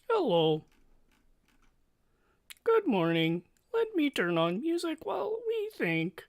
Hello. Good morning. Let me turn on music while we think.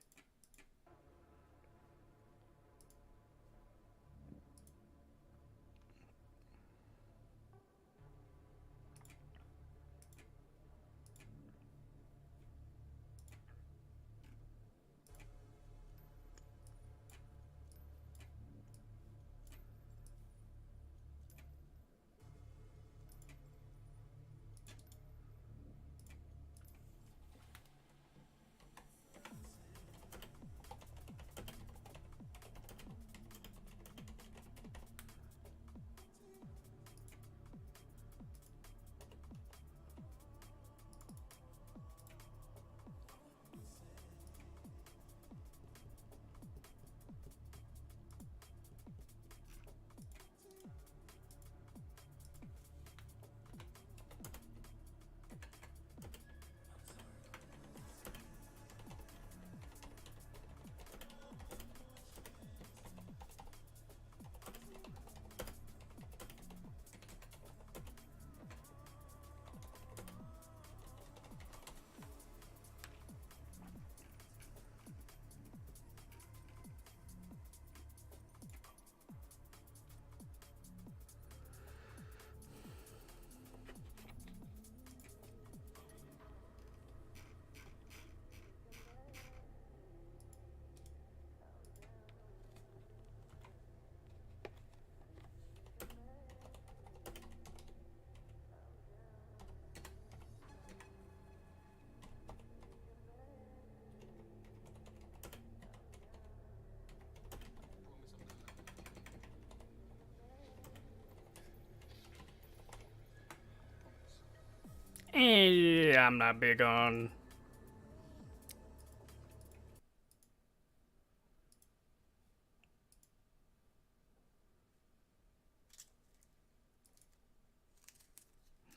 I'm not big on.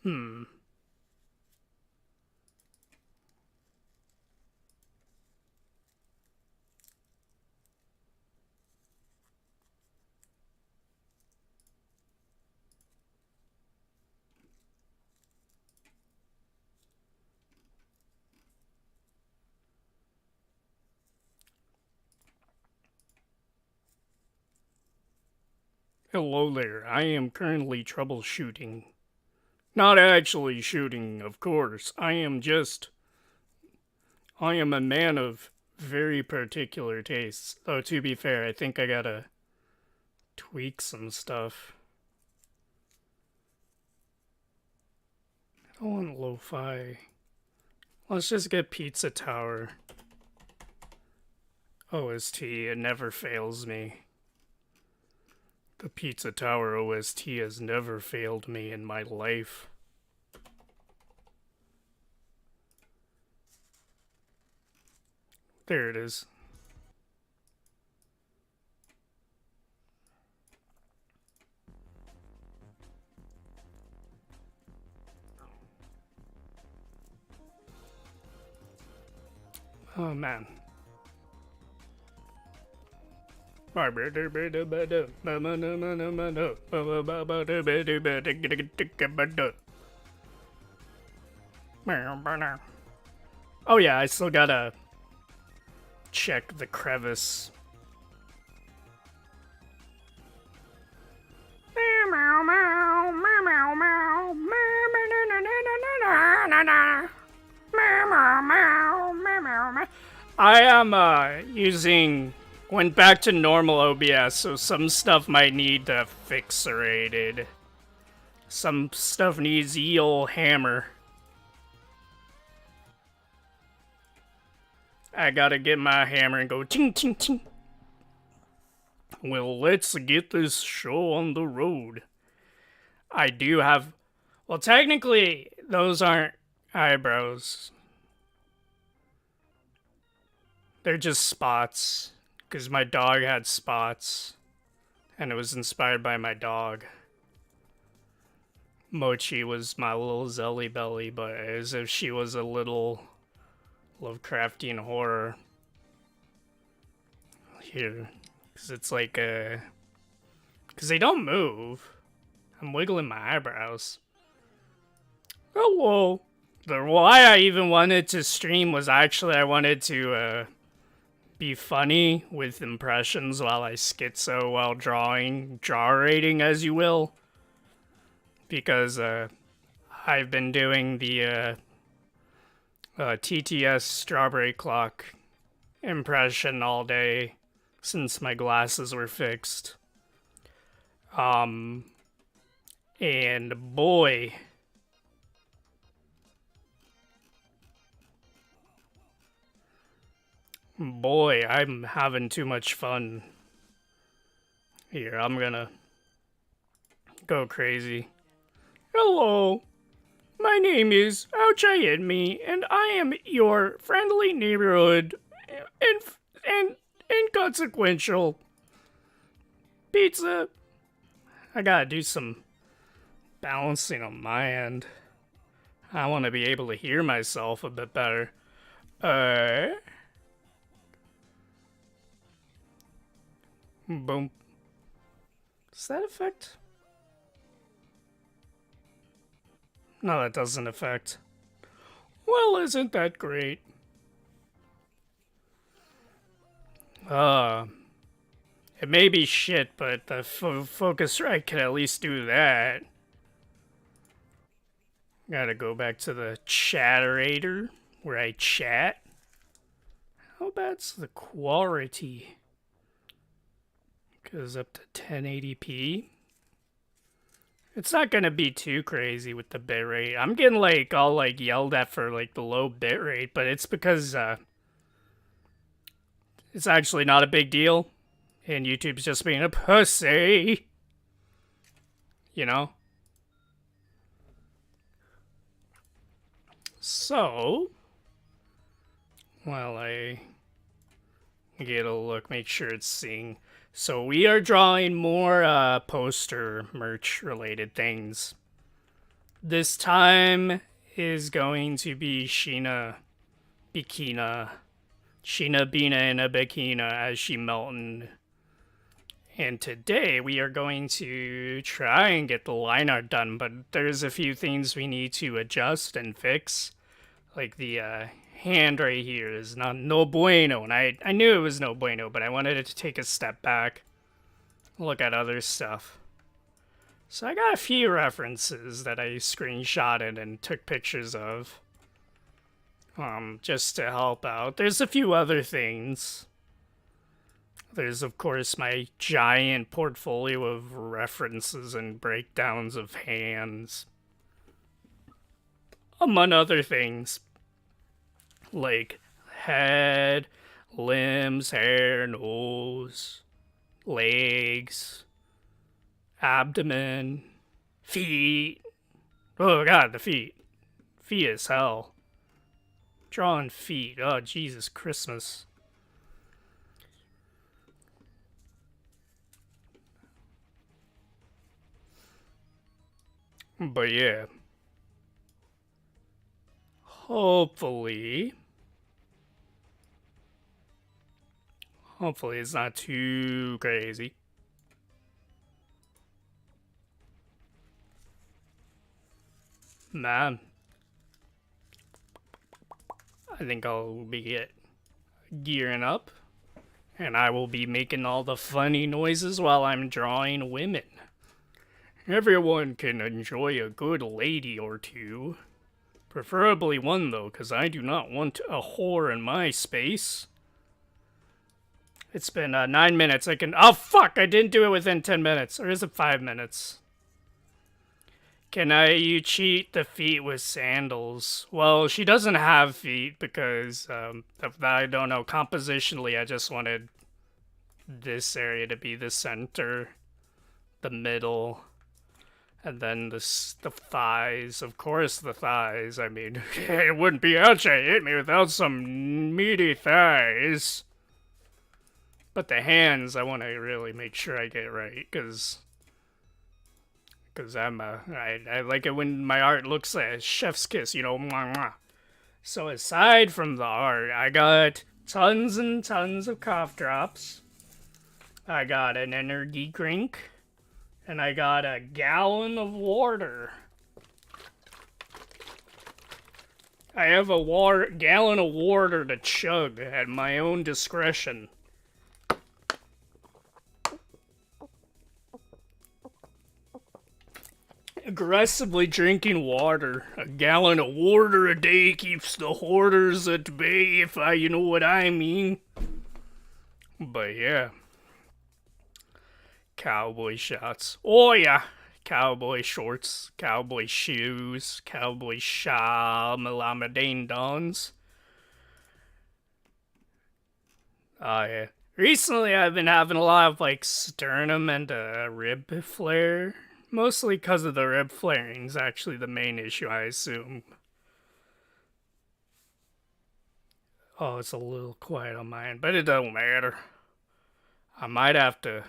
Hmm. Hello there. I am currently troubleshooting. Not actually shooting, of course. I am a man of very particular tastes. Though, to be fair, I think I gotta tweak some stuff. I don't want lo-fi. Let's just get Pizza Tower. OST, it never fails me. The Pizza Tower OST has never failed me in my life. There it is. Oh man. Oh yeah, I still gotta check the crevice. I am went back to normal OBS, so some stuff might need fixerated. Some stuff needs the old hammer. I gotta get my hammer and go ting ting ting. Well, let's get this show on the road. I do have. Well, technically, those aren't eyebrows. They're just spots. Because my dog had spots. And it was inspired by my dog. Mochi was my little Zelly Belly, but as if she was a little Lovecraftian horror. Here. Because it's like a. Because they don't move. I'm wiggling my eyebrows. Hello. The why I even wanted to stream was actually I wanted to be funny with impressions while I schizo while drawing, rating as you will, because I've been doing the TTS Strawberry Clock impression all day since my glasses were fixed. And boy, I'm having too much fun. Here, I'm gonna go crazy. Hello, my name is Ouchi-Sensei, and I am your friendly neighborhood and inconsequential pizza. I gotta do some balancing on my end. I want to be able to hear myself a bit better. Boom. Does that affect? No, that doesn't affect. Well, isn't that great? It may be shit, but the Focusrite can at least do that. Gotta go back to the chatterator where I chat. How bad's the quality? Goes up to 1080p. It's not gonna be too crazy with the bitrate. I'm getting like all like yelled at for like the low bitrate, but it's because it's actually not a big deal, and YouTube's just being a pussy. You know? So, while I get a look, make sure it's seeing. So we are drawing more poster merch related things. This time is going to be Sheena Bikina. Sheena Bina in a Bikina as she melting. And today we are going to try and get the line art done, but there's a few things we need to adjust and fix. Like the hand right here is not no bueno, and I knew it was no bueno, but I wanted it to take a step back, look at other stuff. So I got a few references that I screenshotted and took pictures of, just to help out. There's a few other things. There's, of course, my giant portfolio of references and breakdowns of hands, among other things. Like head, limbs, hair, nose, legs, abdomen, feet. Oh god, the feet. Feet as hell. Drawing feet. Oh, Jesus Christmas. But yeah. Hopefully it's not too crazy. Man, I think I'll be gearing up, and I will be making all the funny noises while I'm drawing women. Everyone can enjoy a good lady or two. Preferably one, though, because I do not want a whore in my space. It's been 9 minutes. I can. Oh, fuck! I didn't do it within 10 minutes. Or is it 5 minutes? You cheat the feet with sandals? Well, she doesn't have feet because, I don't know, compositionally, I just wanted this area to be the center, the middle, and then the thighs. Of course, the thighs. I mean, it wouldn't be Ouchi-Sensei without some meaty thighs. But the hands, I want to really make sure I get right, because I like it when my art looks like a chef's kiss, you know. Mwah, mwah. So aside from the art, I got tons and tons of cough drops. I got an energy drink, and I got a gallon of water. I have a gallon of water to chug at my own discretion. Aggressively drinking water. A gallon of water a day keeps the hoarders at bay, if you know what I mean. But yeah. Cowboy shots. Oh yeah. Cowboy shorts, cowboy shoes, cowboy shamalama-ding-dongs. Oh yeah. Recently I've been having a lot of like sternum and rib flare. Mostly because of the rib flaring is actually the main issue, I assume. Oh, it's a little quiet on my end, but it don't matter. I might have to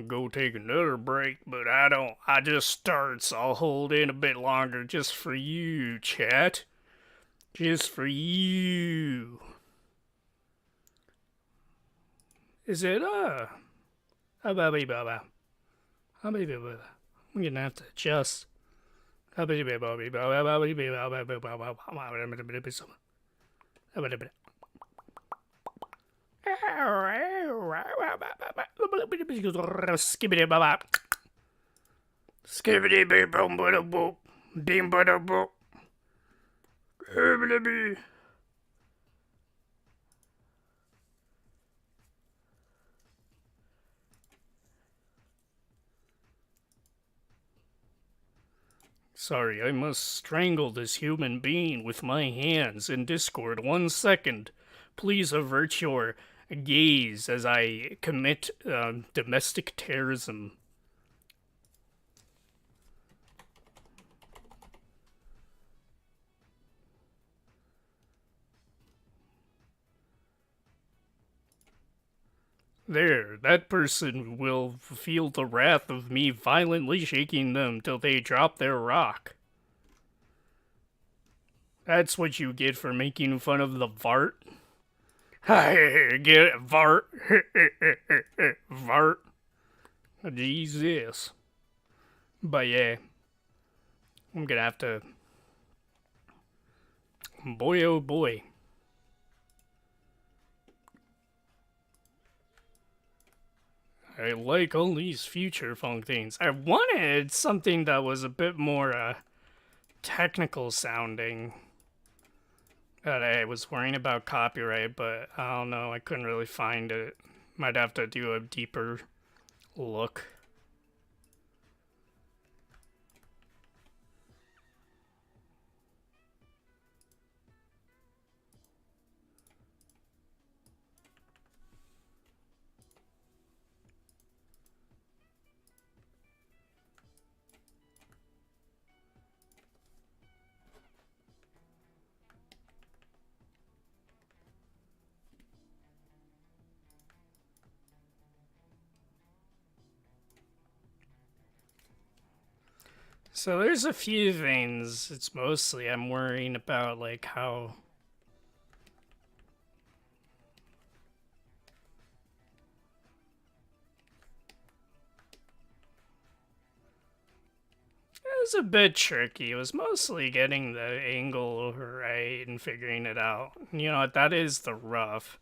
go take another break, but I don't. I just started, so I'll hold in a bit longer just for you, chat. Just for you. Is it, I'm gonna have to adjust. Skibbity bee boom bada boop. Beam bada boop. Sorry, I must strangle this human being with my hands in Discord. 1 second. Please avert your gaze as I commit domestic terrorism. There, that person will feel the wrath of me violently shaking them till they drop their rock. That's what you get for making fun of the Vart. Get it, Vart. Vart. Jesus. But yeah, I'm gonna have to. Boy, oh boy. I like all these future funk things. I wanted something that was a bit more technical sounding. But I was worrying about copyright, but I don't know, I couldn't really find it. Might have to do a deeper look. So there's a few things. It's mostly I'm worrying about like how it was a bit tricky. It was mostly getting the angle right and figuring it out. You know what, that is the rough.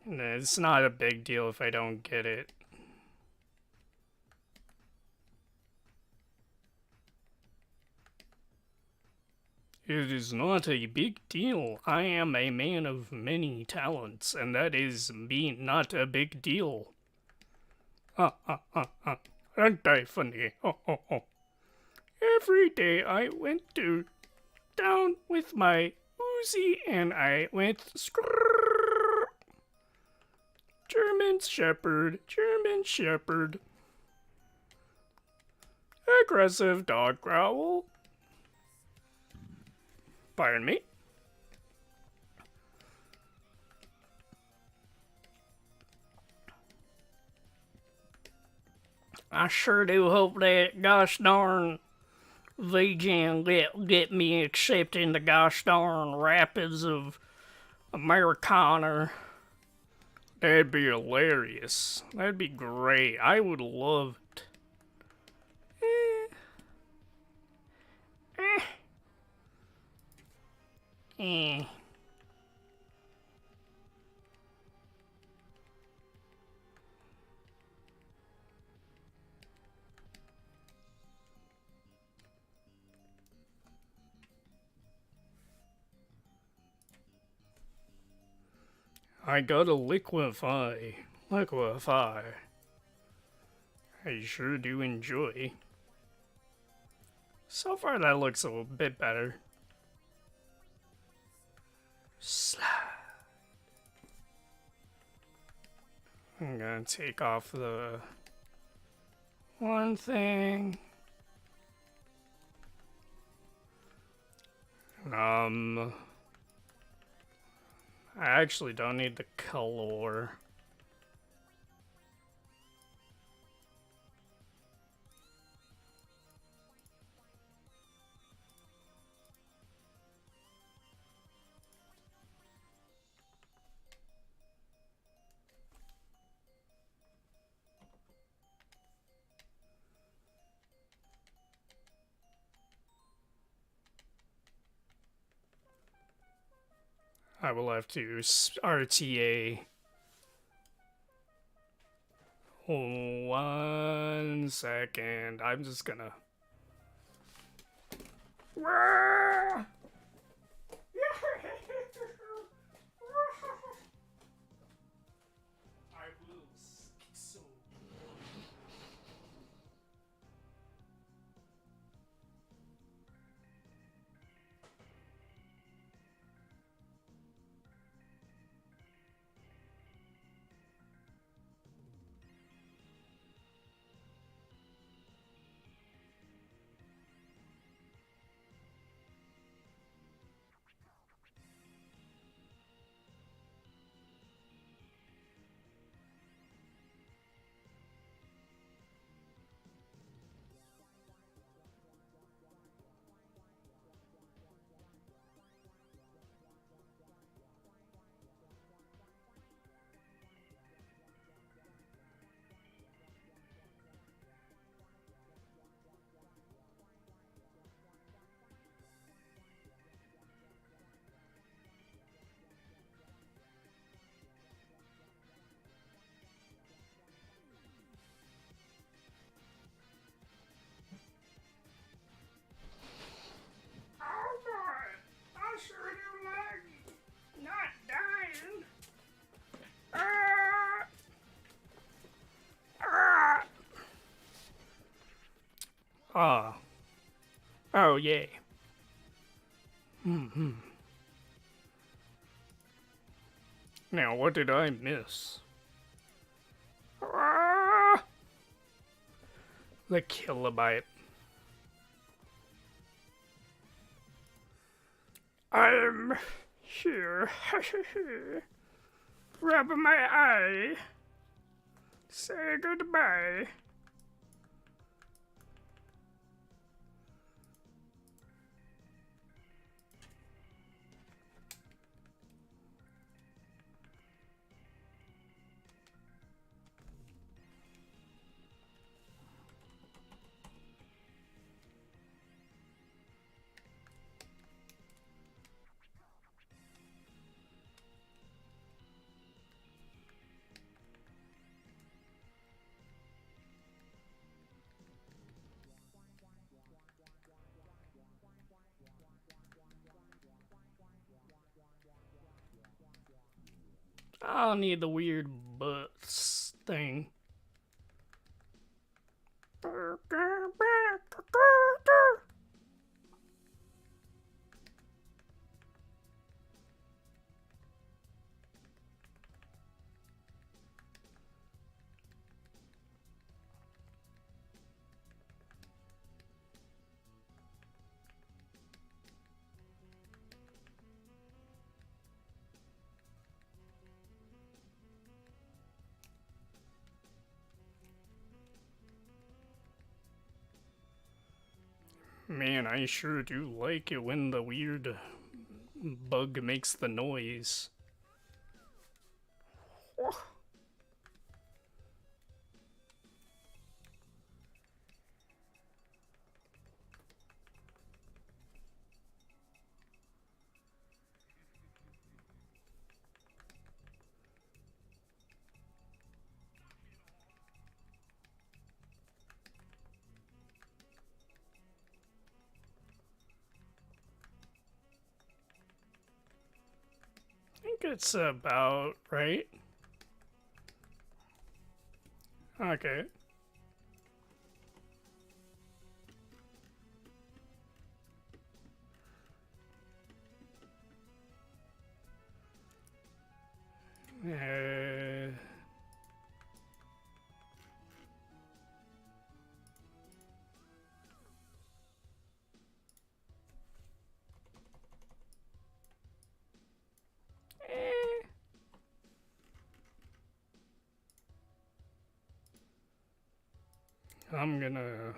It's not a big deal if I don't get it. It is not a big deal. I am a man of many talents, and that is me not a big deal. Aren't I funny? Every day I went down with my Uzi and I went skrrr. German Shepherd. Aggressive dog growl. Pardon me? I sure do hope that gosh darn vegan get me accepting the gosh darn rapids of Americana. That'd be hilarious. That'd be great. I would love it. Eh. I gotta liquefy. Liquefy. I sure do enjoy. So far, that looks a little bit better. Slide. I'm gonna take off the one thing. I actually don't need the color. I will have to RTA. 1 second. I'm just gonna. I will speak so. I sure do like not dying. Oh, yay. Now, what did I miss? The kilobyte. I'm here. Rub my eye. Say goodbye. I don't need the weird butts thing. Man, I sure do like it when the weird bug makes the noise. think it's about right. Okay. Uh, eh. I'm gonna...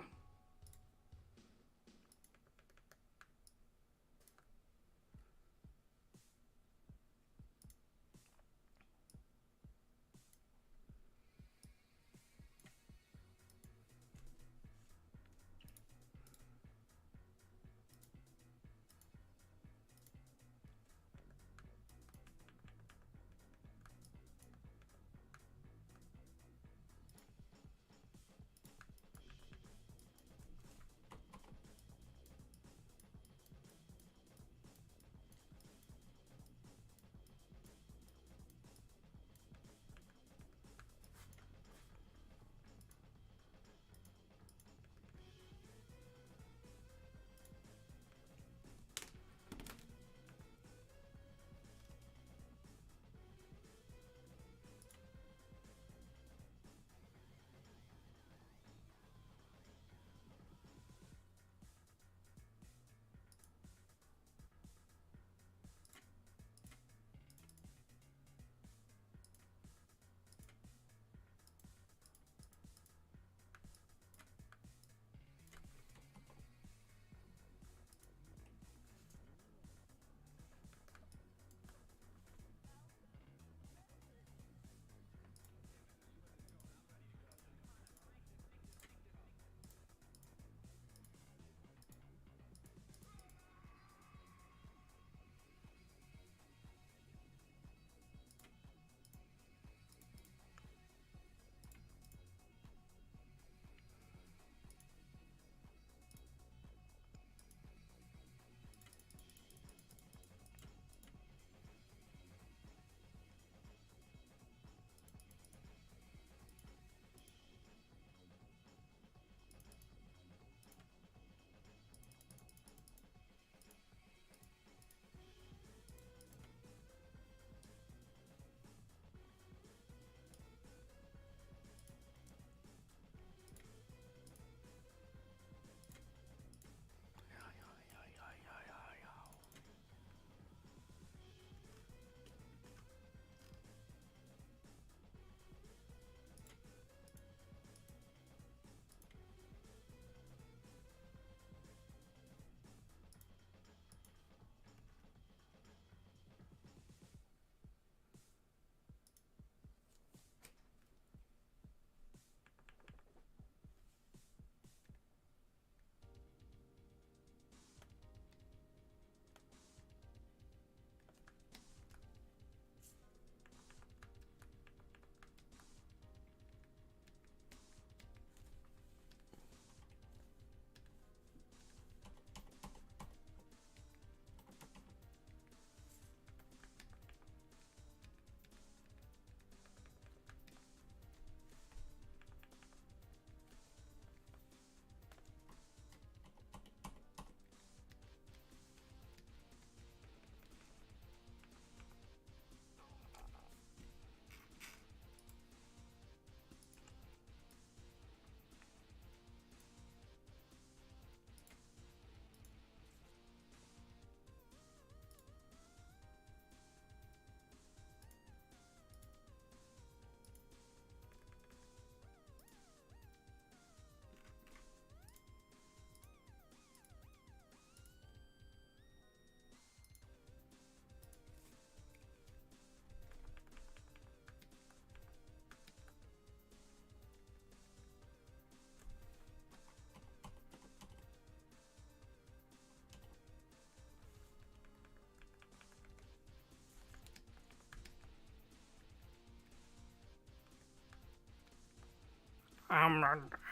I'm,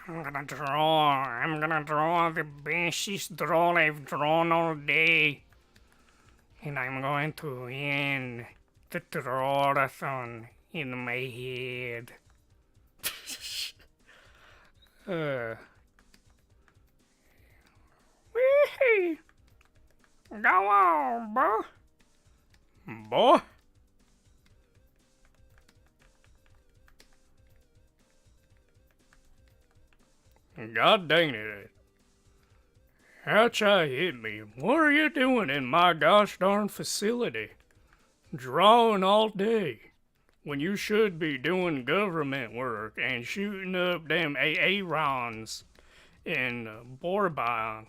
I'm gonna draw. I'm gonna draw the bestest draw I've drawn all day. And I'm going to win. the Trorathon in my head. Wee! Go on, boy. Boy? God dang it. Ouchi hit me. What are you doing in my gosh darn facility? Drawing all day. When you should be doing government work and shooting up them Aarons in Borbank.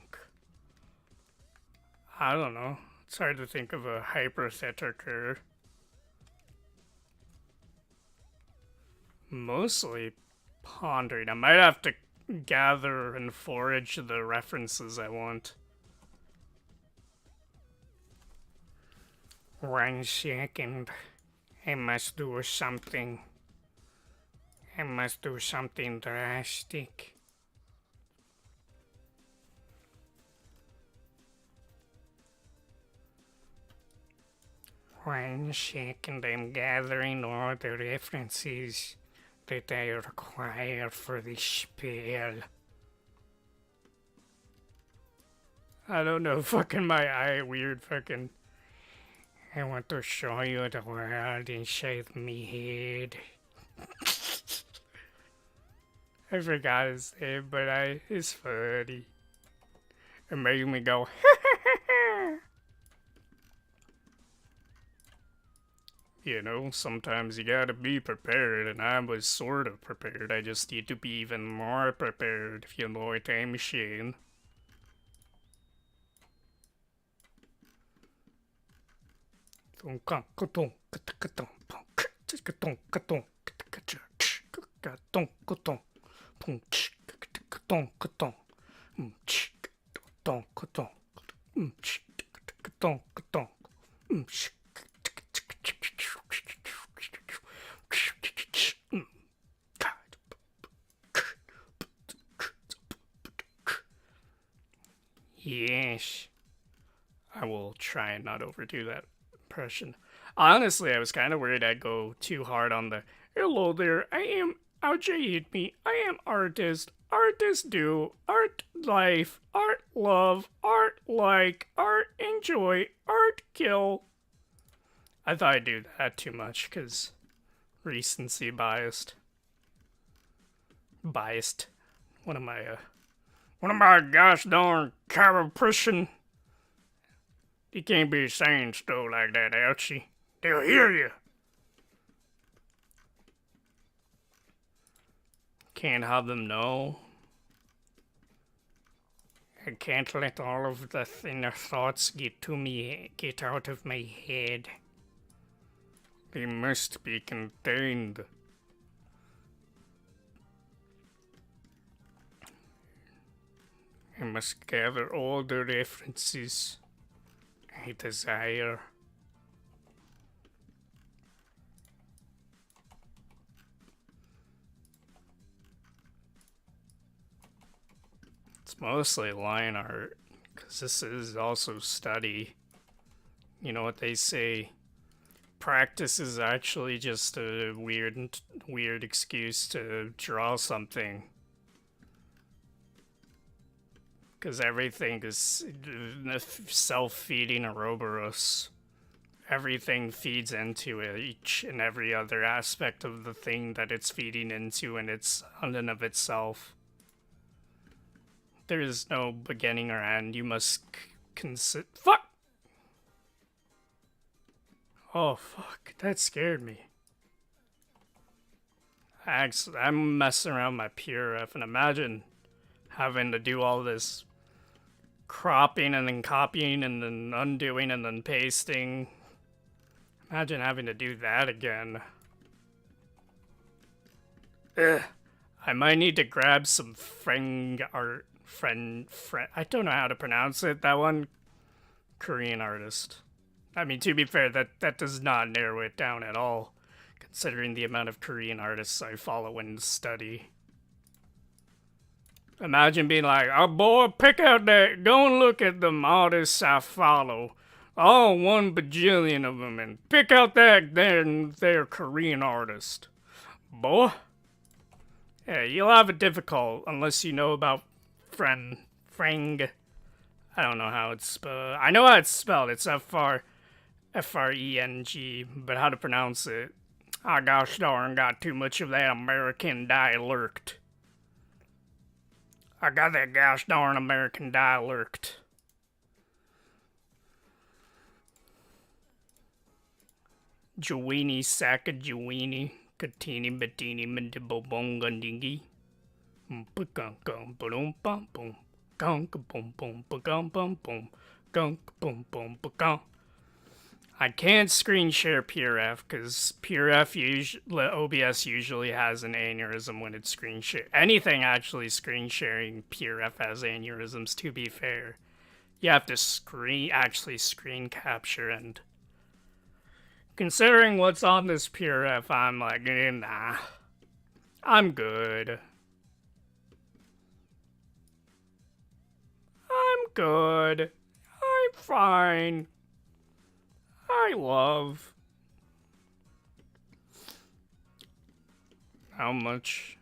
I don't know. It's hard to think of a hypothetical. Mostly pondering. I might have to gather and forage the references I want. 1 second. I must do something. I must do something drastic. One second, I'm gathering all the references that I require for this spell. I don't know, fucking my eye weird fucking... I want to show you the world inside me head. I forgot his name, but it's funny. It made me go, You know, sometimes you gotta be prepared, and I was sort of prepared. I just need to be even more prepared, if you know what I'm saying. Yes. I will try and not overdo that impression. Honestly, I was kind of worried I'd go too hard on the hello there, I am Ouchi me. I am artist. Artist do. Art life. Art love. Art like. Art enjoy. Art kill. I thought I'd do that too much because recency biased. Biased. One of my gosh darn chiropractic. You can't be saying stuff like that, Ouchie. They'll hear you. Can't have them know. I can't let all of the inner thoughts get out of my head. They must be contained. I must gather all the references I desire. It's mostly line art, because this is also study. You know what they say, practice is actually just a weird excuse to draw something. Because everything is self-feeding Ouroboros. Everything feeds into it, each and every other aspect of the thing that it's feeding into, and it's on and of itself. There is no beginning or end. You must consider. Fuck! Oh, fuck. That scared me. I'm messing around my PRF, and imagine having to do all this cropping and then copying and then undoing and then pasting. Imagine having to do that again. Ugh. I might need to grab some Feng art. I don't know how to pronounce it. That one Korean artist. I mean, to be fair, that does not narrow it down at all, considering the amount of Korean artists I follow and study. Imagine being like, oh boy, pick out that, go and look at them artists I follow. Oh, 1 bajillion of them, and pick out their Korean artist. Boy. Yeah, you'll have it difficult unless you know about Frang. I don't know how it's spelled. I know how it's spelled. It's Freng, but how to pronounce it? Ah, gosh darn, got too much of that American dialect. I got that gosh darn American dialect. Joini Saka Joini Katini Batini Mandible Bonga Dingy. Gunk boom boom boom. Gunk boom boom boom boom boom. Gunk boom boom boom. I can't screen share PureF because OBS usually has an aneurysm when it's screen share. Anything actually screen sharing PureF has aneurysms, to be fair. You have to actually screen capture, and considering what's on this PureF, I'm like, nah. I'm good. I'm good. I'm fine. I love. How much?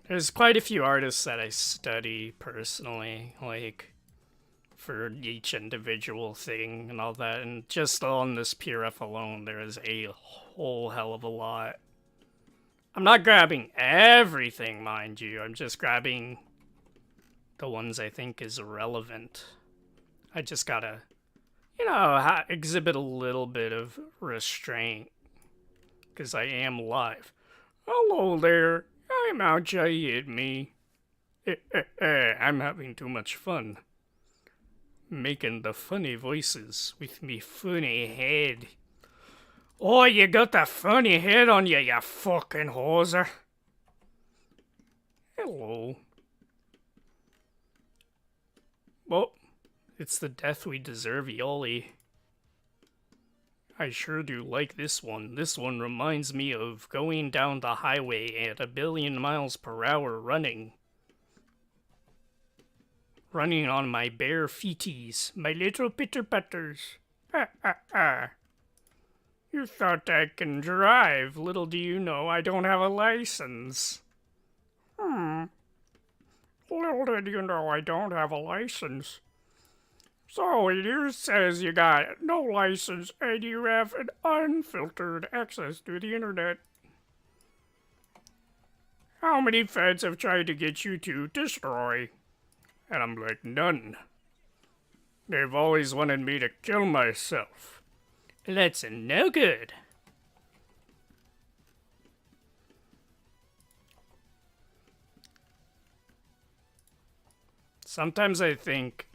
There's quite a few artists that I study personally, like, for each individual thing and all that, and just on this PureF alone, there is a whole hell of a lot. I'm not grabbing everything, mind you. I'm just grabbing the ones I think is relevant. I just gotta, exhibit a little bit of restraint. Because I am live. Hello there. I'm Ouchi, me. I'm having too much fun. Making the funny voices with me funny head. Oh, you got that funny head on you, you fucking hoser. Hello. Well, it's the death we deserve, Yoli. I sure do like this one. This one reminds me of going down the highway at 1,000,000,000 miles per hour running. Running on my bare feeties, my little pitter-patters. You thought I can drive. Little do you know I don't have a license. Little did you know I don't have a license. So it says you got no license and you have an unfiltered access to the internet. How many feds have tried to get you to destroy? And I'm like, none. They've always wanted me to kill myself. That's no good. Sometimes I think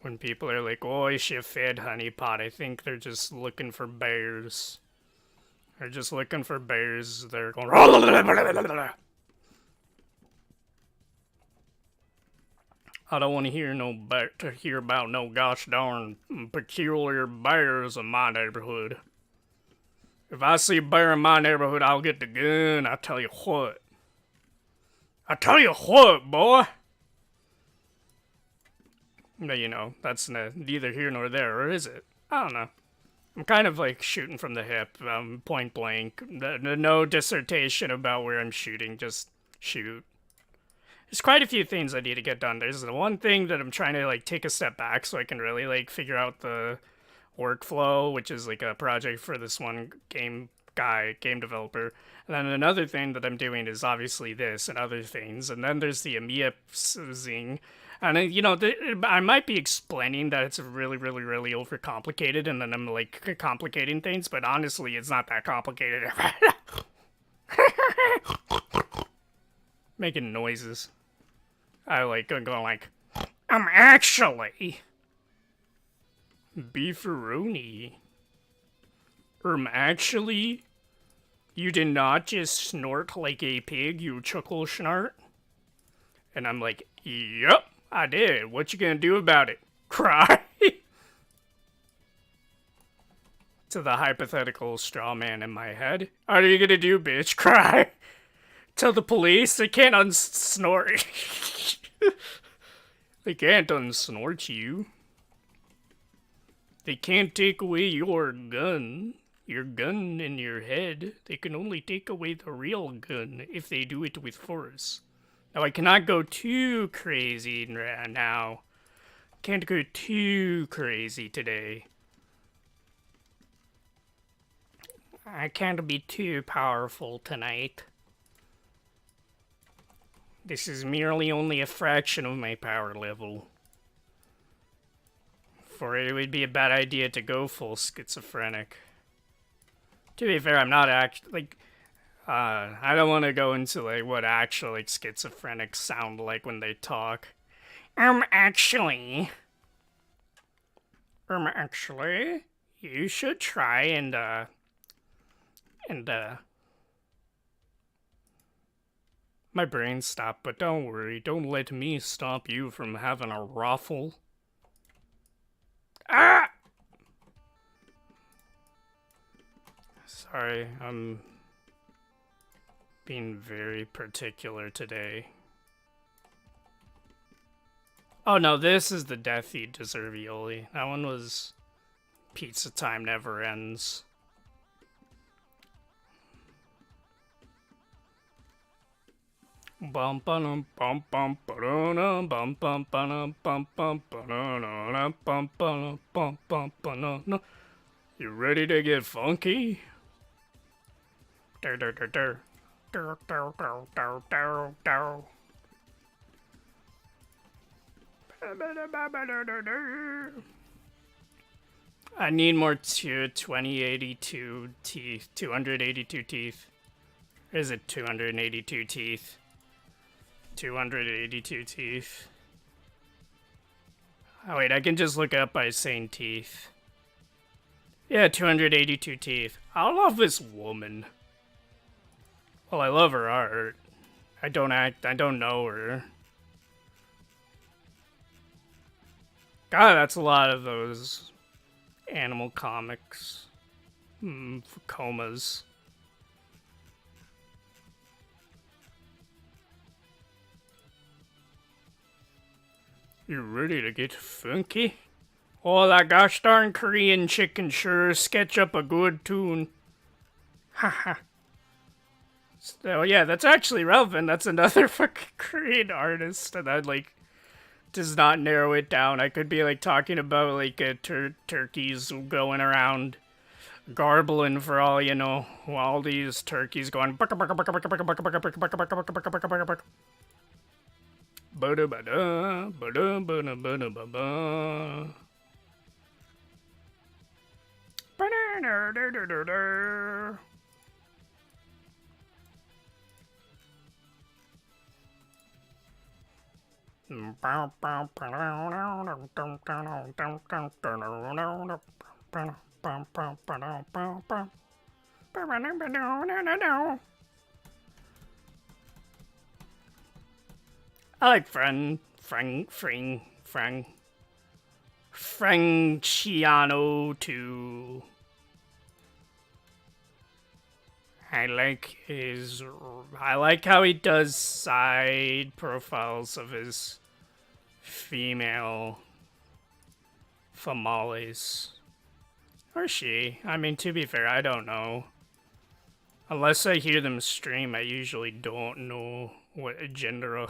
when people are like, oh, I should fed honeypot, I think they're just looking for bears. They're just looking for bears. They're going. I don't want to hear about no gosh darn peculiar bears in my neighborhood. If I see a bear in my neighborhood, I'll get the gun. I tell you what. I tell you what, boy. But that's neither here nor there, or is it? I don't know. I'm kind of like shooting from the hip, point blank. No dissertation about where I'm shooting, just shoot. There's quite a few things I need to get done. There's the one thing that I'm trying to take a step back so I can really figure out the workflow, which is a project for this one game developer. And then another thing that I'm doing is obviously this and other things. And then there's the EMEA zing. And I might be explaining that it's really, really, really overcomplicated, and then I'm complicating things, but honestly, it's not that complicated. Making noises. I going I'm actually beefaroni. Actually, you did not just snort like a pig, you chuckle schnart. And I'm like, yep, I did. What you gonna do about it? Cry? to the hypothetical straw man in my head. What are you gonna do, bitch? Cry? Tell the police? They can't unsnort. They can't unsnort you. They can't take away your gun. Your gun in your head. They can only take away the real gun if they do it with force. Now, I cannot go too crazy now. Can't go too crazy today. I can't be too powerful tonight. This is merely only a fraction of my power level. For it would be a bad idea to go full schizophrenic. To be fair, I'm not I don't want to go into like what actual like schizophrenics sound like when they talk. Actually, you should try and my brain stopped, but don't worry, don't let me stop you from having a raffle. Ah! Sorry, I'm being very particular today. Oh no, this is the Death Eat Deservioli. That one was Pizza Time Never Ends. Bum bum bum bum bum bum bum bum bum bum bum bum bum. You ready to get funky? I need more 2082 teeth. 282 teeth. Or is it 282 teeth? 282 teeth. Oh wait, I can just look it up by saying teeth. Yeah, 282 teeth. I love this woman. Well, I love her art. I don't know her. God, that's a lot of those animal comics. For comas. You ready to get funky? Oh, that gosh darn Korean chicken sure sketch up a good tune. Haha. So yeah, that's actually relevant. That's another fucking Korean artist, and that like does not narrow it down. I could be like talking about like turkeys going around garbling for all you know, while these turkeys going. I like Franciano too. I like how he does side profiles of his female famales. Or she. I mean, to be fair, I don't know. Unless I hear them stream, I usually don't know what a gender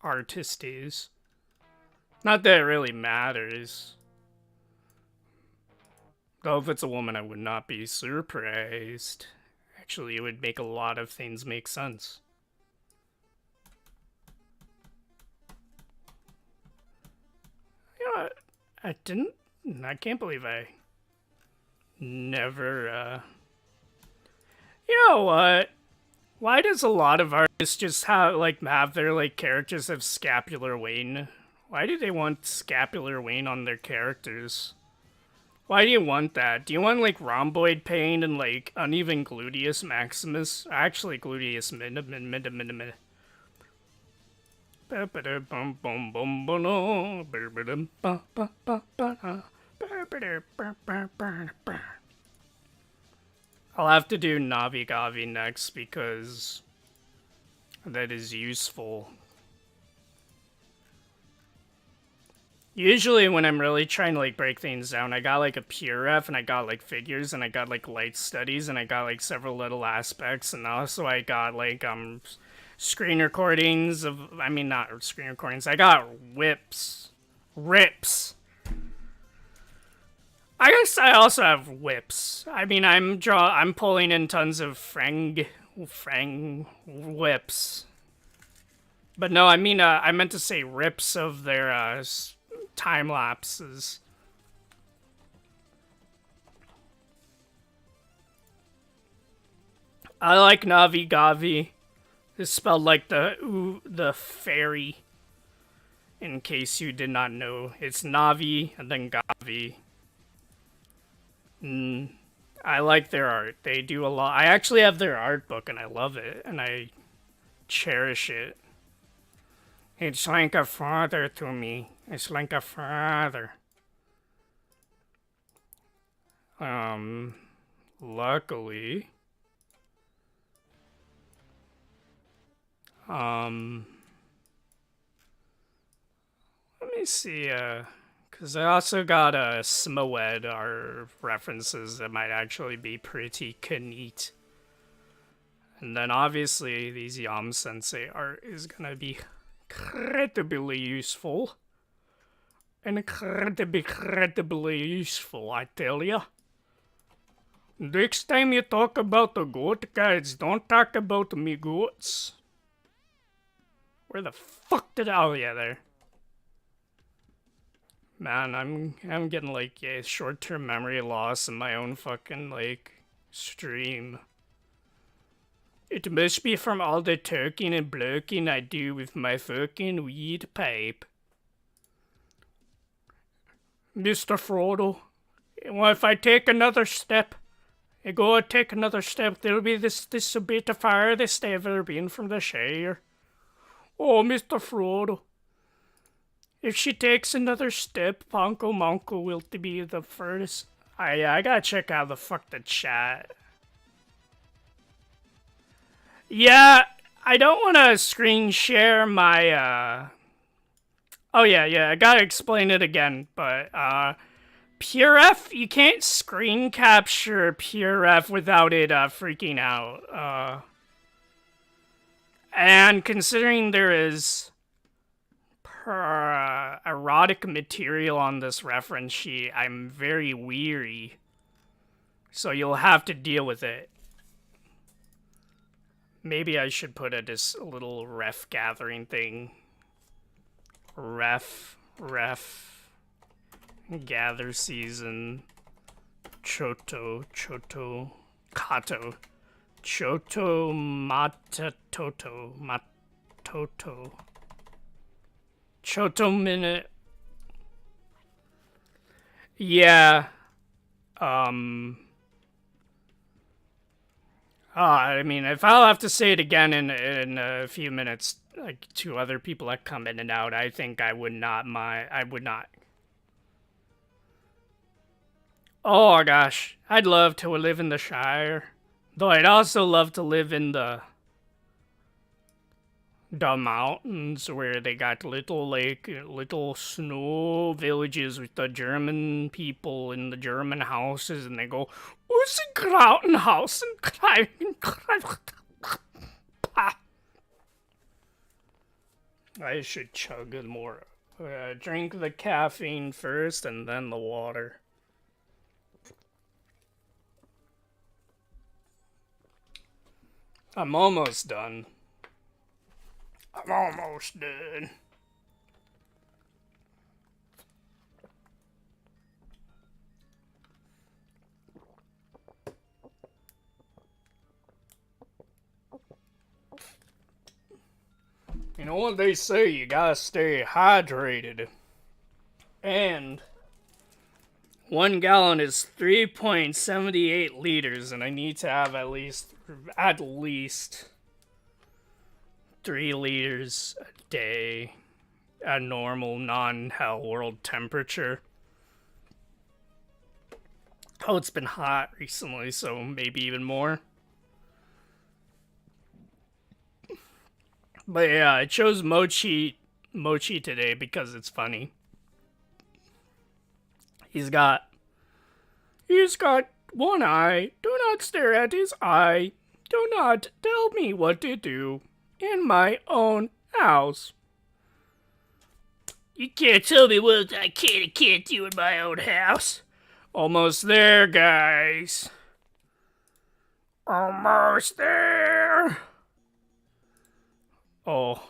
artist is. Not that it really matters. Though if it's a woman, I would not be surprised. Actually, it would make a lot of things make sense. You know what? I can't believe I never, You know what? Why does a lot of artists just have their, like, characters have scapular vein? Why do they want scapular vein on their characters? Why do you want that? Do you want, like, rhomboid pain and, like, uneven gluteus maximus? Actually, gluteus minimus. I'll have to do Navi-Gavi next because that is useful. Usually when I'm really trying to like break things down, I got like a pure ref and I got like figures and I got like light studies and I got like several little aspects and also I got like screen recordings of, I mean not screen recordings, I got rips. I guess I also have whips. I mean I'm pulling in tons of frang whips. But no, I mean I meant to say rips of their time lapses. I like Navi-Gavi. It's spelled like the fairy. In case you did not know, it's Navi and then Gavi. I like their art. They do a lot. I actually have their art book and I love it and I cherish it. It's like a father to me. It's like a father. Luckily. Let me see, because I also got a Smoed or references that might actually be pretty neat. And then obviously these Ouchi-Sensei art is gonna be incredibly useful. Incredibly useful, I tell ya. Next time you talk about the goat guides, don't talk about me goats. Where the fuck did oh yeah there. Man, I'm getting like short-term memory loss in my own fucking like stream. It must be from all the talking and blocking I do with my fucking weed pipe. Mr. Frodo, well, if I take another step, there'll be this will be the farthest I've ever been from the Shire. Oh, Mr. Frodo. If she takes another step, Ponko Monko will be the furthest. I gotta check out the chat. Yeah, I don't want to screen share my, Oh yeah, I gotta explain it again, but, PureF, you can't screen capture PureF without it, freaking out, and considering there is erotic material on this reference sheet, I'm very weary. So you'll have to deal with it. Maybe I should put this little ref gathering thing. Ref, gather season, Kato, Choto Matoto. Choto minute. Yeah. I mean, if I'll have to say it again in a few minutes, like to other people that come in and out, I think I would not mind. I would not. Oh gosh, I'd love to live in the Shire, though I'd also love to live in the mountains where they got little snow villages with the German people in the German houses, and they go, Grautenhaus and I should chug more. Drink the caffeine first and then the water. I'm almost done. I'm almost done. You know what they say, you gotta stay hydrated. And 1 gallon is 3.78 liters, and I need to have at least 3 liters a day at normal non-hell world temperature. Oh, it's been hot recently, so maybe even more. But yeah, I chose Mochi today because it's funny. He's got he's got one eye. Do not stare at his eye. Do not tell me what to do in my own house. You can't tell me what I can and can't do in my own house. Almost there, guys. Almost there. Oh,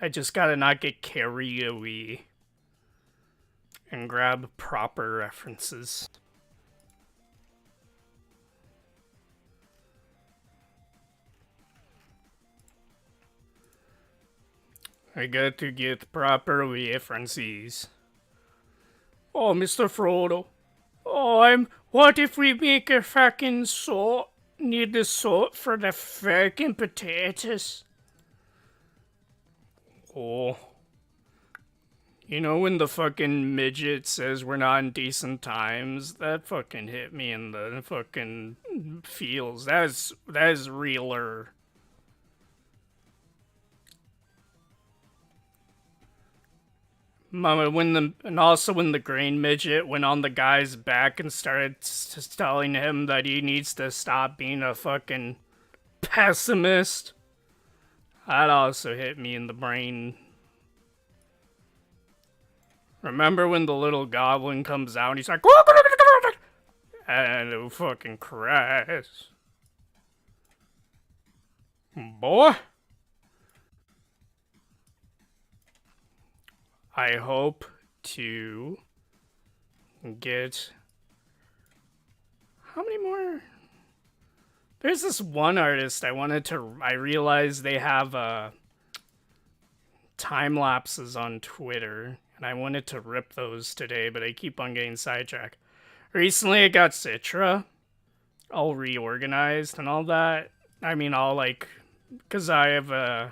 I just gotta not get carried away and grab proper references. I got to get proper references. Oh, Mr. Frodo. Oh, what if we make a fucking salt? Need the salt for the fucking potatoes. Oh. You know when the fucking midget says we're not in decent times? That fucking hit me in the fucking feels. That is realer. Mama, and also when the grain midget went on the guy's back and started telling him that he needs to stop being a fucking pessimist. That also hit me in the brain. Remember when the little goblin comes out and he's like, and it fucking crash. Boy. I hope to get... How many more? There's this one artist I realized they have time lapses on Twitter, and I wanted to rip those today, but I keep on getting sidetracked. Recently I got Citra all reorganized and all that. I mean, all like, because I have oh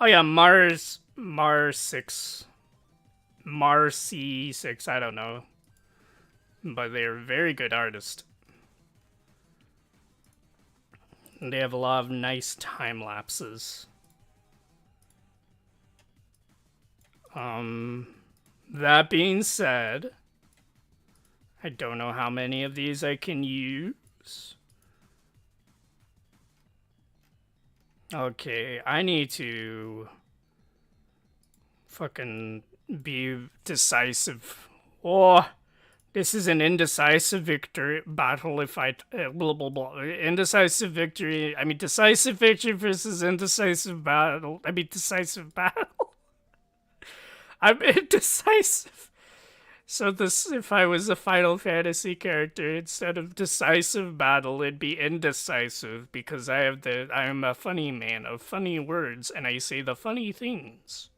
yeah, Mars C6, I don't know. But they're very good artists. And they have a lot of nice time lapses. That being said, I don't know how many of these I can use. Okay, I need to fucking be decisive. Oh, this is an indecisive victory battle if I blah blah blah. Indecisive victory. I mean decisive victory versus indecisive battle. I mean decisive battle. I'm indecisive. So this, if I was a Final Fantasy character, instead of decisive battle, it'd be indecisive because I'm a funny man of funny words and I say the funny things.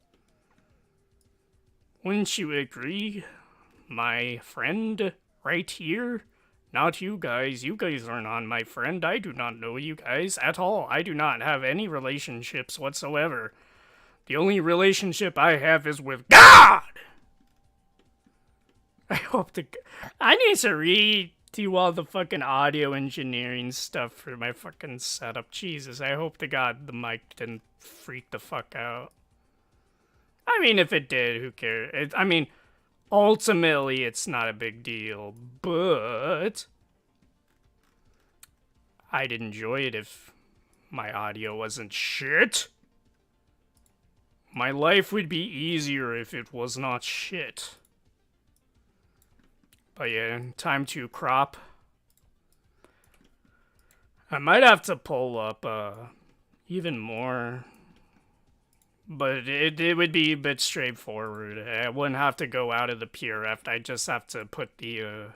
Wouldn't you agree, my friend right here? Not you guys. You guys are not my friend. I do not know you guys at all. I do not have any relationships whatsoever. The only relationship I have is with God! I need to redo all the fucking audio engineering stuff for my fucking setup. Jesus, I hope to God the mic didn't freak the fuck out. I mean, if it did, who cares? I mean, ultimately, it's not a big deal, but I'd enjoy it if my audio wasn't shit. My life would be easier if it was not shit. But yeah, time to crop. I might have to pull up even more. But it would be a bit straightforward. I wouldn't have to go out of the PRF. I just have to put the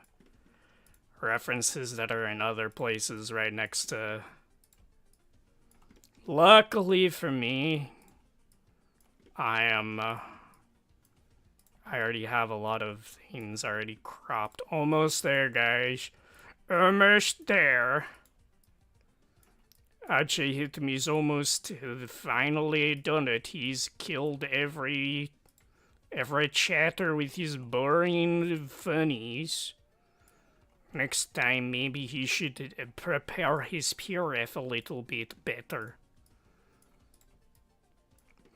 references that are in other places right next to... Luckily for me, I already have a lot of things already cropped. Almost there, guys. Almost there. Ouchi-Sensei's almost finally done it. He's killed every every chatter with his boring funnies. Next time, maybe he should prepare his PRF a little bit better.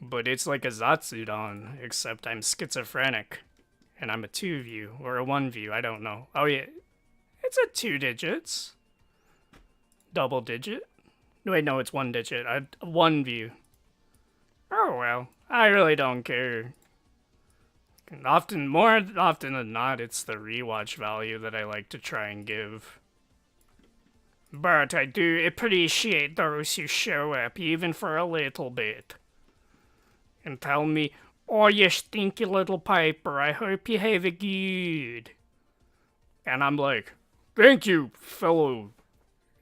But it's like a Zatsudan, except I'm schizophrenic. And I'm a 2 view, or a 1 view, I don't know. Oh yeah, it's a 2 digits. Double digit. Wait, no, it's 1 digit. 1 view. Oh well, I really don't care. More often than not, it's the rewatch value that I like to try and give. But I do appreciate those who show up, even for a little bit. And tell me, oh, you stinky little piper, I hope you have it good. And I'm like, thank you, fellow.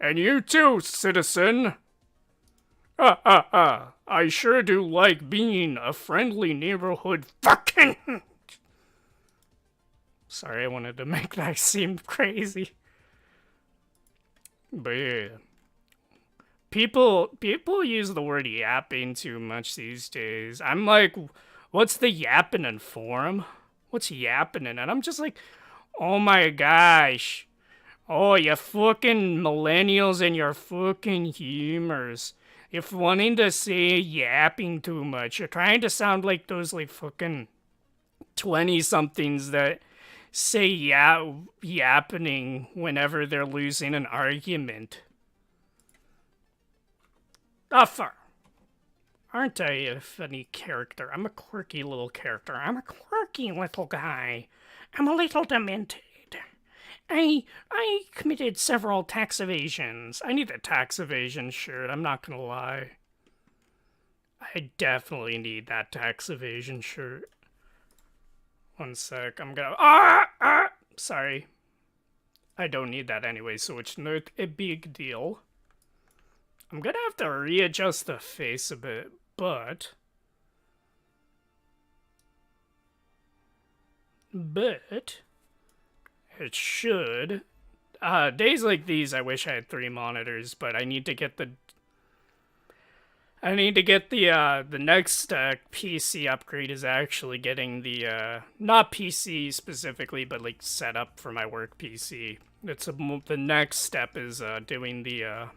And you too, citizen. I sure do like being a friendly neighborhood fucking... Sorry, I wanted to make that seem crazy. But yeah. People use the word yapping too much these days. I'm like, what's the yapping forum? What's yapping? And I'm just like, oh my gosh. Oh, you fucking millennials and your fucking humors. If wanting to say yapping too much, you're trying to sound like those like fucking 20-somethings that say yappening whenever they're losing an argument. Fuck. Aren't I a funny character? I'm a quirky little character. I'm a quirky little guy. I'm a little demented. I committed several tax evasions. I need a tax evasion shirt, I'm not gonna lie. I definitely need that tax evasion shirt. One sec, I'm gonna... Sorry. I don't need that anyway, so it's not a big deal. I'm gonna have to readjust the face a bit, but... it should. Days like these, I wish I had 3 monitors, but I need to get the next PC upgrade is actually getting the not PC specifically, but like set up for my work PC. The next step is doing the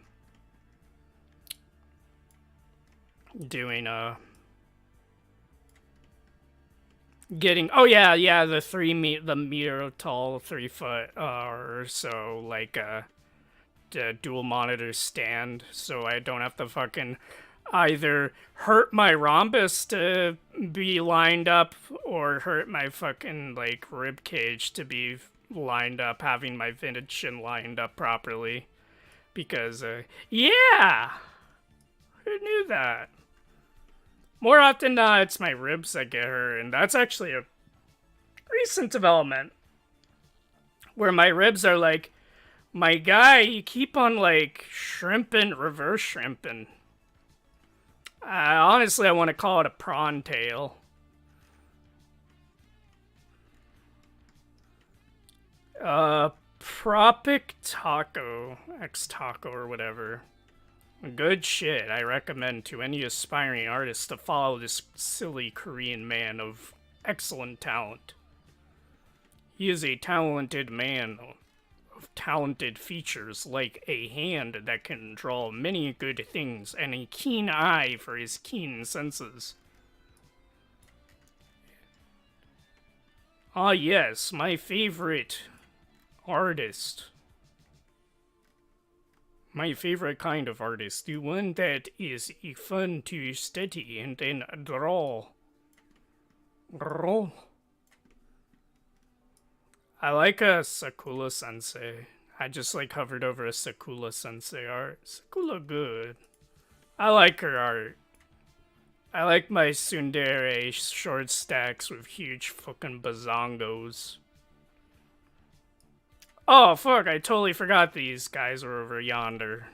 getting the meter tall 3 foot or so, like dual monitor stand, so I don't have to fucking either hurt my rhombus to be lined up or hurt my fucking like rib cage to be lined up, having my ventilation lined up properly. Because yeah, who knew that? More often than not, it's my ribs that get hurt, and that's actually a recent development. Where my ribs are like, my guy, you keep on like shrimping, reverse shrimping. Honestly, I want to call it a prawn tail. Tropic Taco, X-Taco or whatever. Good shit. I recommend to any aspiring artist to follow this silly Korean man of excellent talent. He is a talented man of talented features, like a hand that can draw many good things and a keen eye for his keen senses. Ah yes, my favorite artist. My favorite kind of artist, the one that is fun to study and then draw. I like a Sakula-sensei. I just like hovered over a Sakula-sensei art. Sakula good. I like her art. I like my tsundere short stacks with huge fucking bazongos. Oh, fuck, I totally forgot these guys were over yonder.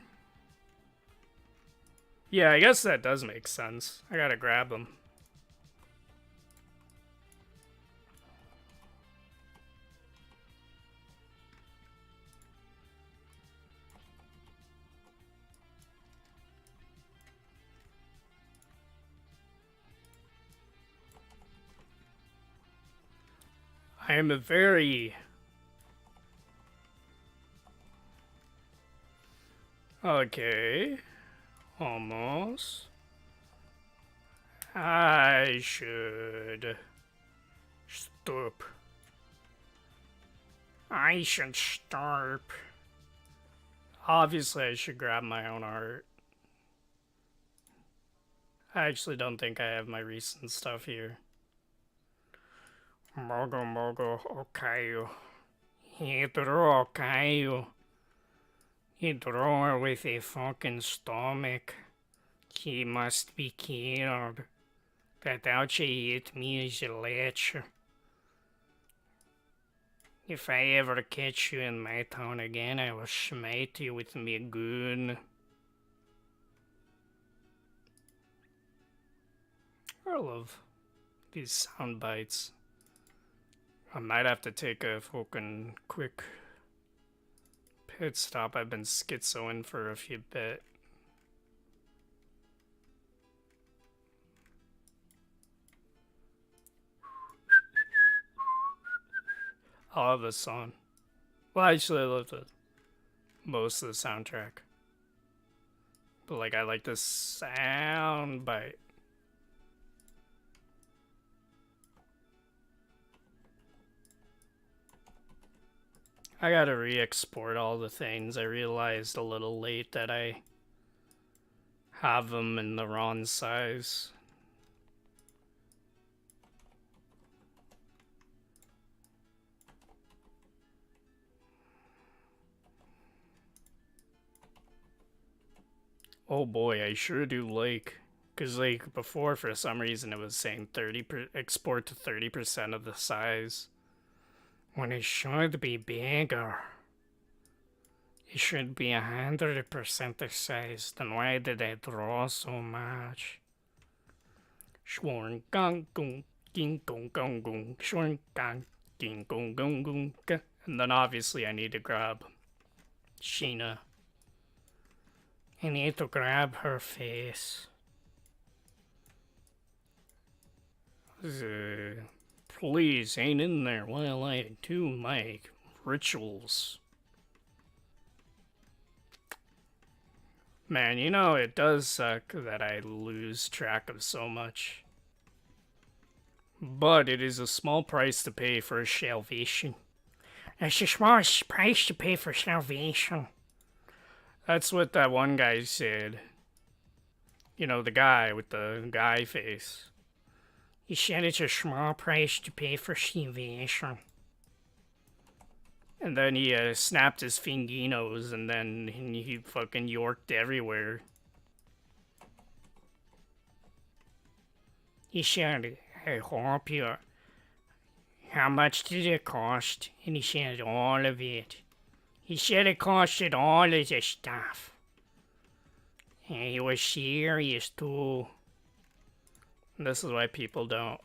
Yeah, I guess that does make sense. I gotta grab them. I am a very... Okay. Almost. I should... Stop. I should stop. Obviously, I should grab my own art. I actually don't think I have my recent stuff here. Mogo Mogo Okayu. He drew Okayu. He drew with a fucking stomach. He must be killed. That Ouchi hit me as a lich. If I ever catch you in my town again, I will smite you with me gun. I love these sound bites. I might have to take a fucking quick pit stop. I've been schizoing for a few bit. I love this song. Well, actually, I love most of the soundtrack. But, like, I like this sound bite. I gotta re-export all the things. I realized a little late that I have them in the wrong size. Oh boy, I sure do like, cause like before for some reason it was saying export to 30% of the size, when it should be bigger. It should be 100% the size. Then why did I draw so much? Schworn gang gung ging gong gong gung schworn gang ging gong gong gung. And then obviously I need to grab Sheena. I need to grab her face. Please, ain't in there while I do my rituals. Man, you know, it does suck that I lose track of so much. But it is a small price to pay for salvation. It's a small price to pay for salvation. That's what that one guy said. You know, the guy with the guy face. He said it's a small price to pay for salvation. And then he snapped his finginos and then he fucking yorked everywhere. He said, I hope you... How much did it cost? And he said, all of it. He said it costed all of the stuff. And he was serious too. This is why people don't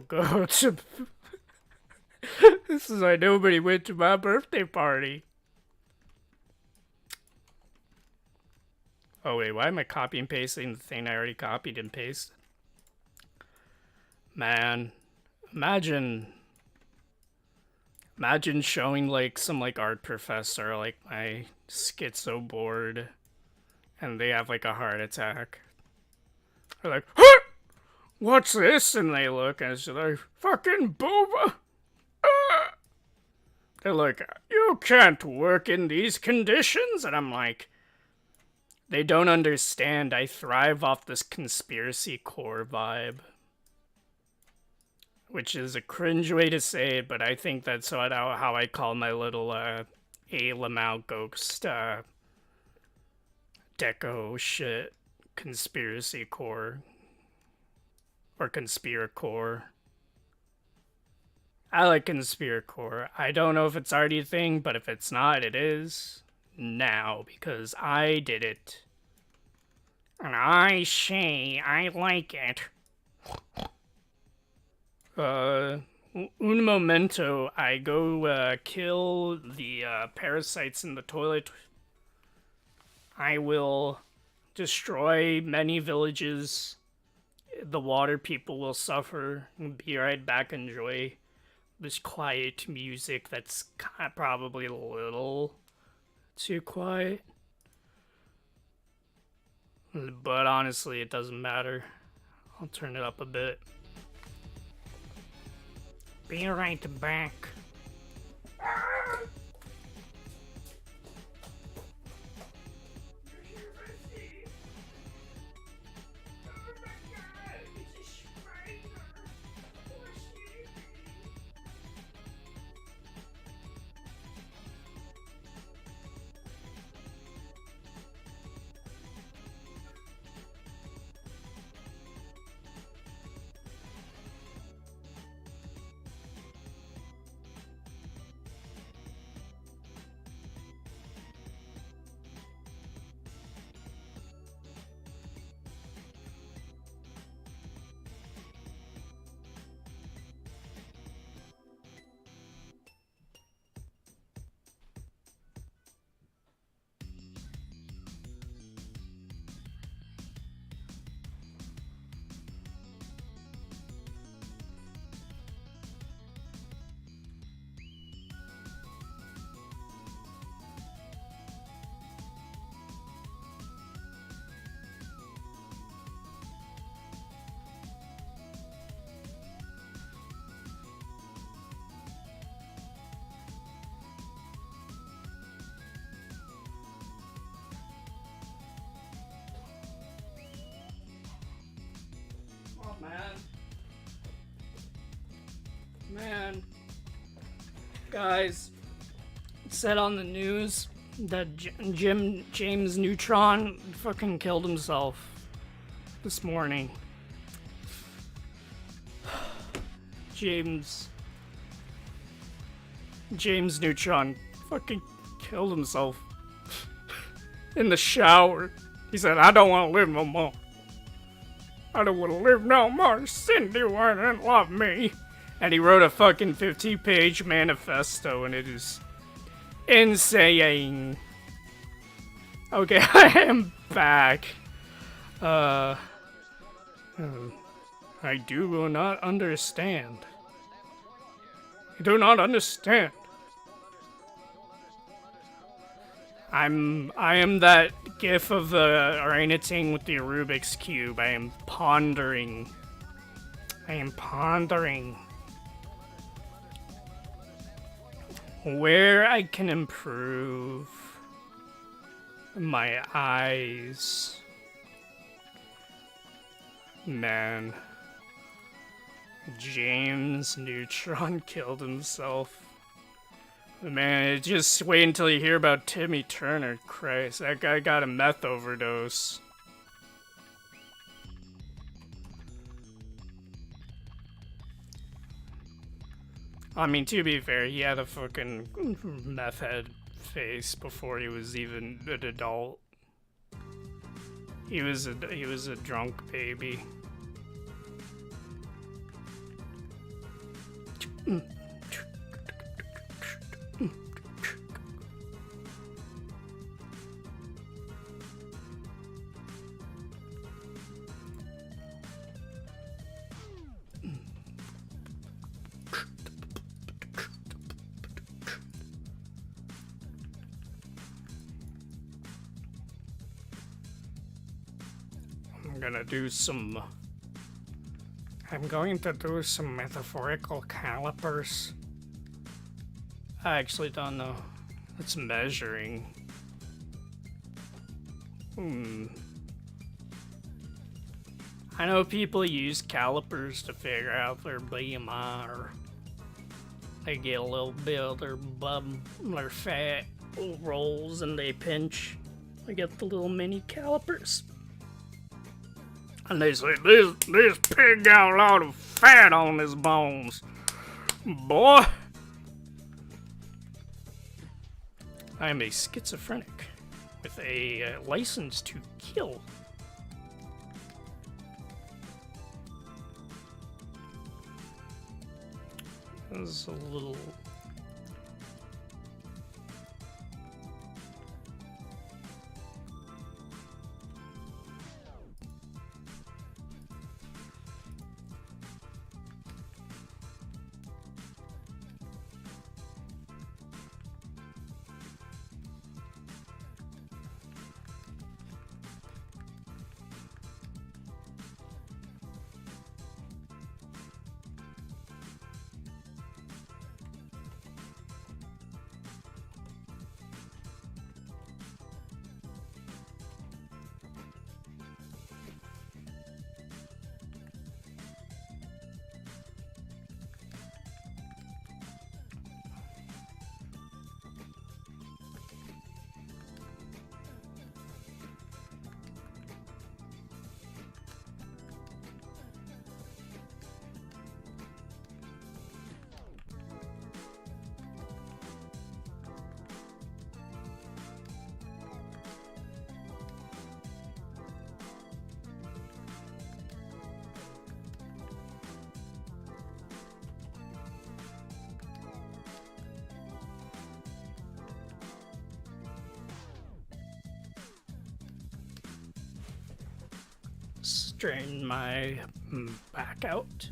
go to... This is why nobody went to my birthday party. Oh wait, why am I copy and pasting the thing I already copied and pasted? Man, imagine showing like some like art professor like my schizo board and they have like a heart attack. They're like, huh! What's this? And they look and it's like, fucking booba! They're like, you can't work in these conditions? And I'm like, they don't understand. I thrive off this conspiracy core vibe. Which is a cringe way to say it, but I think that's how I call my little A Lamau ghost deco shit. Conspiracy core. Or conspiracore. I like conspiracore. I don't know if it's already a thing, but if it's not, it is now because I did it. And I say I like it. Un momento, I go kill the parasites in the toilet. I will destroy many villages. The water people will suffer. Be right back, enjoy this quiet music that's probably a little too quiet. But honestly, it doesn't matter. I'll turn it up a bit. Be right back. Man, guys, it said on the news that James Neutron fucking killed himself this morning. James Neutron fucking killed himself in the shower. He said, "I don't want to live no more. I don't want to live no more. Cindy wouldn't love me." And he wrote a fucking 50-page manifesto, and it is insane. Okay, I am back. I do not understand. I do not understand. I am that gif of the orangutan with the Rubik's Cube. I am pondering. Where I can improve my eyes. Man. James Neutron killed himself. Man, just wait until you hear about Timmy Turner. Christ, that guy got a meth overdose. I mean, to be fair, he had a fucking meth head face before he was even an adult. He was a drunk baby. I'm going to do some metaphorical calipers. I actually don't know. It's measuring. I know people use calipers to figure out their BMI. They get a little bit of their fat rolls and they pinch. They get the little mini calipers. And they say, this pig got a lot of fat on his bones. Boy. I am a schizophrenic with a license to kill. This is a little... Straighten my back out.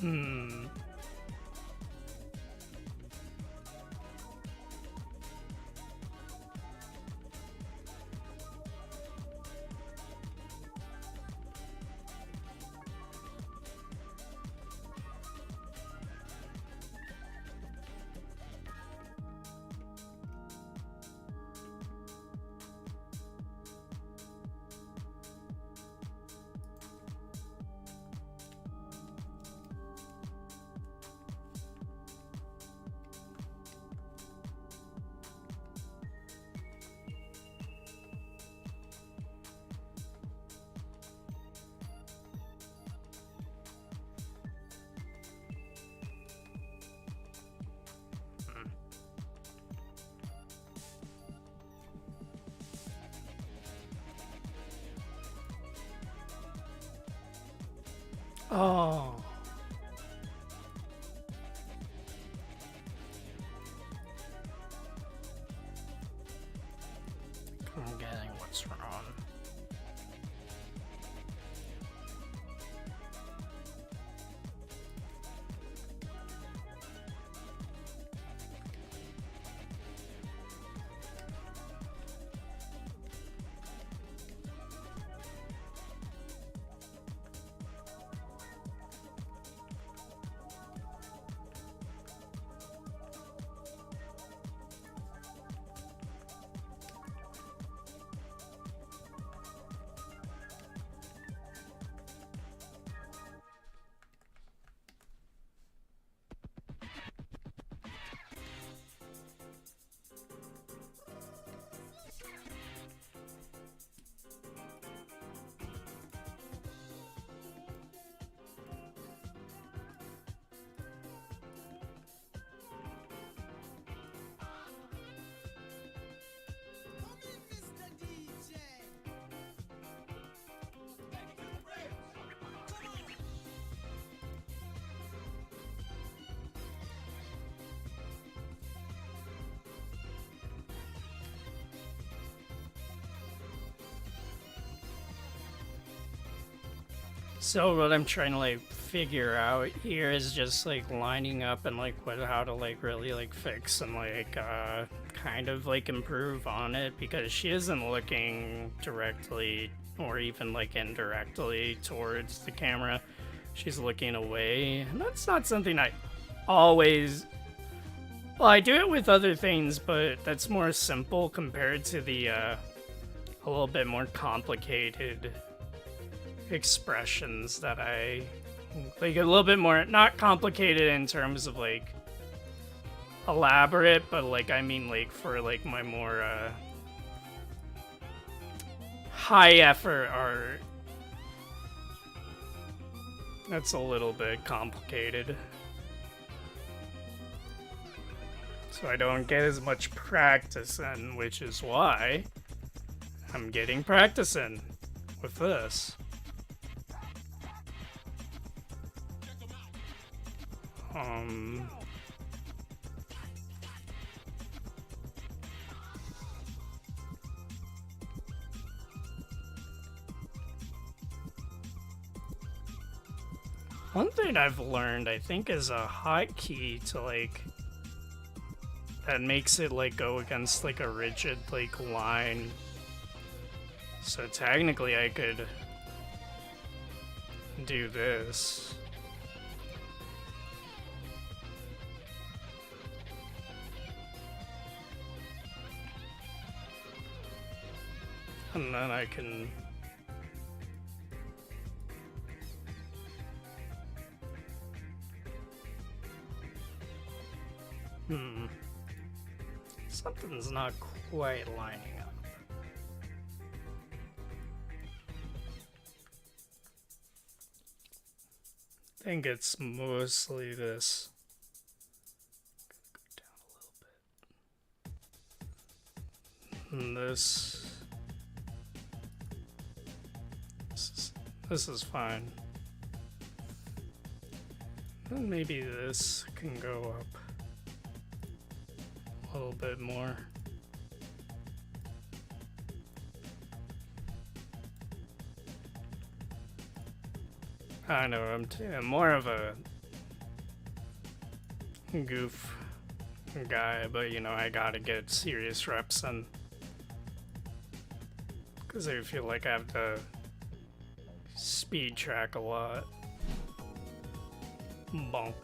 Hmm. Oh. I'm getting what's wrong. So what I'm trying to like figure out here is just like lining up and like how to like really like fix and like kind of like improve on it, because she isn't looking directly or even like indirectly towards the camera. She's looking away, and that's not something I always. Well, I do it with other things, but that's more simple compared to the a little bit more complicated expressions that I like, a little bit more not complicated in terms of like elaborate, but like I mean like for like my more high effort art. That's a little bit complicated. So I don't get as much practice in, which is why I'm getting practice in with this. One thing I've learned, I think, is a hotkey to like that makes it like go against like a rigid like line. So technically I could do this. And then I can something's not quite lining up. I think it's mostly this. Go down a little bit. And this is fine. And maybe this can go up a little bit more. I know, I'm more of a goof guy, but you know, I gotta get serious reps in. Because I feel like I have to speed track a lot. Bonk.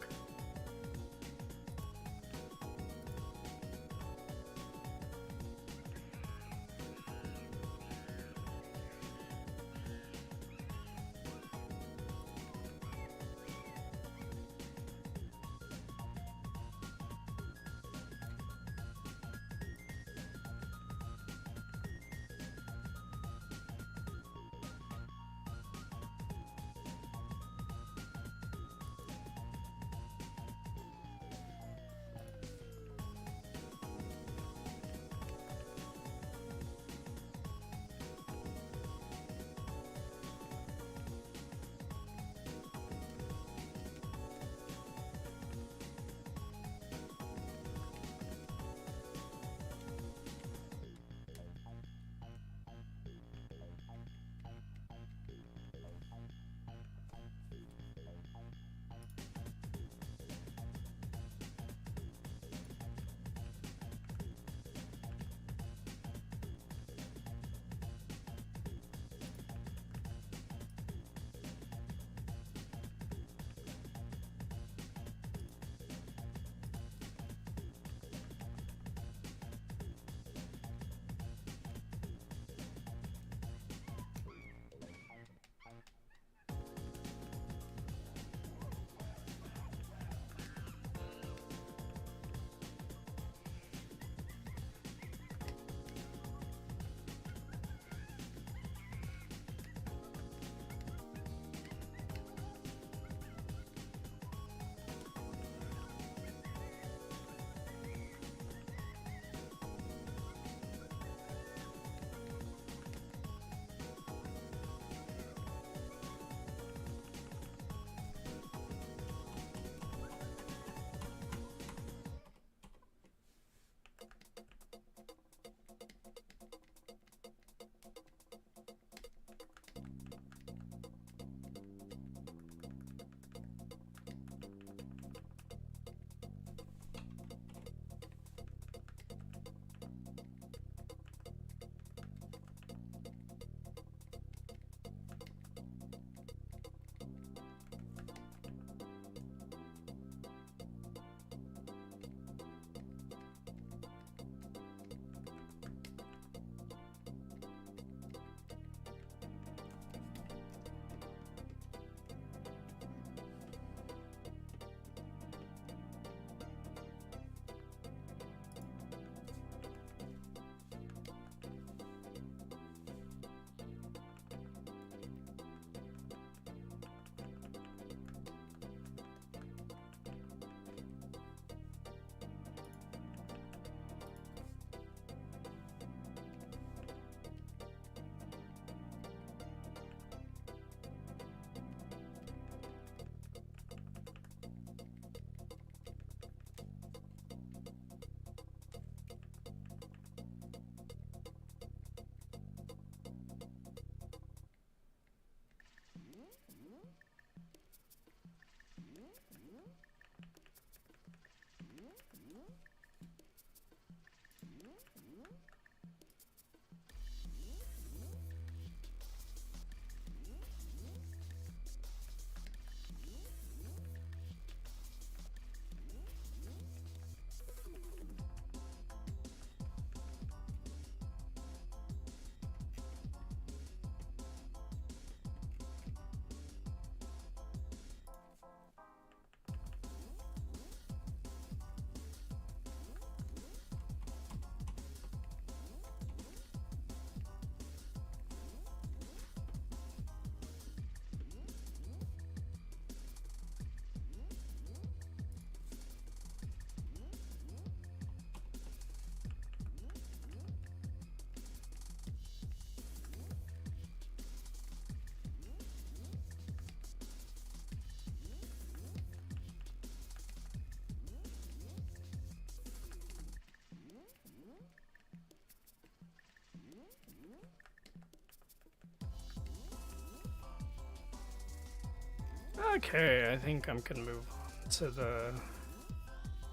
Okay, I think I'm gonna move on to the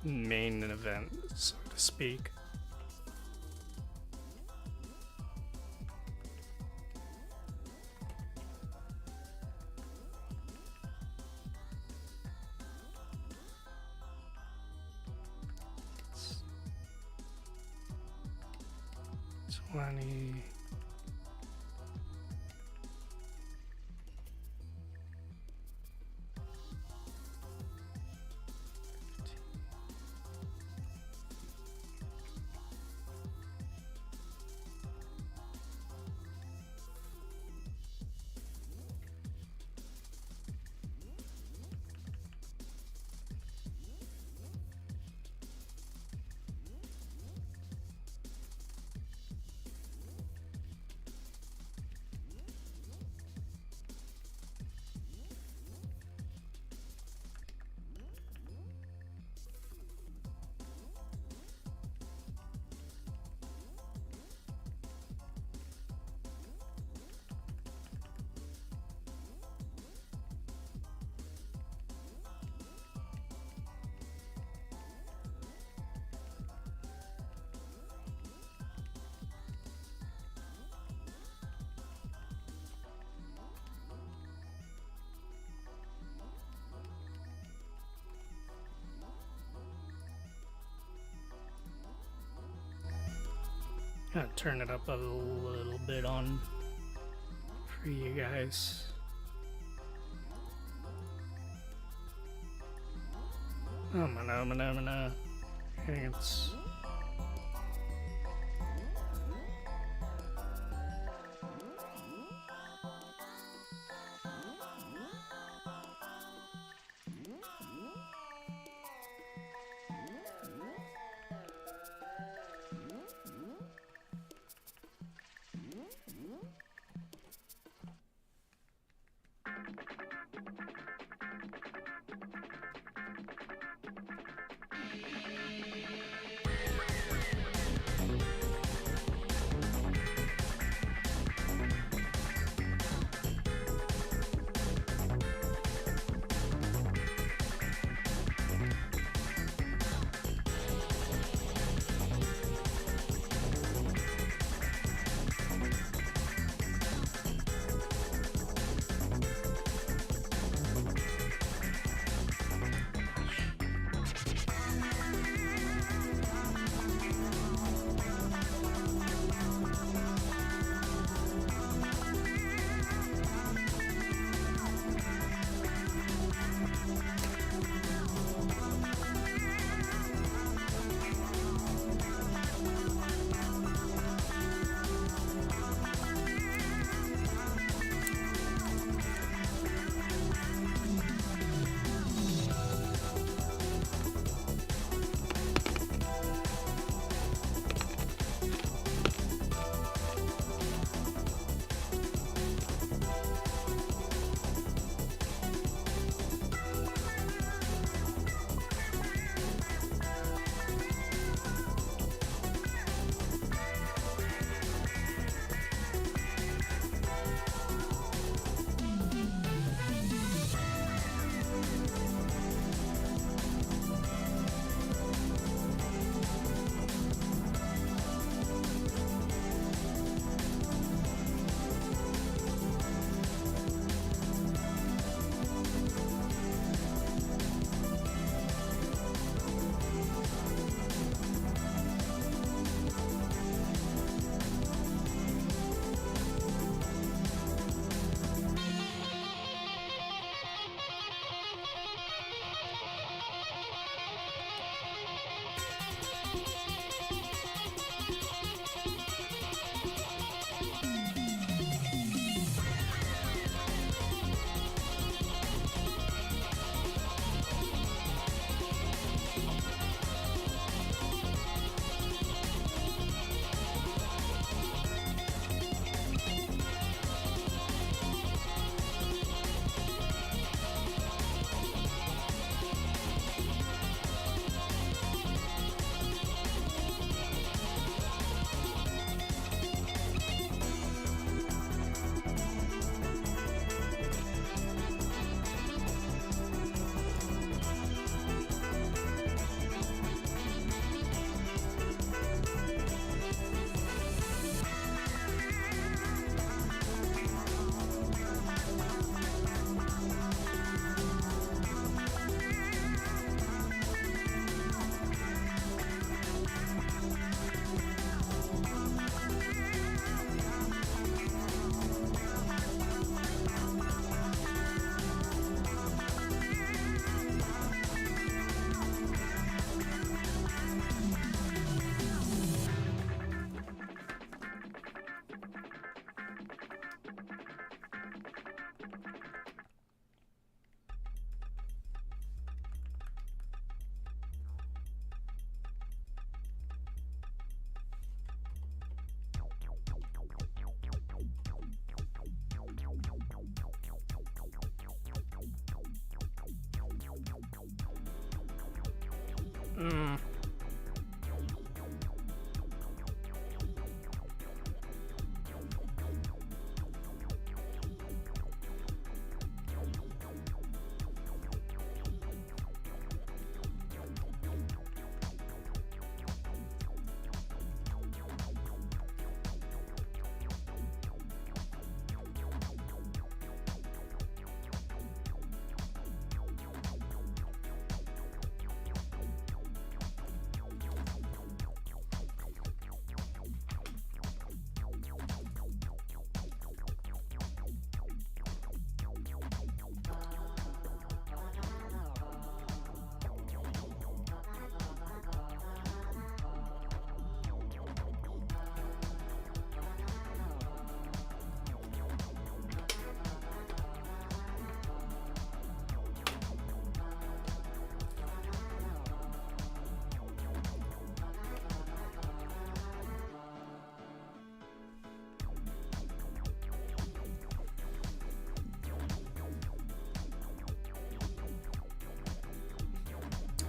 main event, so to speak. $20. Gotta turn it up a little bit on for you guys. It's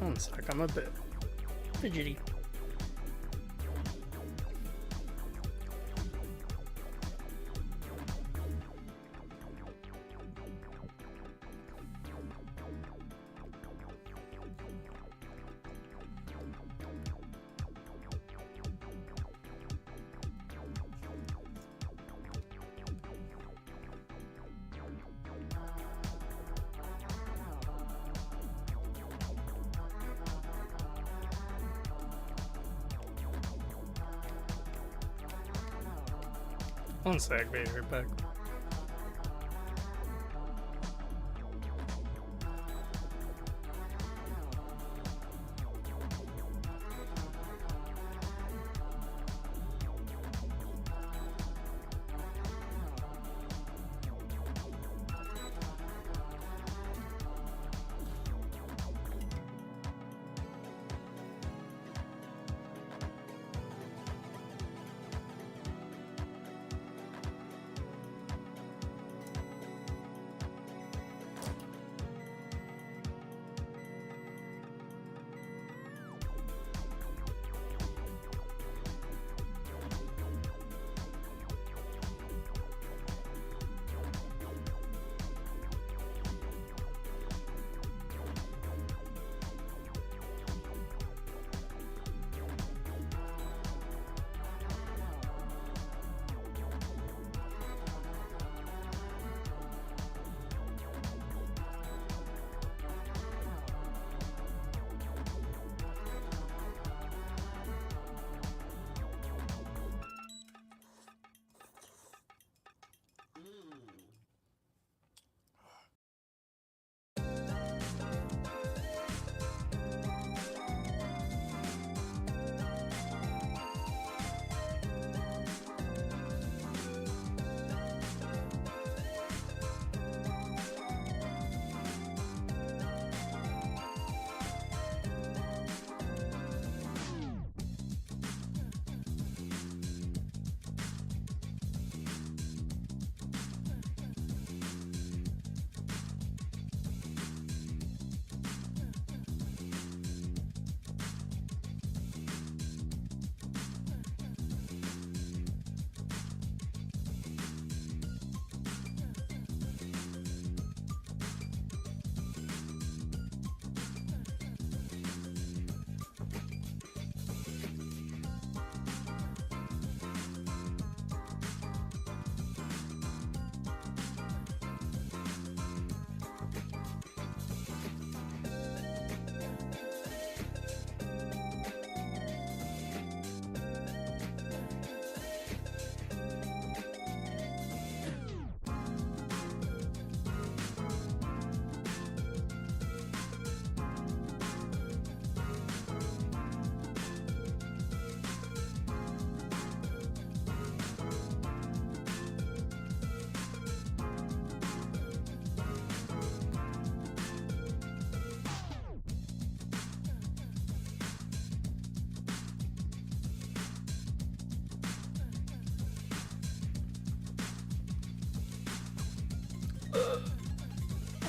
One sec, I'm a bit fidgety. One sec, baby, right back.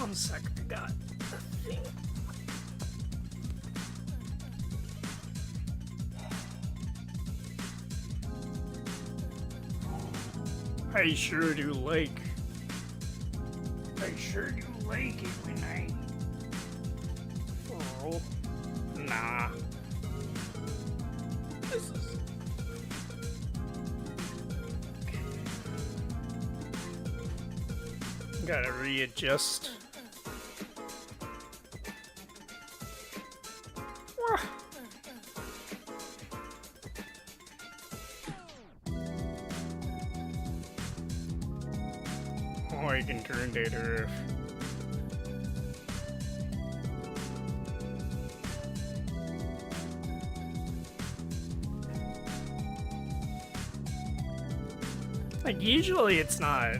One sec, I got the thing. I sure do like. I sure do like it when I. Oh, nah. This is. Gotta readjust. Oh, I can turn data roof. Like, usually it's not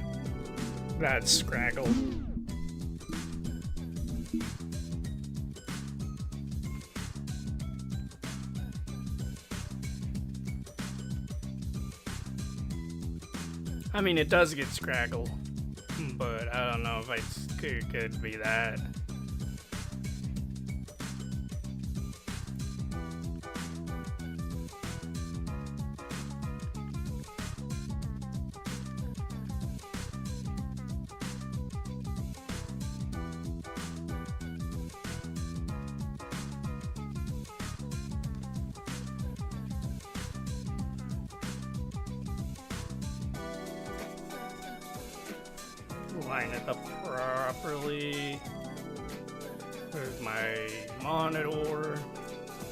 that scraggle. I mean, it does get scraggle, but I don't know if it could be that. Line it up properly. There's my monitor.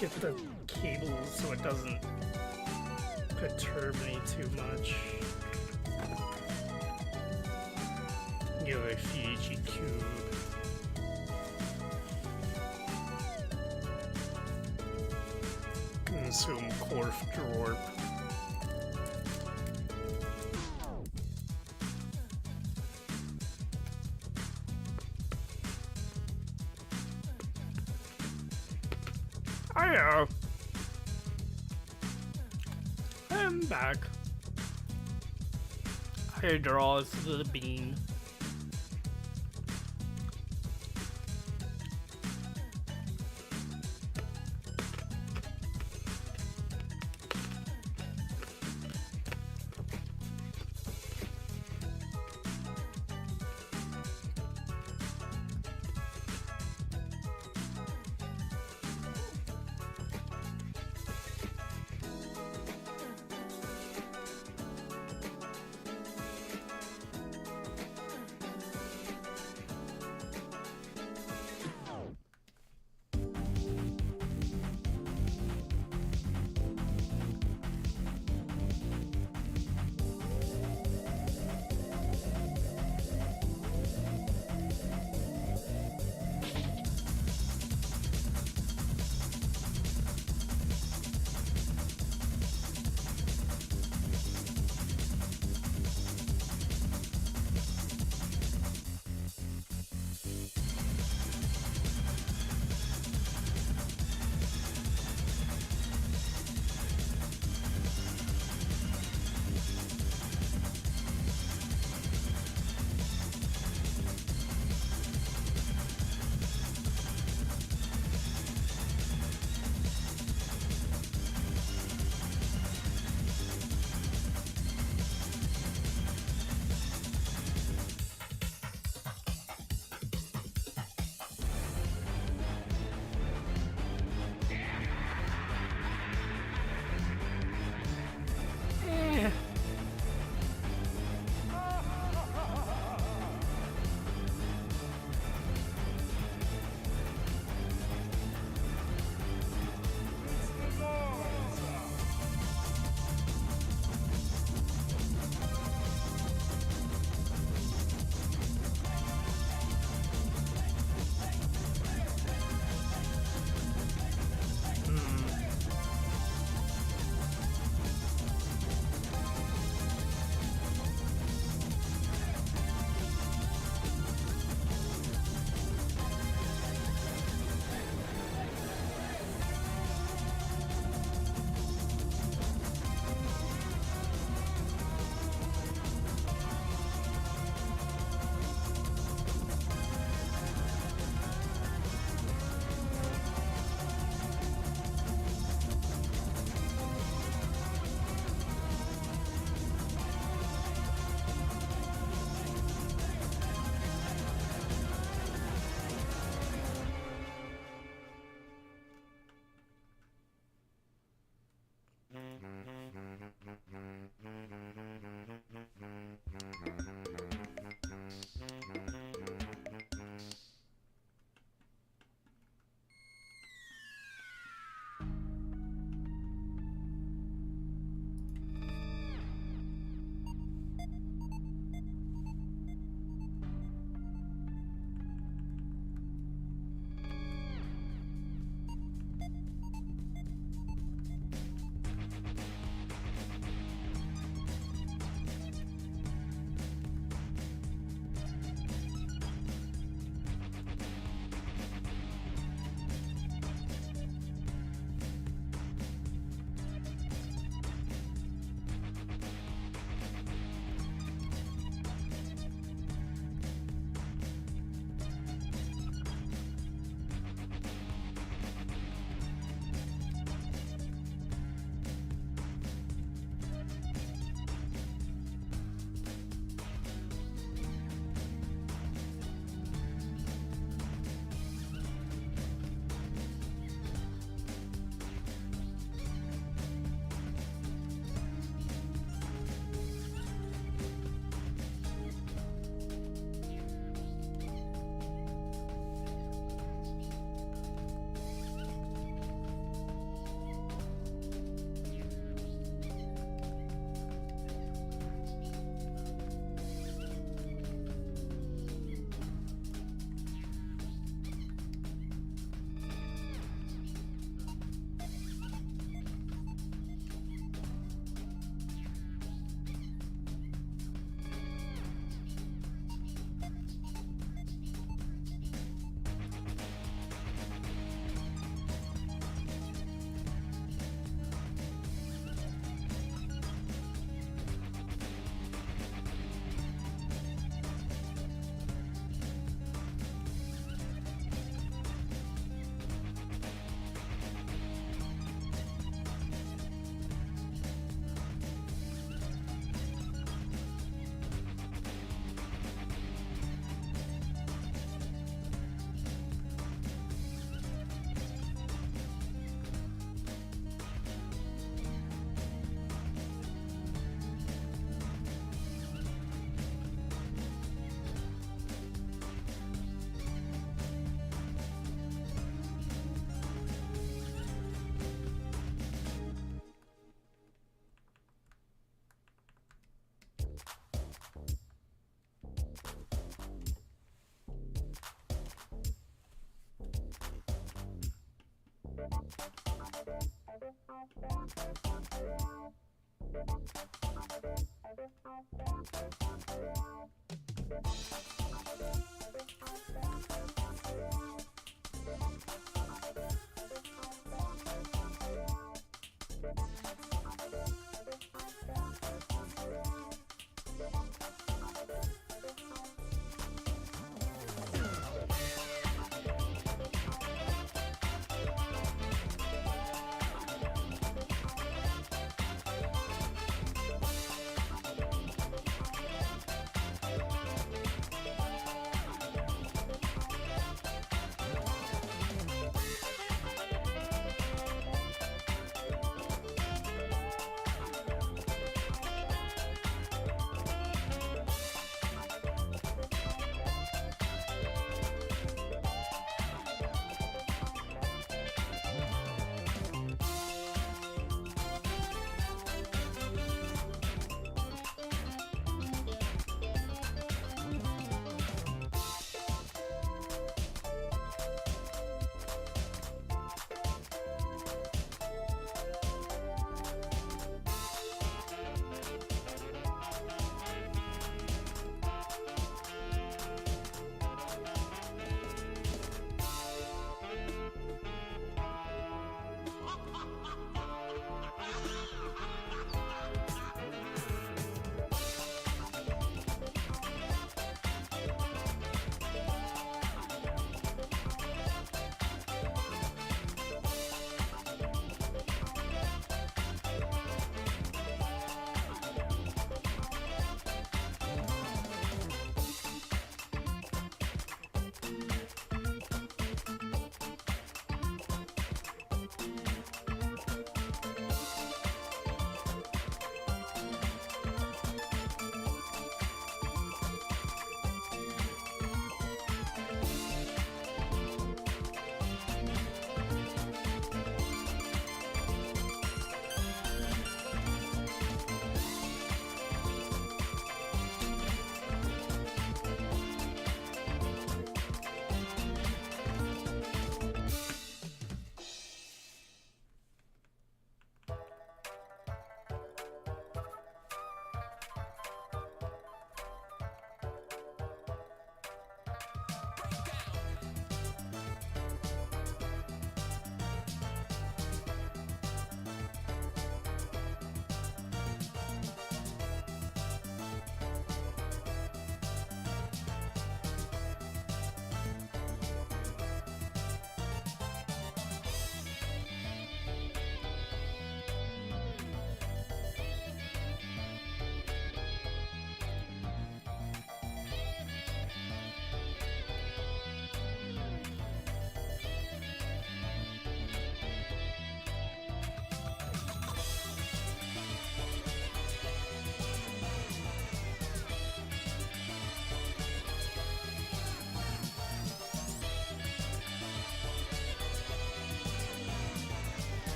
Get the cable so it doesn't perturb me too much. Give a Fiji cube. Consume Corf Drorp. Hiya! I'm back. I draws the bean.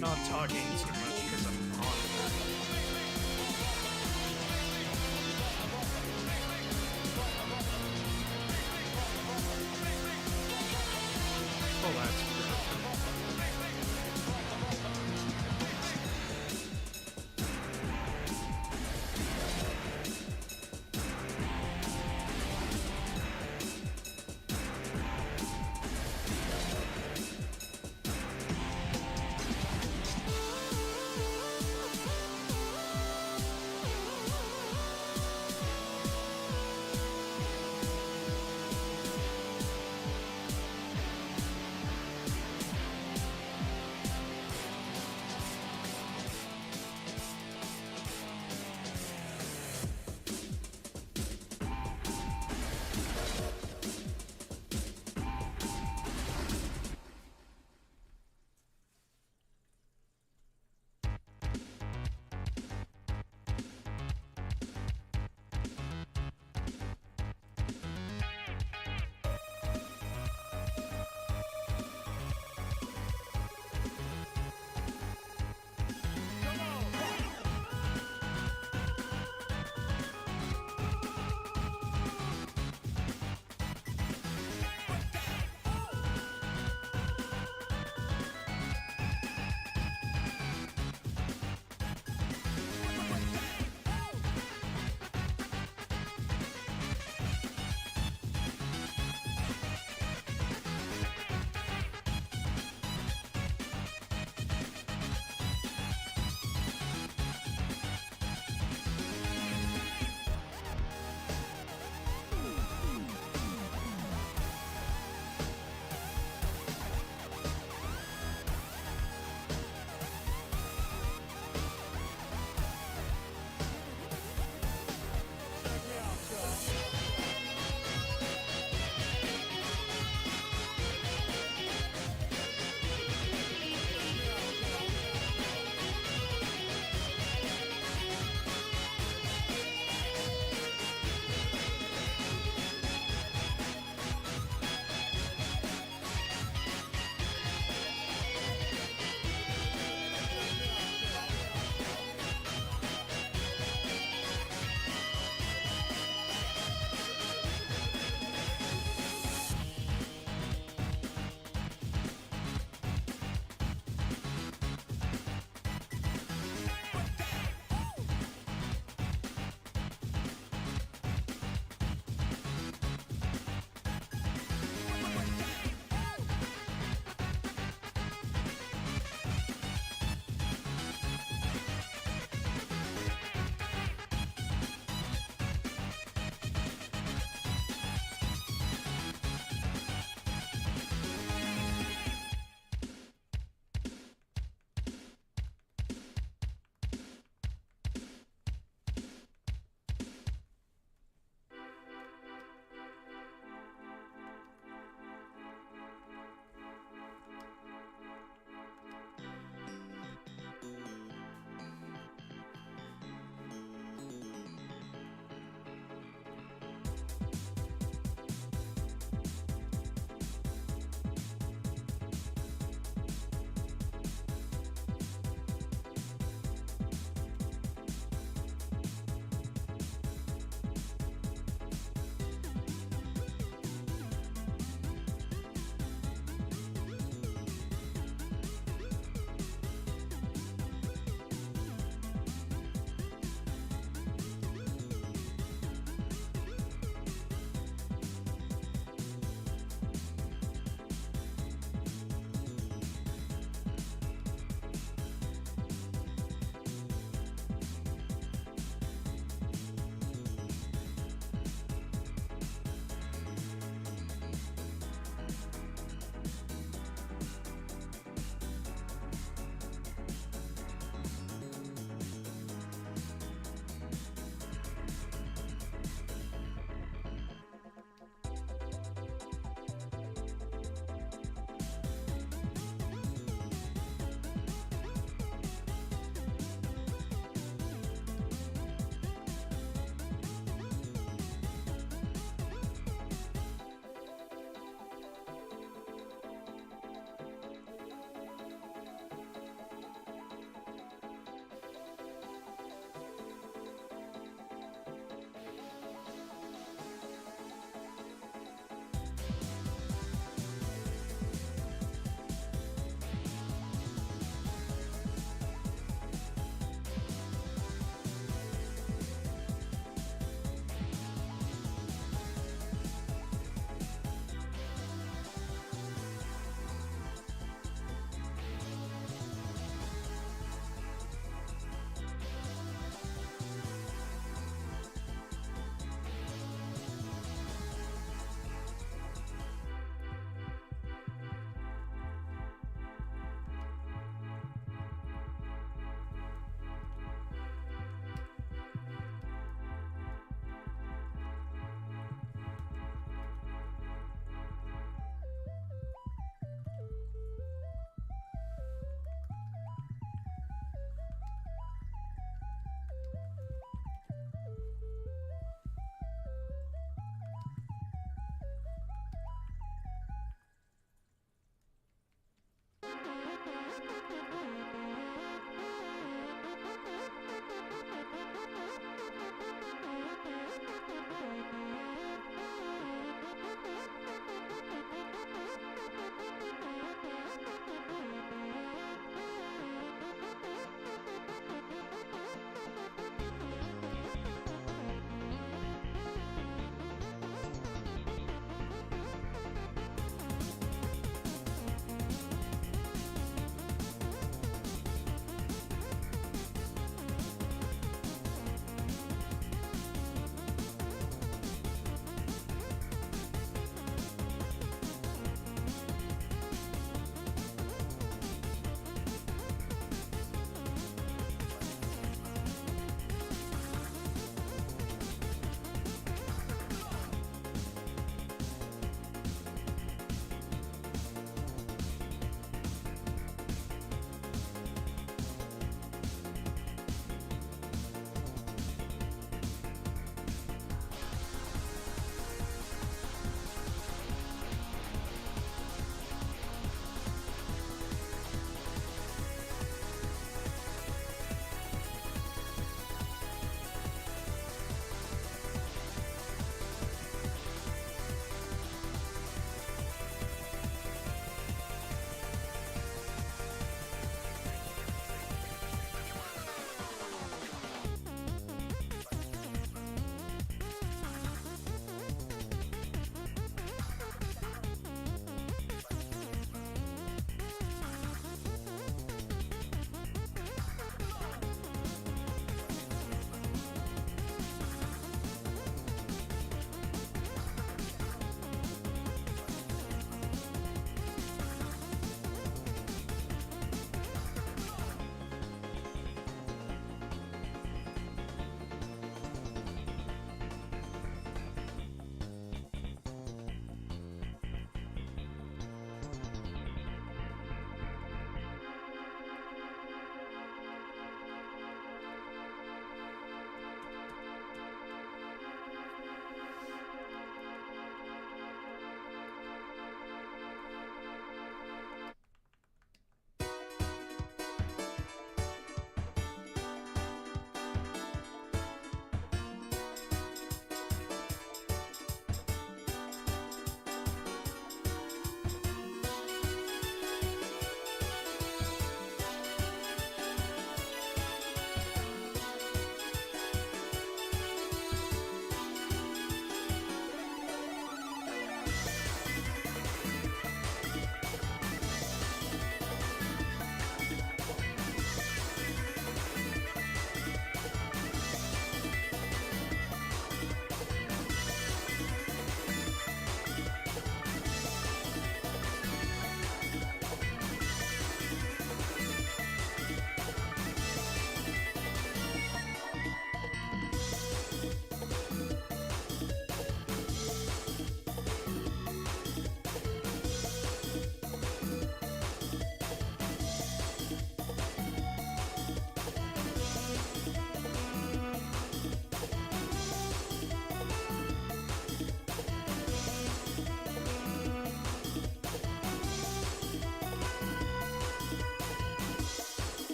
not talking too much because I'm hungry. Oh, that's perfect.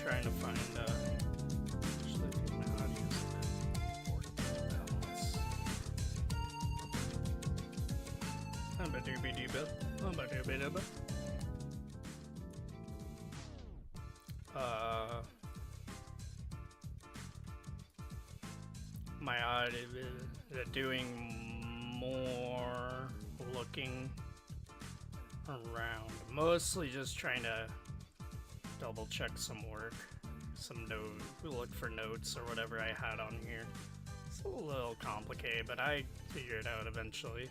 trying to find actually my audio's balance. My audio doing more looking around, mostly just trying to double check some work, look for notes or whatever I had on here. It's a little complicated, but I figure it out eventually.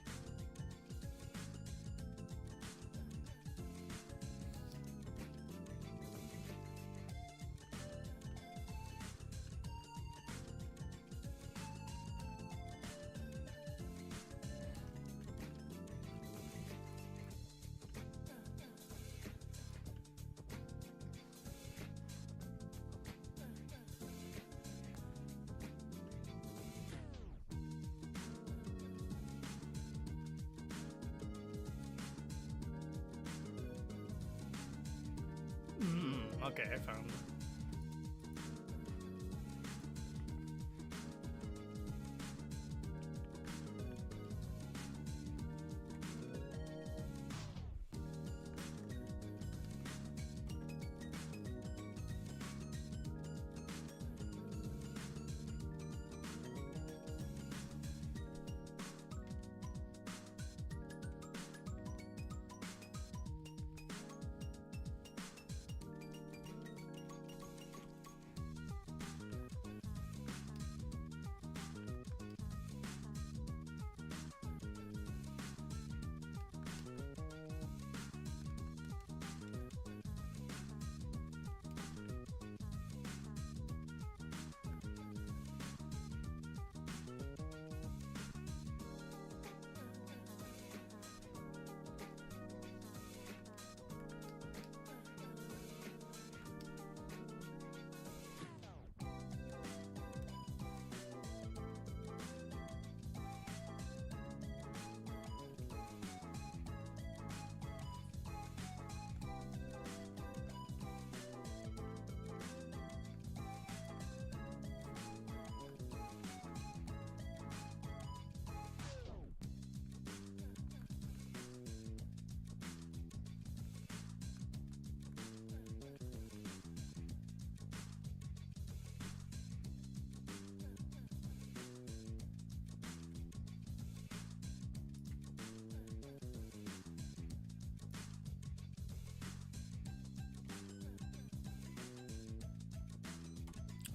Okay, I found it.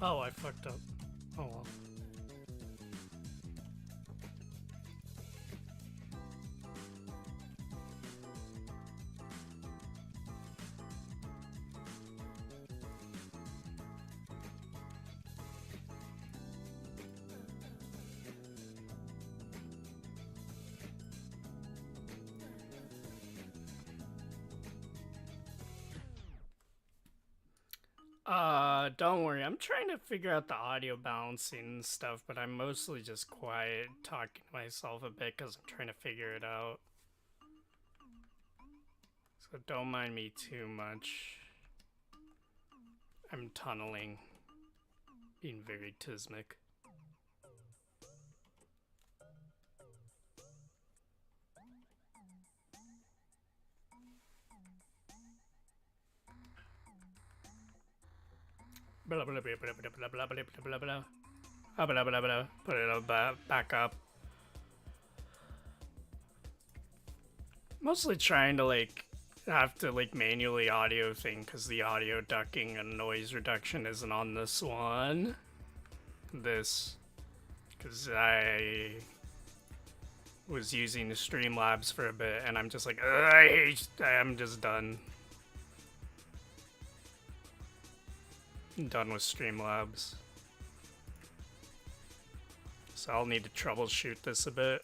Oh, I fucked up. Oh well. Don't worry. I'm trying to figure out the audio balancing and stuff, but I'm mostly just quiet, talking to myself a bit because I'm trying to figure it out. So don't mind me too much. I'm tunneling, being very tismic. Blah blah blah blah blah blah blah blah blah blah blah blah blah. Put it back up. Mostly trying to have to manually audio thing because the audio ducking and noise reduction isn't on this one. This, because I was using the Streamlabs for a bit and I'm just like, I'm just done. I'm done with Streamlabs. So I'll need to troubleshoot this a bit.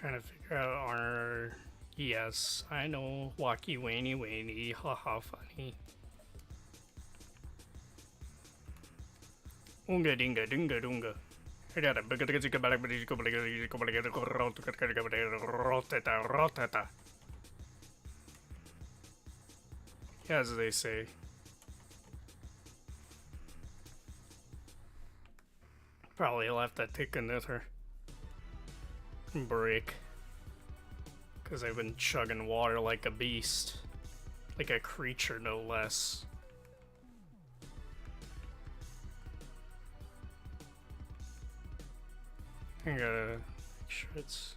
Trying to figure out our... Yes, I know. Wacky Waney Waney. Haha, funny. Unga dinga dinga dunga. Roteta. As they say. Probably left that take another break. Because I've been chugging water like a beast. Like a creature, no less. I gotta make sure it's...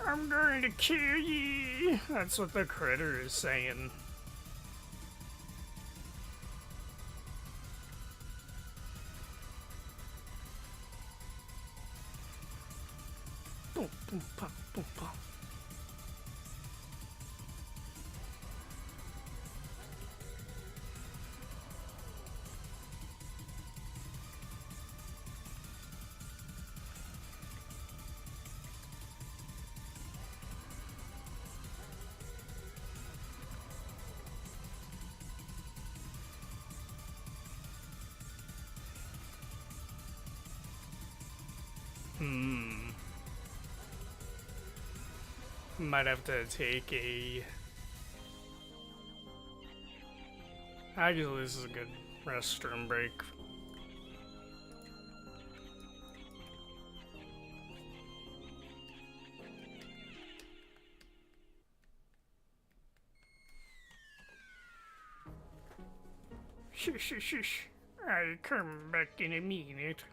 I'm going to kill ye. That's what the critter is saying. Boom, boom, pop, boom, pop. Might have to take a... Actually, this is a good restroom break. Shush, shush, shush. I'll come back in a minute.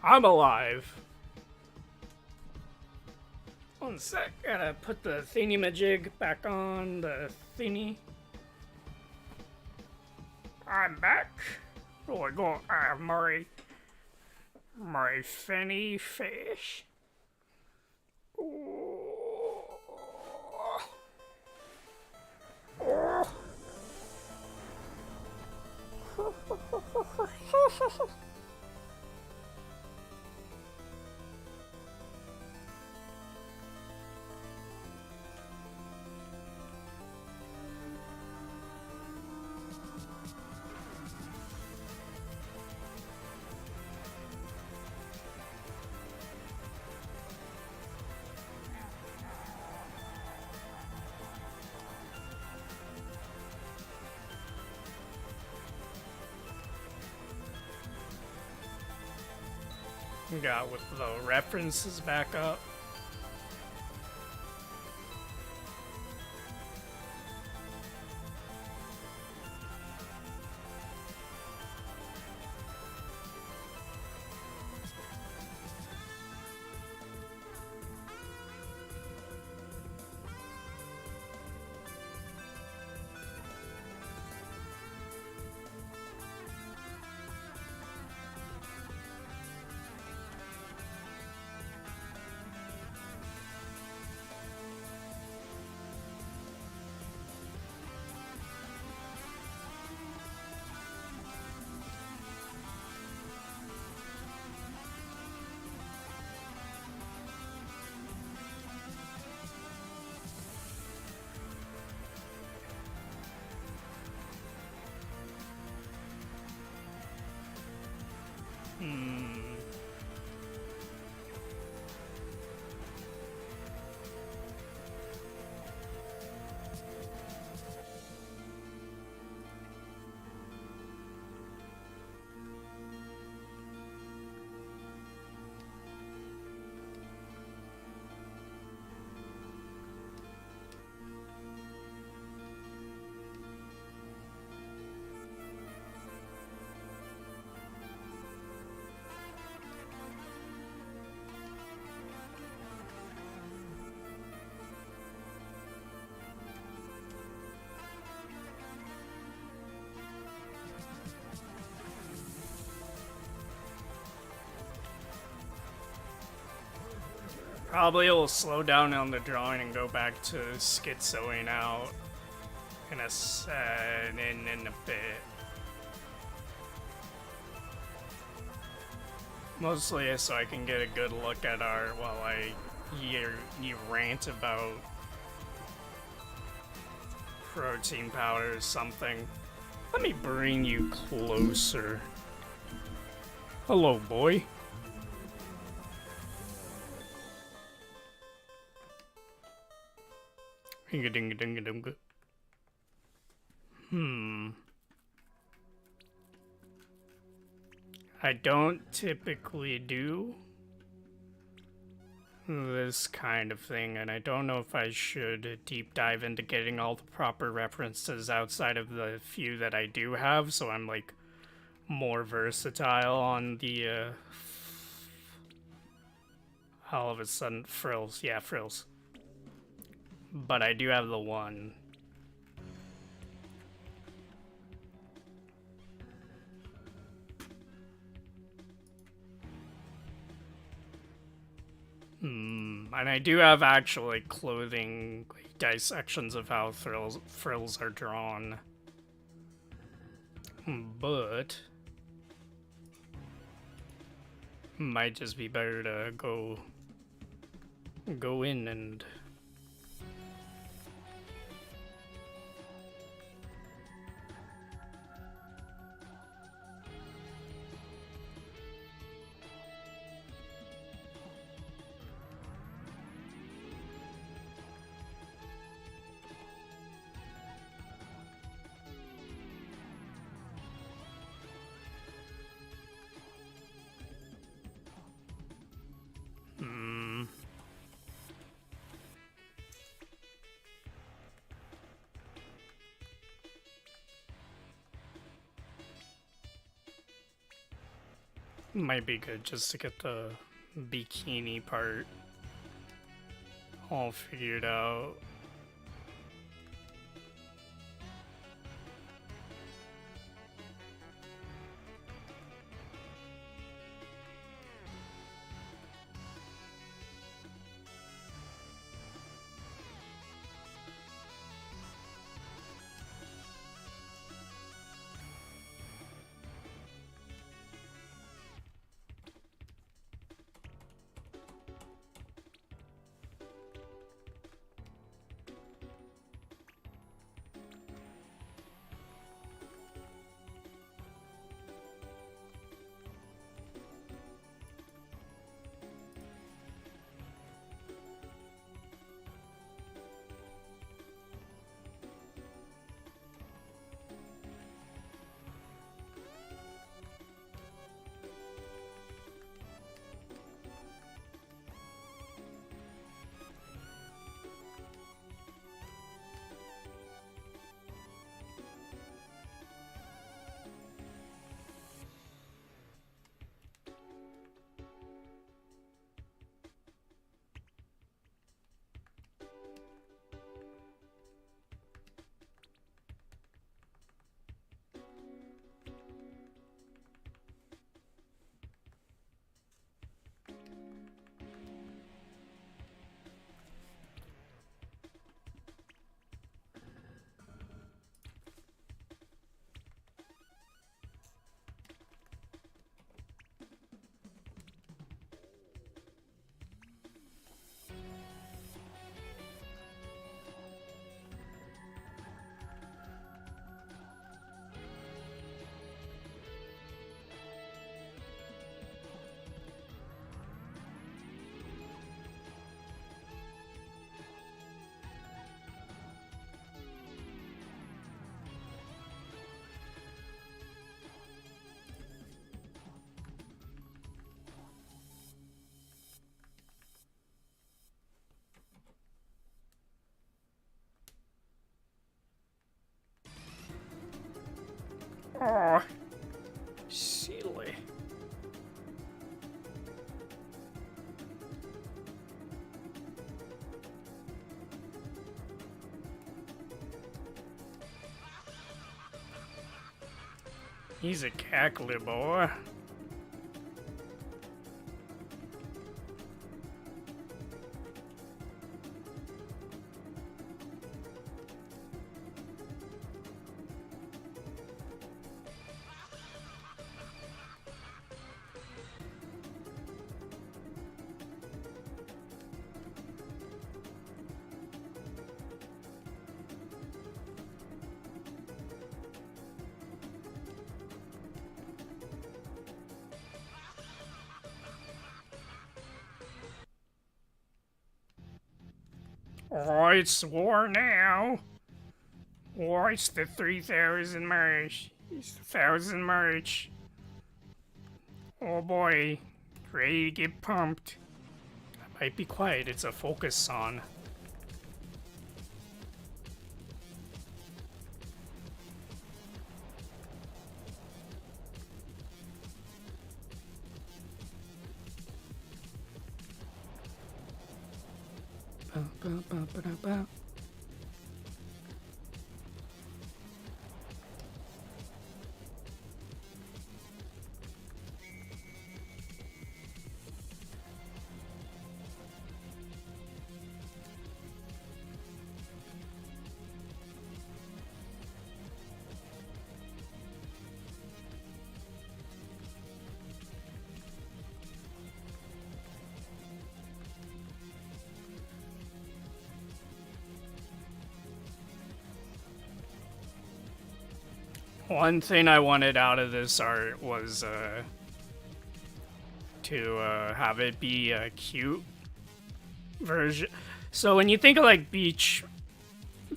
I'm alive. One sec, gotta put the thingy-majig back on the thingy. I'm back. Oh, I got my finny fish. Oh. Oh. Got with the references back up. Probably will slow down on the drawing and go back to schizoing out in a bit. Mostly so I can get a good look at art while I hear you rant about protein powder or something. Let me bring you closer. Hello, boy. Hinga-dinga-dinga-dinga. I don't typically do this kind of thing, and I don't know if I should deep dive into getting all the proper references outside of the few that I do have, so I'm like more versatile on the all of a sudden frills. Yeah, frills. But I do have the one. And I do have actually clothing like, dissections of how frills are drawn. But might just be better to go in and might be good just to get the bikini part all figured out. Aw, silly. He's a cackly boy. Oh, it's war now. Oh, it's the 3,000 merch. It's the 1,000 merch. Oh boy, ready to get pumped. I might be quiet, it's a focus song. One thing I wanted out of this art was to have it be a cute version. So when you think of like beach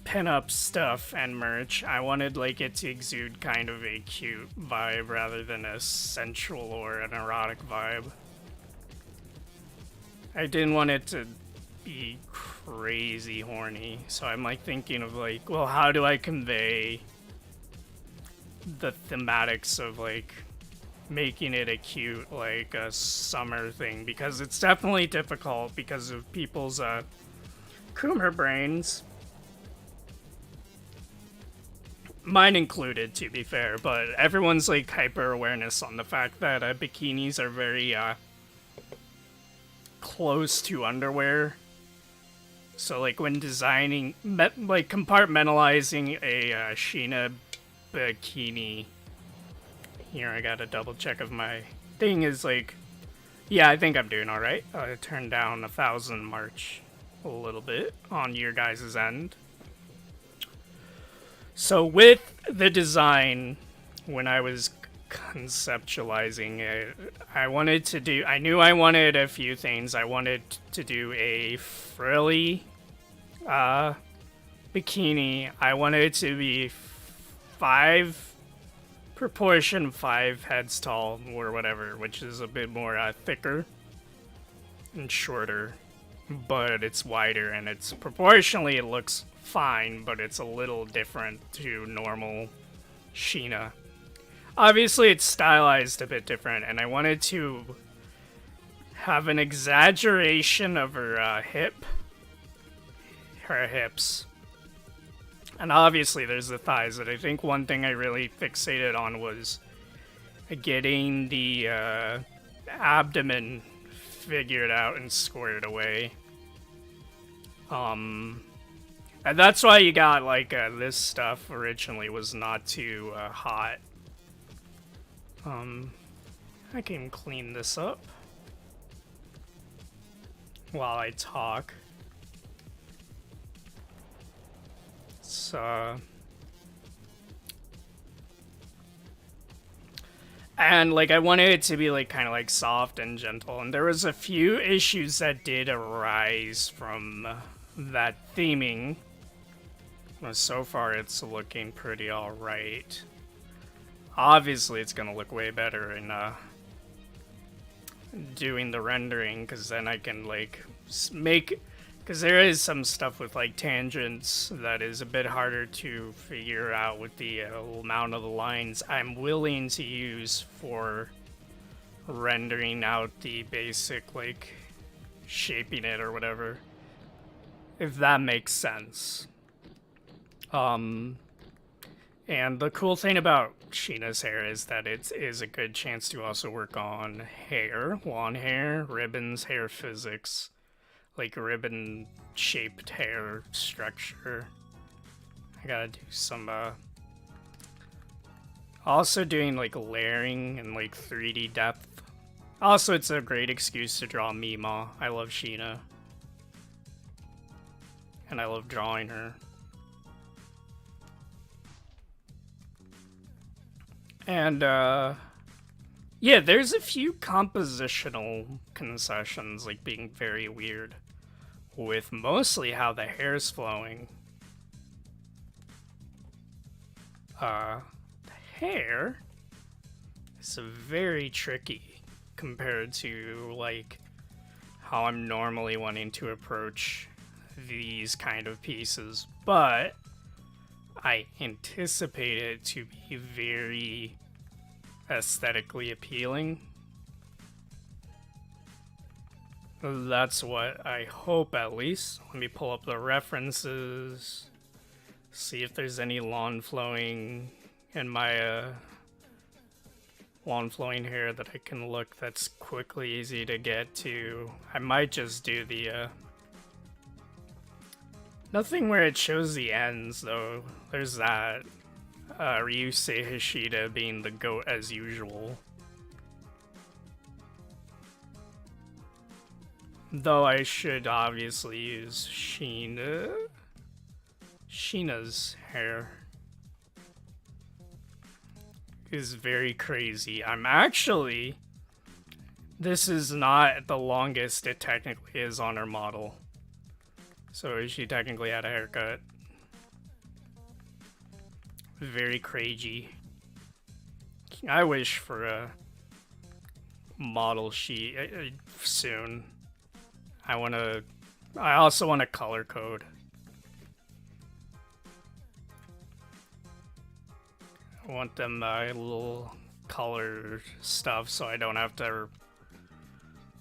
pinup stuff and merch, I wanted like it to exude kind of a cute vibe rather than a sensual or an erotic vibe. I didn't want it to be crazy horny, so I'm like thinking of like, well, how do I convey the thematics of like making it a cute like a summer thing, because it's definitely difficult because of people's Coomer brains, mine included to be fair, but everyone's like hyper awareness on the fact that bikinis are very close to underwear. So like when designing like compartmentalizing a Sheena bikini. Here, I gotta double check if my thing is like... Yeah, I think I'm doing alright. I turned down 1,000 March a little bit on your guys' end. So with the design, when I was conceptualizing it, I knew I wanted a few things. I wanted to do a frilly bikini. I wanted it to be 5 heads tall or whatever, which is a bit more thicker and shorter, but it's wider and it's proportionally it looks fine, but it's a little different to normal Sheena. Obviously it's stylized a bit different, and I wanted to have an exaggeration of her hips. And obviously there's the thighs, that I think one thing I really fixated on was getting the abdomen figured out and squared away. And that's why you got like this stuff originally was not too hot. I can clean this up while I talk. And like I wanted it to be like kind of like soft and gentle, and there was a few issues that did arise from that theming. Well, so far it's looking pretty alright. Obviously it's gonna look way better in doing the rendering, because then I can like make... Because there is some stuff with like tangents that is a bit harder to figure out with the amount of the lines I'm willing to use for rendering out the basic like shaping it or whatever, if that makes sense. And the cool thing about Sheena's hair is that it is a good chance to also work on hair, long hair, ribbons, hair physics. Like ribbon shaped hair structure. I gotta do some also doing like layering and like 3D depth. Also, it's a great excuse to draw Mima. I love Sheena. And I love drawing her. And yeah, there's a few compositional concessions like being very weird. with mostly how the hair's flowing. The hair is very tricky compared to, like, how I'm normally wanting to approach these kind of pieces, but I anticipate it to be very aesthetically appealing. That's what I hope, at least. Let me pull up the references, see if there's any lawn flowing in my lawn flowing hair that I can look that's quickly easy to get to. I might just do the nothing where it shows the ends, though. There's that. Ryusei Hishida being the goat as usual. Though I should obviously use Sheena's hair is very crazy. This is not the longest it technically is on her model. So she technically had a haircut. Very crazy. I wish for a model sheet soon. I also want a color code. I want them little color stuff so I don't have to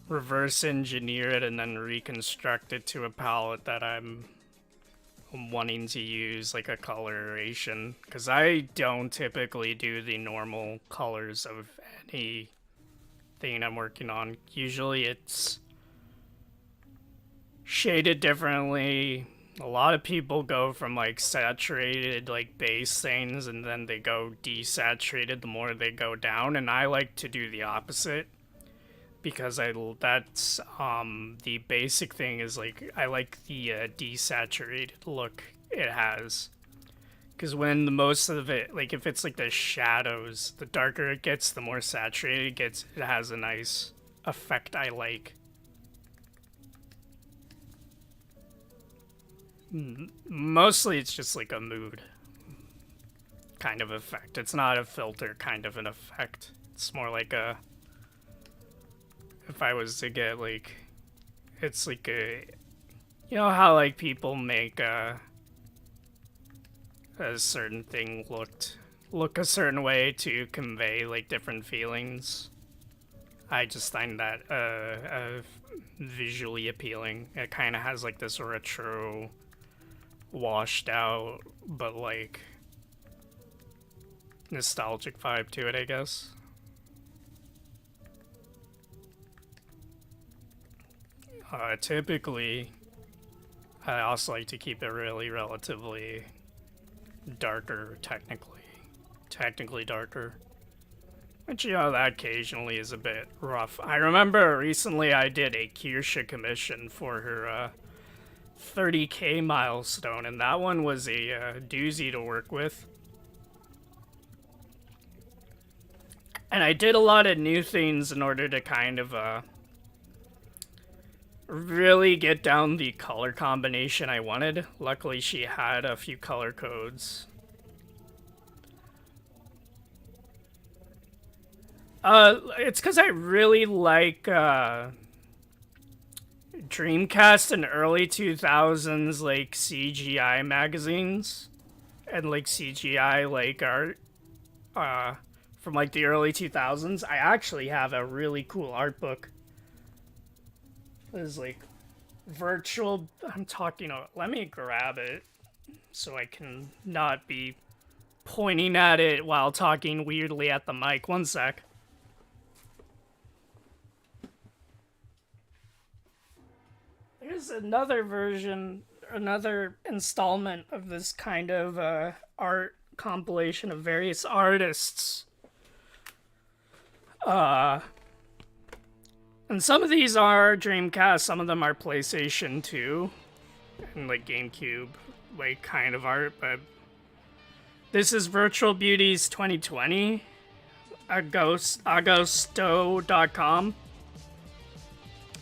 reverse engineer it and then reconstruct it to a palette that I'm wanting to use, like a coloration. Because I don't typically do the normal colors of anything I'm working on. Usually it's shaded differently. A lot of people go from like saturated, like base things, and then they go desaturated the more they go down, and I like to do the opposite because that's the basic thing is like I like the desaturated look it has, because when the most of it, like if it's like the shadows, the darker it gets, the more saturated it gets. It has a nice effect I like. Mostly it's just like a mood kind of effect. It's not a filter kind of an effect. It's more like a, if I was to get like, it's like a, you know how like people make a certain thing look a certain way to convey like different feelings. I just find that visually appealing. It kind of has like this retro, washed out, but like nostalgic vibe to it, I guess. Typically, I also like to keep it really relatively darker, technically darker. Which, you know, that occasionally is a bit rough. I remember recently I did a Kirsha commission for her 30K milestone, and that one was a doozy to work with. And I did a lot of new things in order to kind of really get down the color combination I wanted. Luckily, she had a few color codes. It's because I really like Dreamcast and early 2000s like CGI magazines and like CGI like art from like the early 2000s. I actually have a really cool art book. It's like virtual, let me grab it so I can not be pointing at it while talking weirdly at the mic. One sec. There's another version, another installment of this kind of art compilation of various artists. And some of these are Dreamcast, some of them are PlayStation 2 and like GameCube, like kind of art, but this is Virtual Beauties 2020, agosto.com.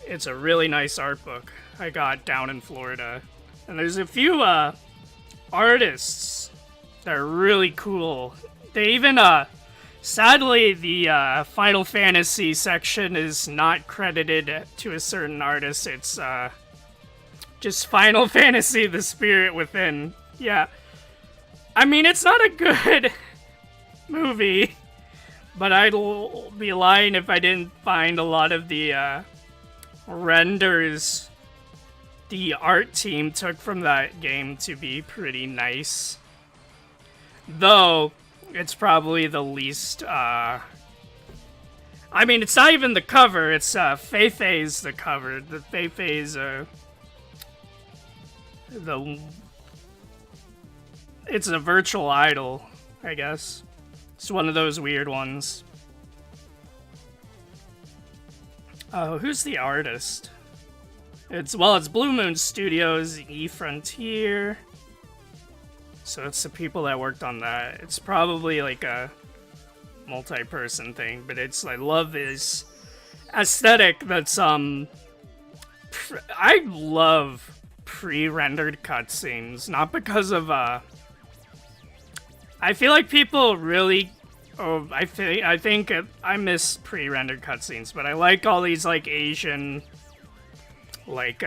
It's a really nice art book. I got down in Florida. And there's a few artists that are really cool. They even sadly the Final Fantasy section is not credited to a certain artist. It's just Final Fantasy the Spirit Within. Yeah. I mean, it's not a good movie, but I'd be lying if I didn't find a lot of the renders the art team took from that game to be pretty nice. Though, it's probably the least, I mean, it's not even the cover, it's Feifei's the cover. The Feifei's, it's a virtual idol, I guess. It's one of those weird ones. Oh, who's the artist? It's Blue Moon Studios, E Frontier. So it's the people that worked on that. It's probably like a multi-person thing, but I love this aesthetic that's, I love pre-rendered cutscenes, not because of, I feel like people really, I think I miss pre-rendered cutscenes, but I like all these, like, Asian, like,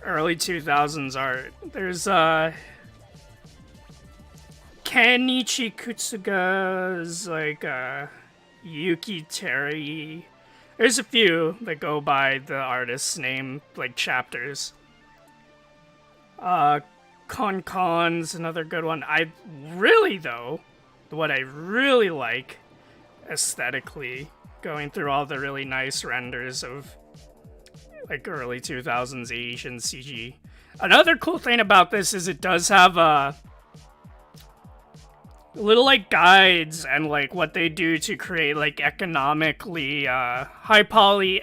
early 2000s art. There's, Kenichi Kutsuga's, like, Yuki Terry. There's a few that go by the artist's name, like, chapters. Con's another good one. What I really like aesthetically, going through all the really nice renders of, like, early 2000s Asian CG. Another cool thing about this is it does have little, like, guides and, like, what they do to create, like, economically high quality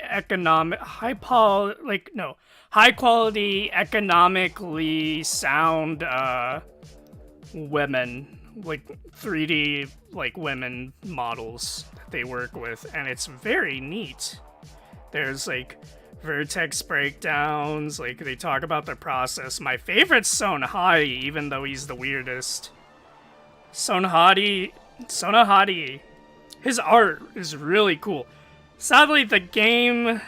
economically sound women, like 3D, like, women models that they work with, and it's very neat. There's, like, vertex breakdowns, like, they talk about the process. My favorite's Sonhari, even though he's the weirdest. Sonhari, his art is really cool. Sadly, the game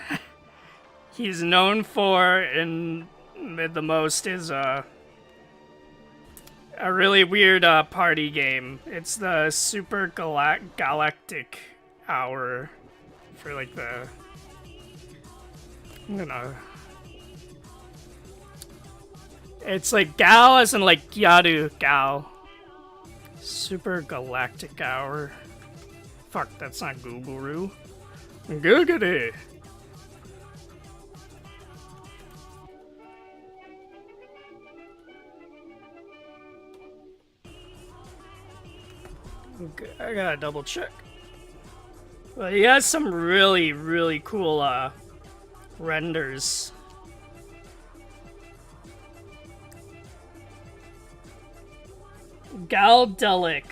he's known for the most is a really weird party game. It's the Super Galactic Hour for, like, the, it's like Gal as in, like, Gyaru Gal. Super Galactic Hour. Fuck, that's not Google-roo. Googity. I gotta double check. Well, he has some really, really cool renders. Galdelic.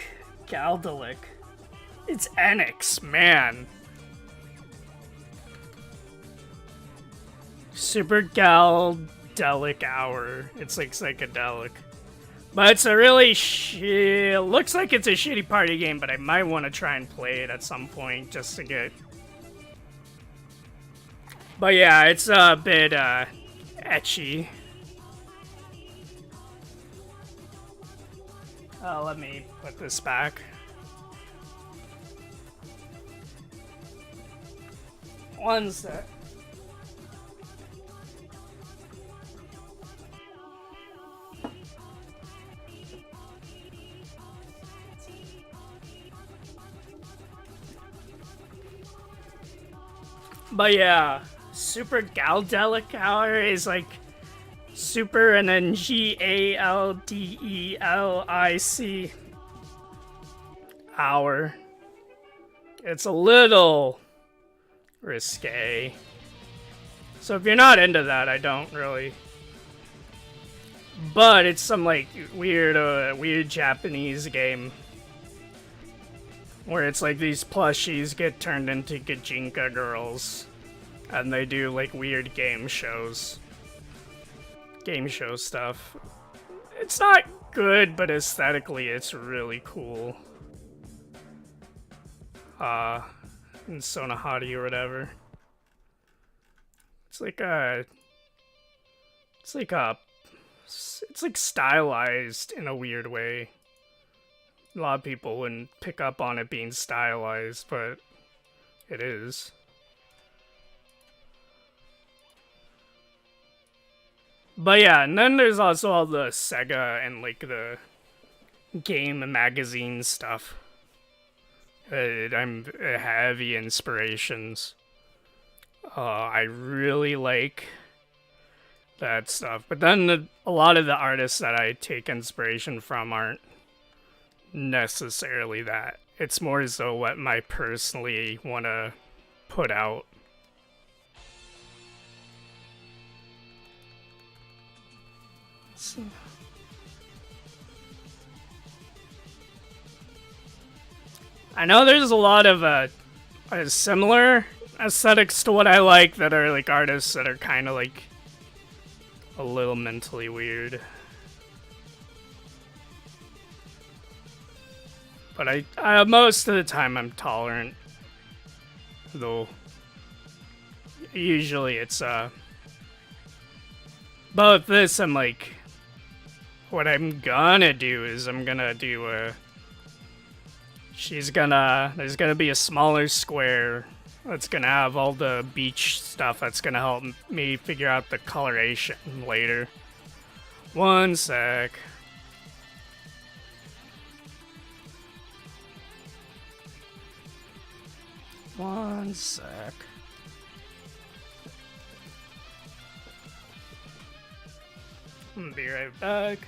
It's Enix, man. Super Galdelic Hour. It's like psychedelic. But it's a really it looks like it's a shitty party game, but I might want to try and play it at some point just to get... But yeah, it's a bit etchy. Let me put this back. One sec. But yeah, Super Galdelic Hour is like super and then Galdelic Hour. It's a little risque. So if you're not into that, I don't really. But it's some like weird Japanese game where it's like these plushies get turned into Gajinka girls and they do like weird game shows. game show stuff. It's not good, but aesthetically it's really cool. In Sonahati or whatever. It's like stylized in a weird way. A lot of people wouldn't pick up on it being stylized, but it is. But yeah, and then there's also all the Sega and like the game and magazine stuff. I'm heavy inspirations. I really like that stuff. But then a lot of the artists that I take inspiration from aren't necessarily that. It's more so what I personally want to put out. So. I know there's a lot of similar aesthetics to what I like that are like artists that are kind of like a little mentally weird. But I most of the time I'm tolerant, though. Usually it's but with this I'm like, what I'm gonna do is I'm gonna do there's gonna be a smaller square that's gonna have all the beach stuff that's gonna help me figure out the coloration later. One sec. One sec. I'm gonna be right back.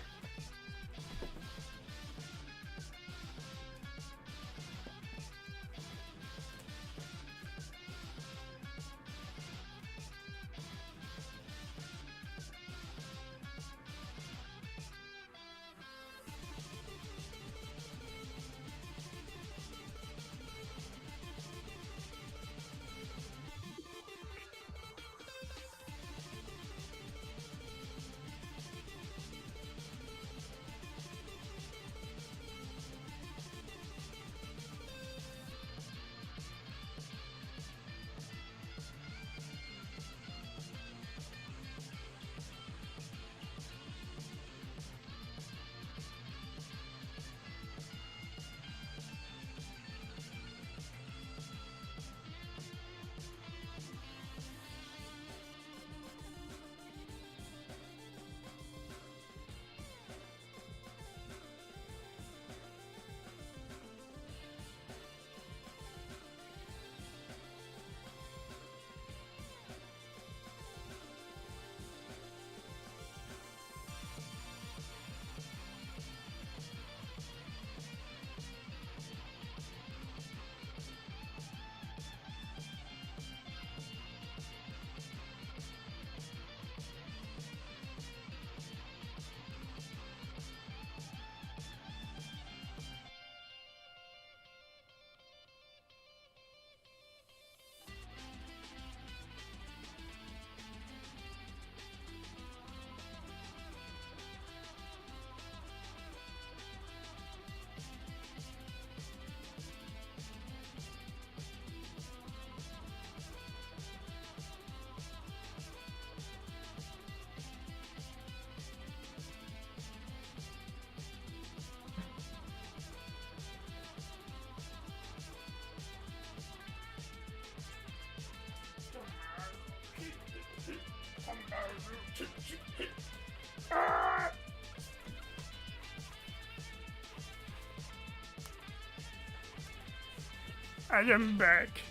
I am back.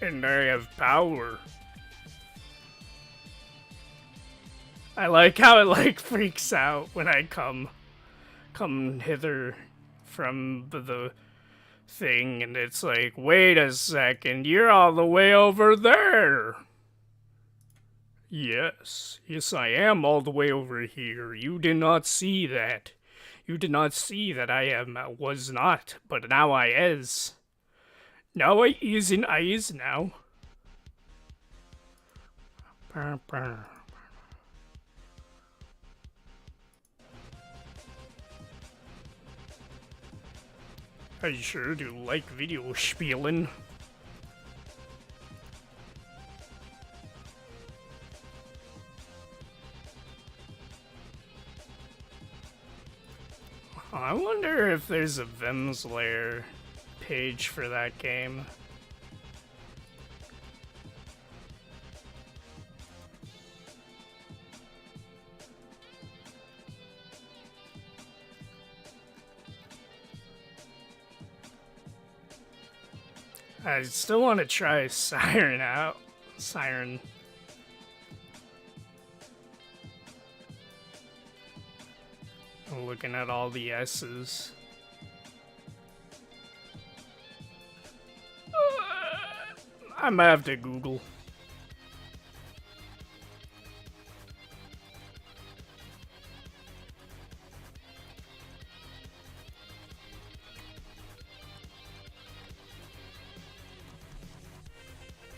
And I have power. I like how it like freaks out when I come hither from the thing, and it's like, wait a second, you're all the way over there. Yes, I am all the way over here. You did not see that. You did not see that was not, but now I is. Now I is now. I sure do like video spielen. I wonder if there's a Vimslayer page for that game. I still want to try Siren out. Siren. I'm looking at all the S's. I might have to Google.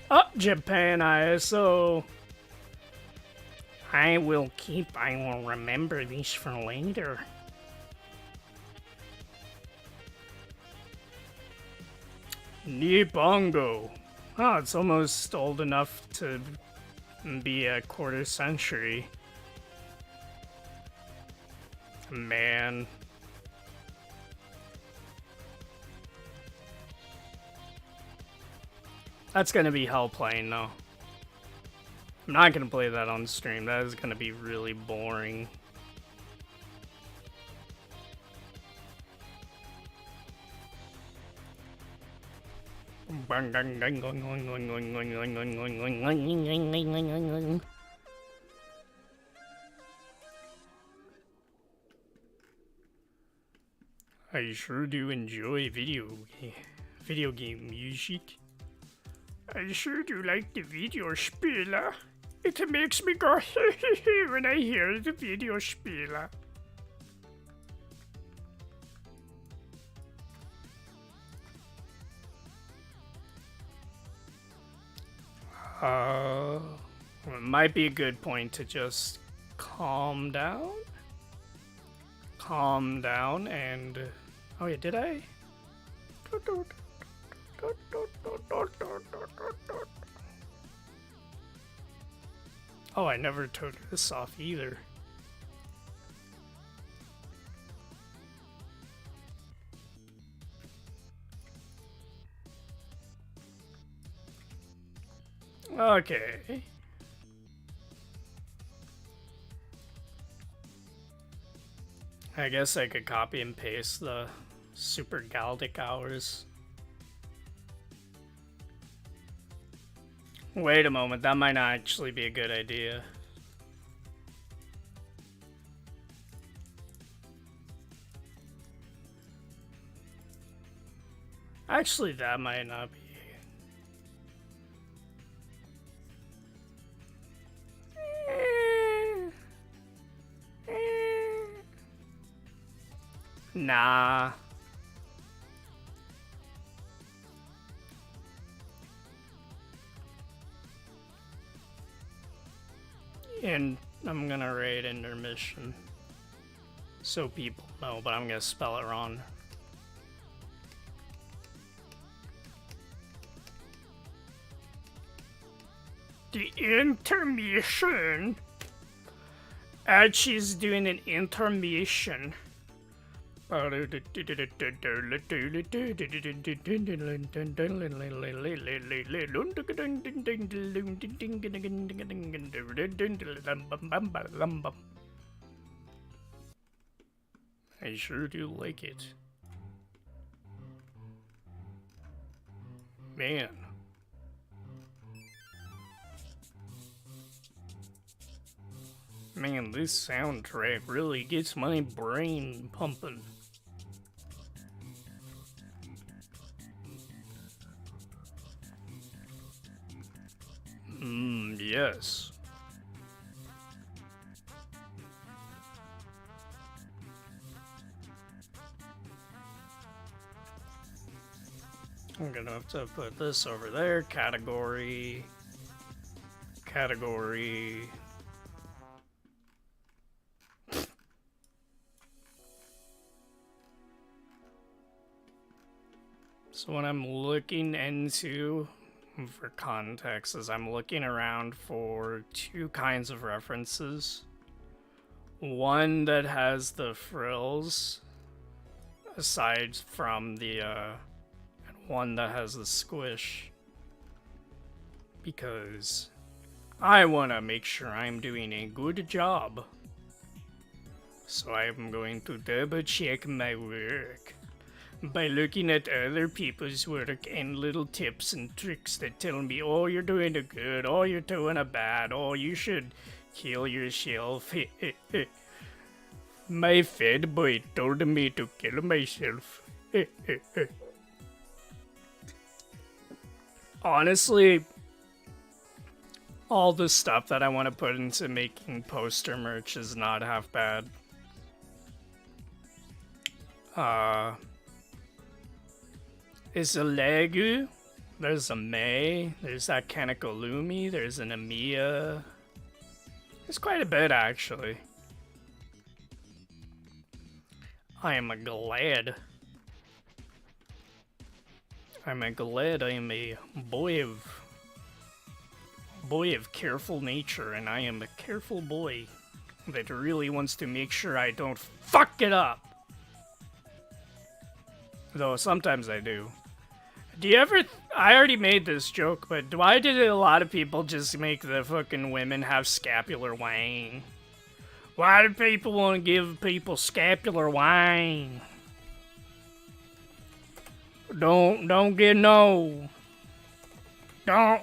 Oh, Japan ISO. I will remember these for later. Nippongo. Oh, it's almost old enough to be a quarter century. Man. That's gonna be hell playing, though. I'm not gonna play that on stream. That is gonna be really boring. I sure do enjoy video game music. I sure do like the video spieler. It makes me go when I hear the video spieler. It might be a good point to just calm down. Calm down and... Oh yeah, did I? Oh, I never took this off either. Okay. I guess I could copy and paste the Super Galactic Hours. Wait a moment, that might not actually be a good idea. Actually, that might not be. Nah. And I'm gonna rate intermission so people know, but I'm gonna spell it wrong. The intermission. Ouchi's doing an intermission. I sure do like it. Man. Man, this soundtrack really gets my brain pumping. Yes. I'm gonna have to put this over there. Category. Category. So what I'm looking into, for context, is I'm looking around for two kinds of references. One that has the frills, aside from the, and one that has the squish. Because I want to make sure I'm doing a good job. So I'm going to double check my work by looking at other people's work and little tips and tricks that tell me, oh, you're doing a good, oh, you're doing a bad, oh, you should kill yourself. My fat boy told me to kill myself. Honestly, all the stuff that I want to put into making poster merch is not half bad. Is a Legu, there's a May, there's that Kanakolumi, there's an Amiya. There's quite a bit, actually. I am glad. I'm glad I am a boy of careful nature, and I am a careful boy that really wants to make sure I don't fuck it up. Though sometimes I do. Do you ever... I already made this joke, but why did a lot of people just make the fucking women have scapular wang? Why do people want to give people scapular wang? Don't get no. Don't.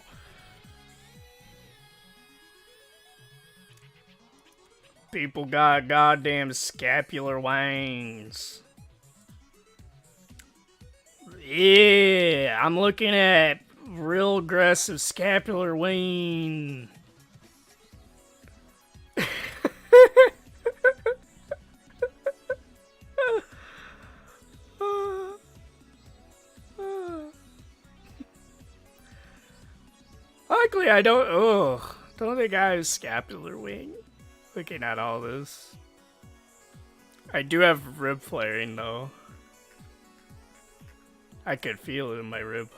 People got goddamn scapular wangs. Yeah, I'm looking at real aggressive scapular wing. Luckily, I don't think I have scapular wing. Looking at all this. I do have rib flaring though. I could feel it in my rib.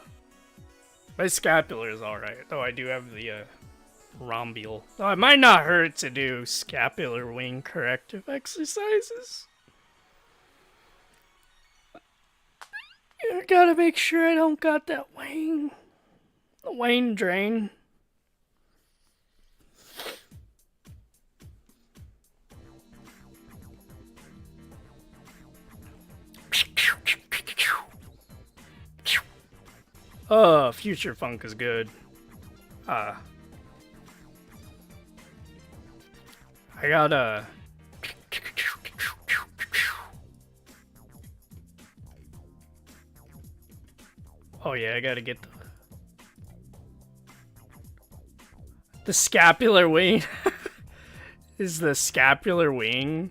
My scapular is alright, though I do have the rhombule. Though it might not hurt to do scapular wing corrective exercises. I gotta make sure I don't got that wing. The wing drain. Oh, Future Funk is good. I gotta... Oh yeah, I gotta get the scapular wing. Is the scapular wing?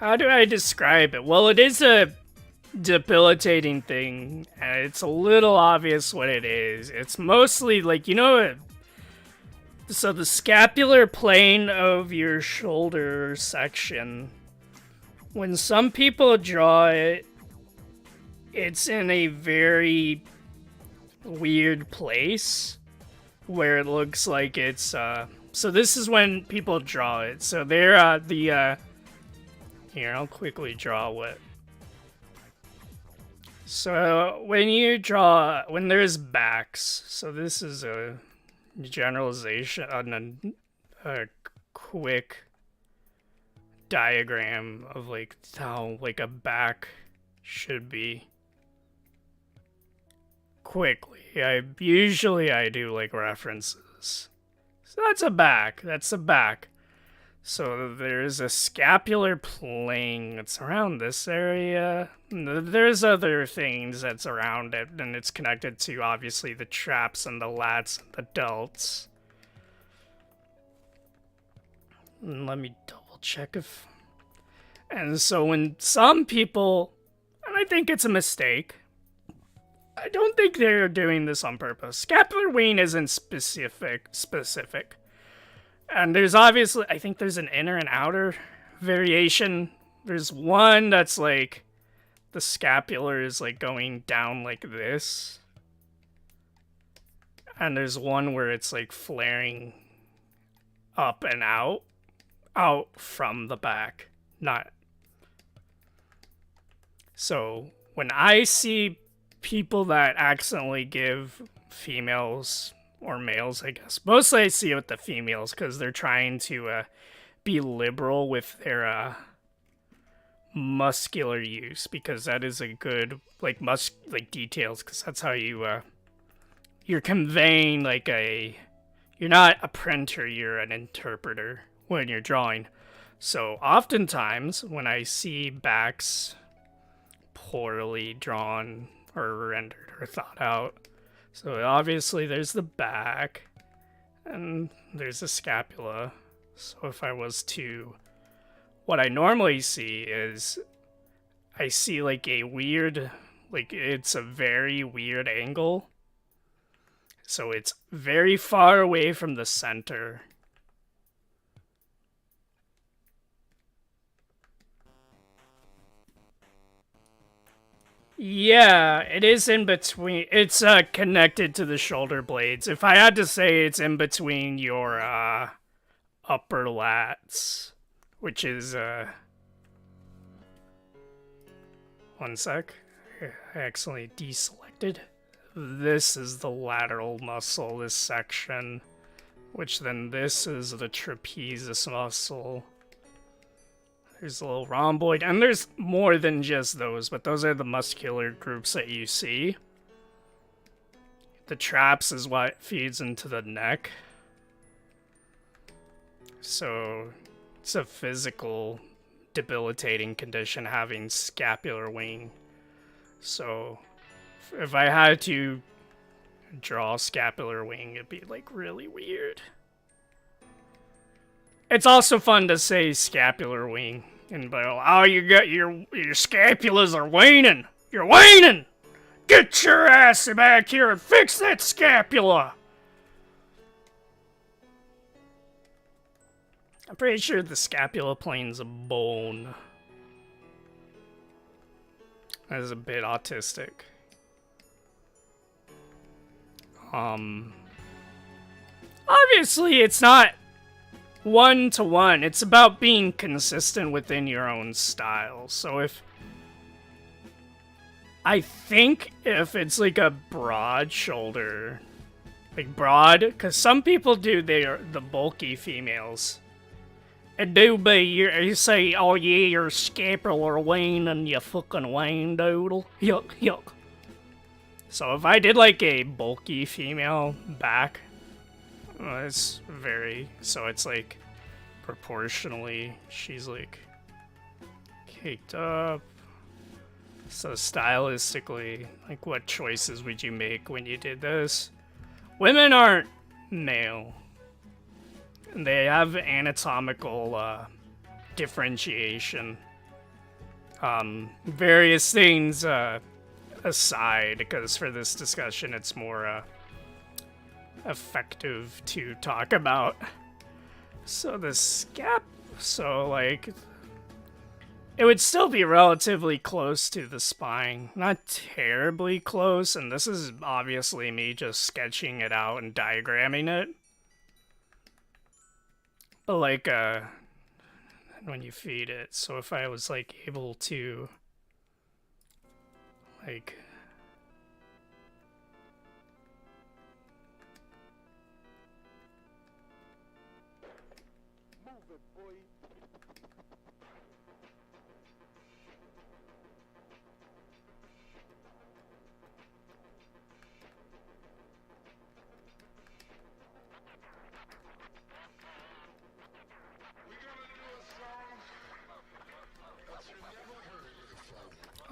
How do I describe it? Well, it is a debilitating thing, and it's a little obvious what it is. It's mostly like, you know, so the scapular plane of your shoulder section, when some people draw it, it's in a very weird place where it looks like it's, so this is when people draw it. So they're, here, I'll quickly draw what. So when you draw, when there's backs, so this is a generalization on a quick diagram of like how like a back should be. Quickly, I do like references. So that's a back. That's a back. So there's a scapular plane that's around this area. There's other things that's around it, and it's connected to, obviously, the traps and the lats and the delts. And let me double check if... And so when some people... And I think it's a mistake. I don't think they're doing this on purpose. Scapular wing isn't specific. And there's obviously, I think there's an inner and outer variation There's one that's like the scapular is like going down like this. And there's one where it's like flaring up and out from the back. Not. So when I see people that accidentally give females or males, I guess, mostly I see it with the females because they're trying to be liberal with their muscular use, because that is a good like details, because that's how you're conveying like you're not a printer, you're an interpreter when you're drawing. So oftentimes when I see backs poorly drawn or rendered or thought out, so obviously there's the back and there's the scapula. So if I was to, what I normally see is I see like a weird, like it's a very weird angle. So it's very far away from the center. Yeah, it is in between. It's connected to the shoulder blades. If I had to say, it's in between your upper lats, which is one sec. I accidentally deselected. This is the lateral muscle, this section, which then this is the trapezius muscle. There's a little rhomboid, and there's more than just those, but those are the muscular groups that you see. The traps is what feeds into the neck. So it's a physical debilitating condition having scapular wing. So if I had to draw scapular wing, it'd be like really weird. It's also fun to say scapular wing and be like, oh, you got your scapulas are waning. You're waning. Get your ass back here and fix that scapula. I'm pretty sure the scapula plane's a bone. That is a bit autistic. Obviously it's not one-to-one. It's about being consistent within your own style. So I think if it's like a broad shoulder, like broad, because some people do, the bulky females. It do be, you say, oh yeah, you're scapular wing and you fucking wing doodle. Yuck, yuck. So if I did like a bulky female back, it's very, so it's like proportionally, she's like caked up. So stylistically, like what choices would you make when you did this? Women aren't male. They have anatomical differentiation. Various things aside, because for this discussion it's more effective to talk about. So the so like, it would still be relatively close to the spine. Not terribly close, and this is obviously me just sketching it out and diagramming it. But like, when you feed it, so if I was like able to, like,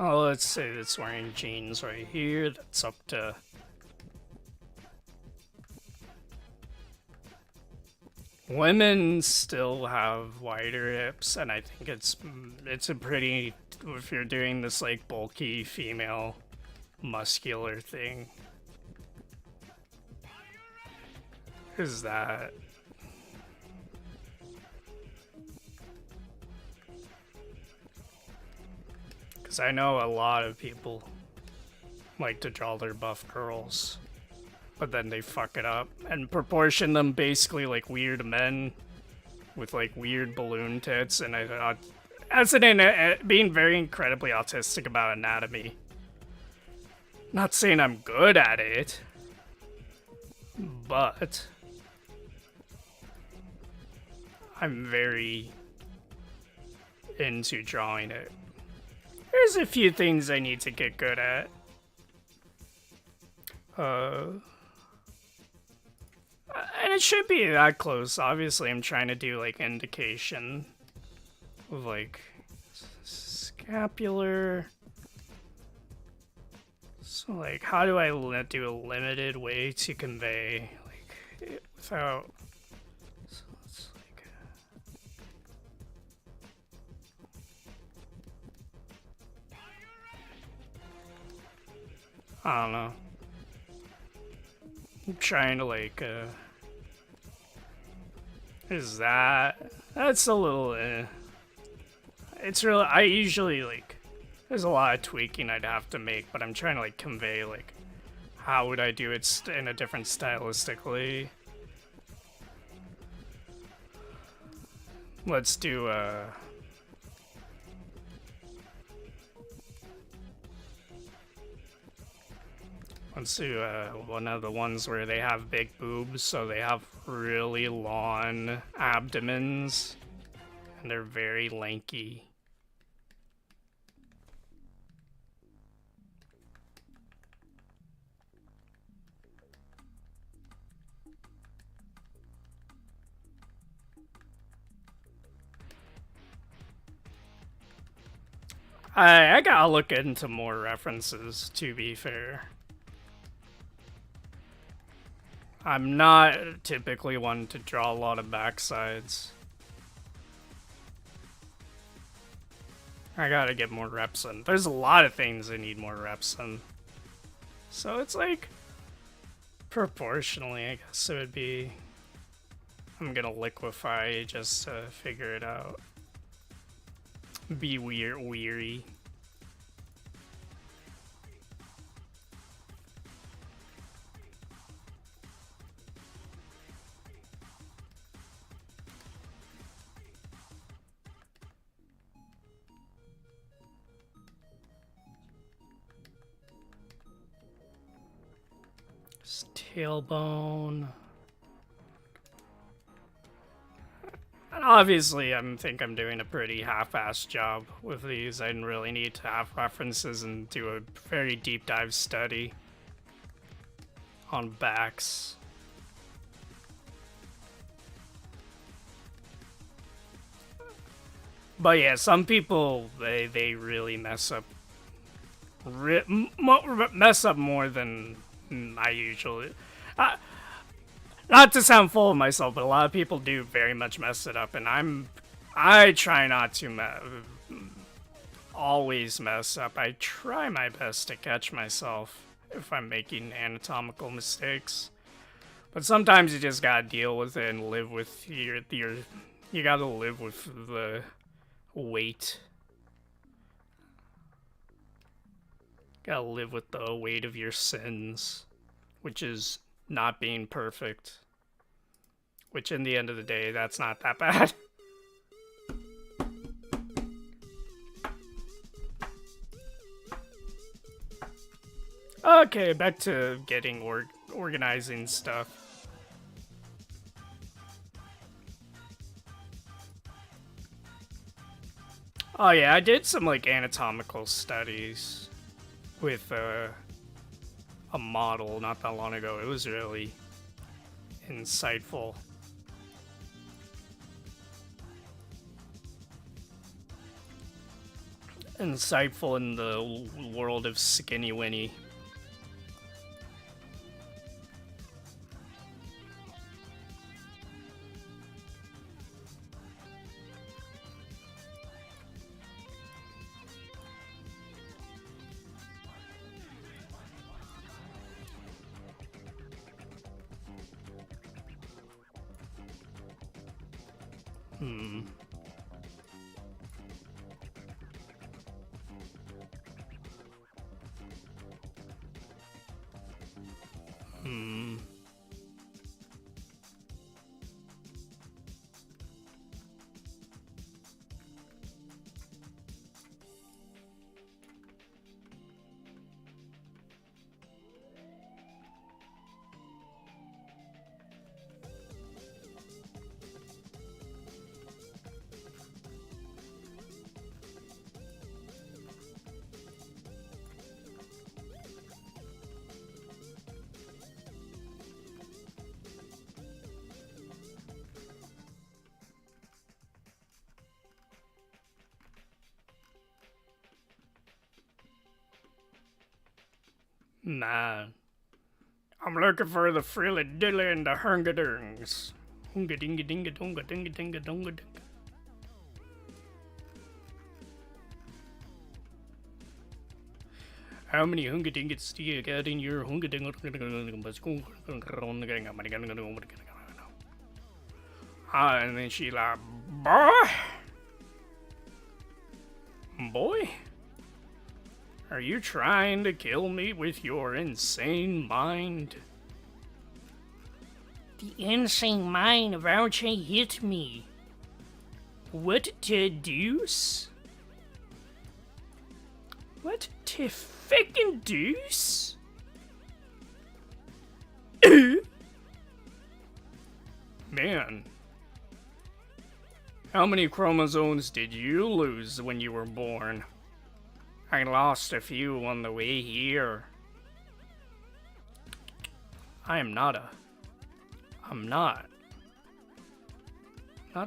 oh, let's say it's wearing jeans right here. That's up to... Women still have wider hips, and I think it's a pretty... If you're doing this, like, bulky female muscular thing. Is that... Because I know a lot of people like to draw their buff girls, but then they fuck it up and proportion them basically like weird men with like weird balloon tits, and I thought, as being very incredibly autistic about anatomy. Not saying I'm good at it, but I'm very into drawing it. There's a few things I need to get good at. And it should be that close. Obviously, I'm trying to do like indication of like scapular. So like, how do I do a limited way to convey like it without? So it's like, I don't know. I'm trying to like, is that's a little, it's really, I usually like, there's a lot of tweaking I'd have to make, but I'm trying to like convey like, how would I do it in a different stylistically? Let's do, let's do one of the ones where they have big boobs, so they have really long abdomens, and they're very lanky. I gotta look into more references, to be fair. I'm not typically one to draw a lot of backsides. I gotta get more reps in. There's a lot of things I need more reps in. So it's like, proportionally, I guess it would be, I'm gonna liquefy just to figure it out. Be weary. Tailbone. And obviously, I think I'm doing a pretty half-assed job with these. I didn't really need to have references and do a very deep dive study on backs. But yeah, some people, they really mess up. Mess up more than I usually. Not to sound full of myself, but a lot of people do very much mess it up, and I try not to always mess up. I try my best to catch myself if I'm making anatomical mistakes. But sometimes you just gotta deal with it and live with you gotta live with the weight. Gotta live with the weight of your sins, which is not being perfect. Which, in the end of the day, that's not that bad. Okay, back to getting organizing stuff. Oh yeah, I did some like anatomical studies with a model not that long ago. It was really insightful. Insightful in the world of Skinny Winnie. Nah. I'm looking for the frilly dilly and the hungadurns. Hunga dinga dinga dunga dinga dinga dunga dinga. How many hunga dingas do you got in your hunga dinga? And then she like, boy? Are you trying to kill me with your insane mind? The insane mind of Ouchi hit me. What the deuce? What the fucking deuce? Man. How many chromosomes did you lose when you were born? I lost a few on the way here. I'm not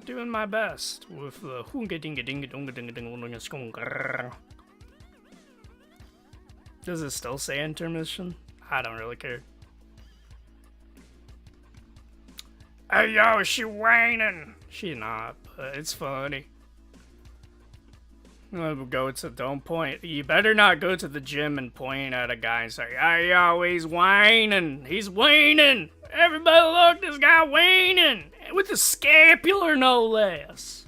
doing my best with the hunga dinga dinga dunga dinga dinga dunga. Does it still say intermission? I don't really care. Hey yo, she whining. She not, but it's funny. Don't point. You better not go to the gym and point at a guy and say, hey yo, he's whining. He's whining. Everybody look, this guy whining. With the scapular, no less.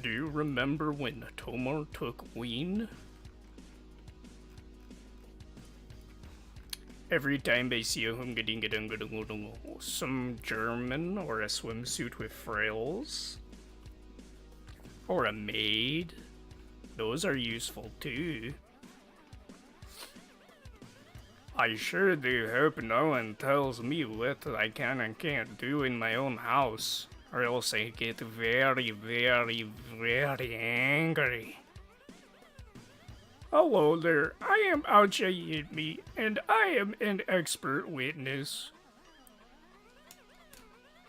Do you remember when Tomar took Ween? Every time they see a some German or a swimsuit with frills, or a maid, those are useful too. I sure do hope no one tells me what I can and can't do in my own house, or else I get very, very, very angry. Hello there, I am Ouchi-Sensei, and I am an expert witness.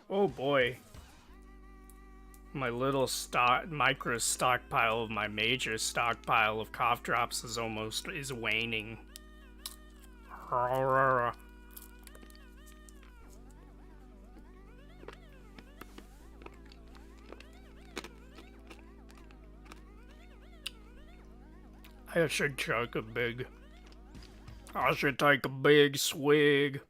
Oh boy. My little micro stockpile of my major stockpile of cough drops is waning. I should take a big swig.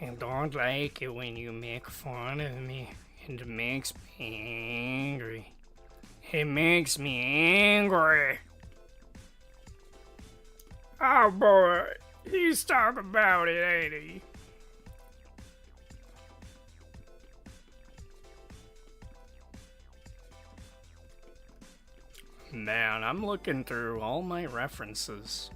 I don't like it when you make fun of me. It makes me angry. It makes me angry. Oh boy, he's talking about it, ain't he? Man, I'm looking through all my references.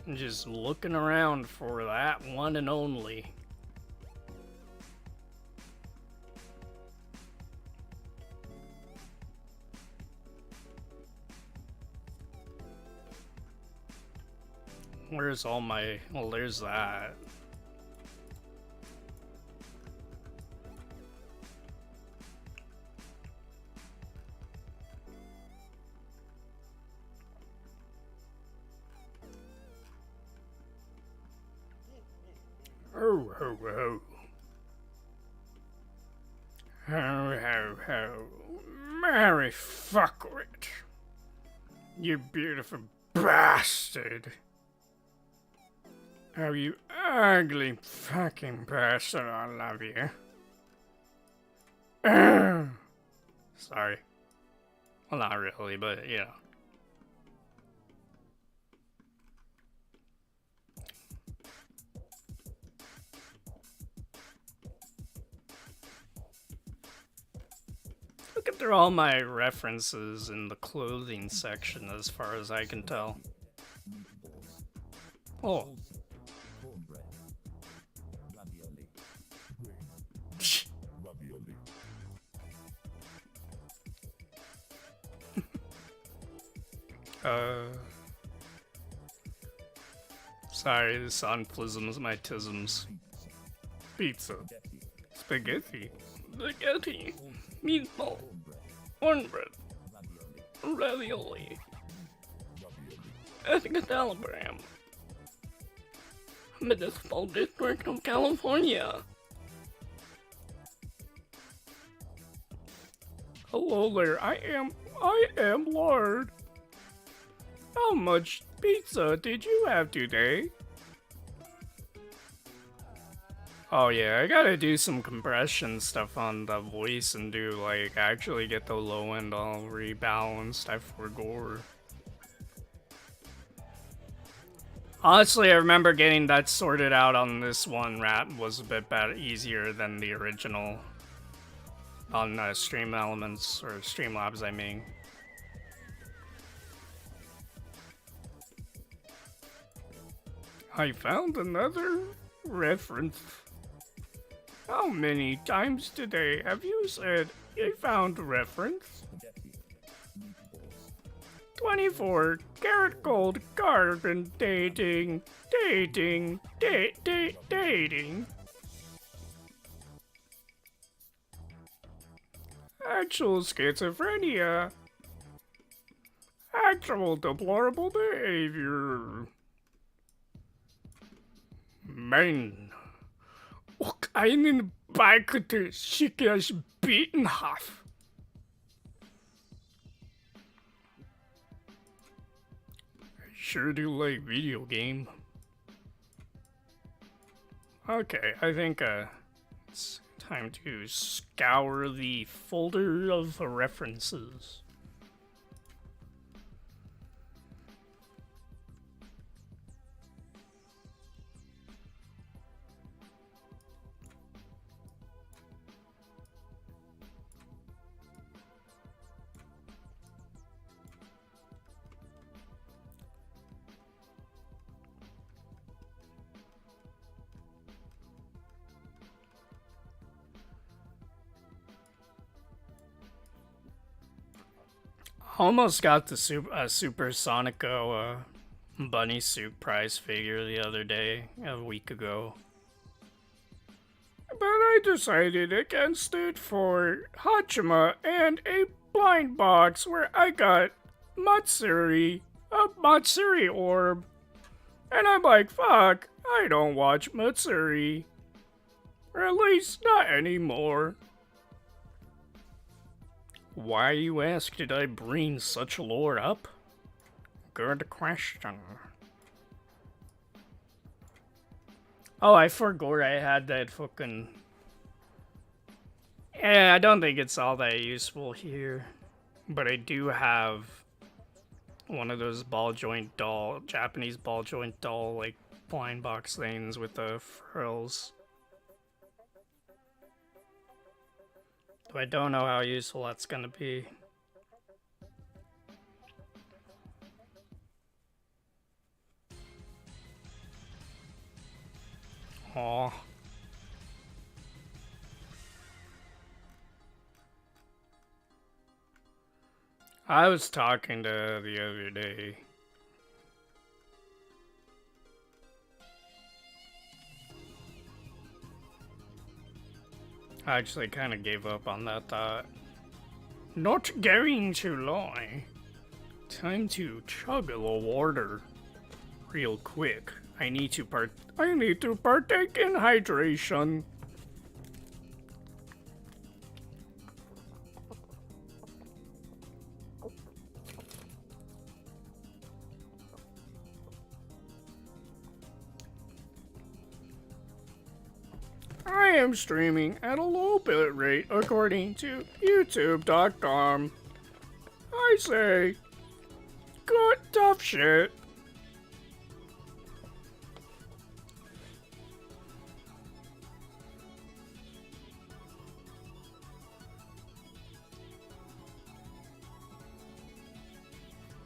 I'm just looking around for that one and only. Where's all my... Well, there's that. Ho, ho, ho. Ho, ho, ho. Merry fuckwit. You beautiful bastard. Oh, you ugly fucking bastard, I love you. Sorry. Well, not really, but, you know. Look through all my references in the clothing section as far as I can tell. Oh. Sorry, the sonflisms, my tisms. Pizza. Spaghetti. Spaghetti. Meatball. Cornbread. Ravioli. Escatalogram. Municipal District of California. Hello there, I am Lord. How much pizza did you have today? Oh yeah, I gotta do some compression stuff on the voice and do like actually get the low end all rebalanced. I forgot. Honestly, I remember getting that sorted out on this one rap was a bit better, easier than the original on Stream Elements or Streamlabs, I mean. I found another reference. How many times today have you said I found a reference? 24 karat gold carbon dating. Actual schizophrenia. Actual deplorable behavior. Man. Och einen Balkete schickers beaten half. I sure do like video game. Okay, I think it's time to scour the folder of references. Almost got the Super Sonico bunny suit prize figure the other day, a week ago. But I decided against it for Hachima and a blind box where I got Matsuri, a Matsuri orb. And I'm like, fuck, I don't watch Matsuri. Or at least not anymore. Why, you ask, did I bring such lore up? Good question. Oh, I forgot I had that fucking... Yeah, I don't think it's all that useful here. But I do have one of those ball joint doll, Japanese ball joint doll, like, blind box things with the frills. But I don't know how useful that's gonna be. Aw. I was talking to her the other day. I actually kind of gave up on that thought. Not going to lie. Time to chug a little water. Real quick. I need to partake in hydration. I am streaming at a low bit rate according to YouTube.com. I say, good tough shit.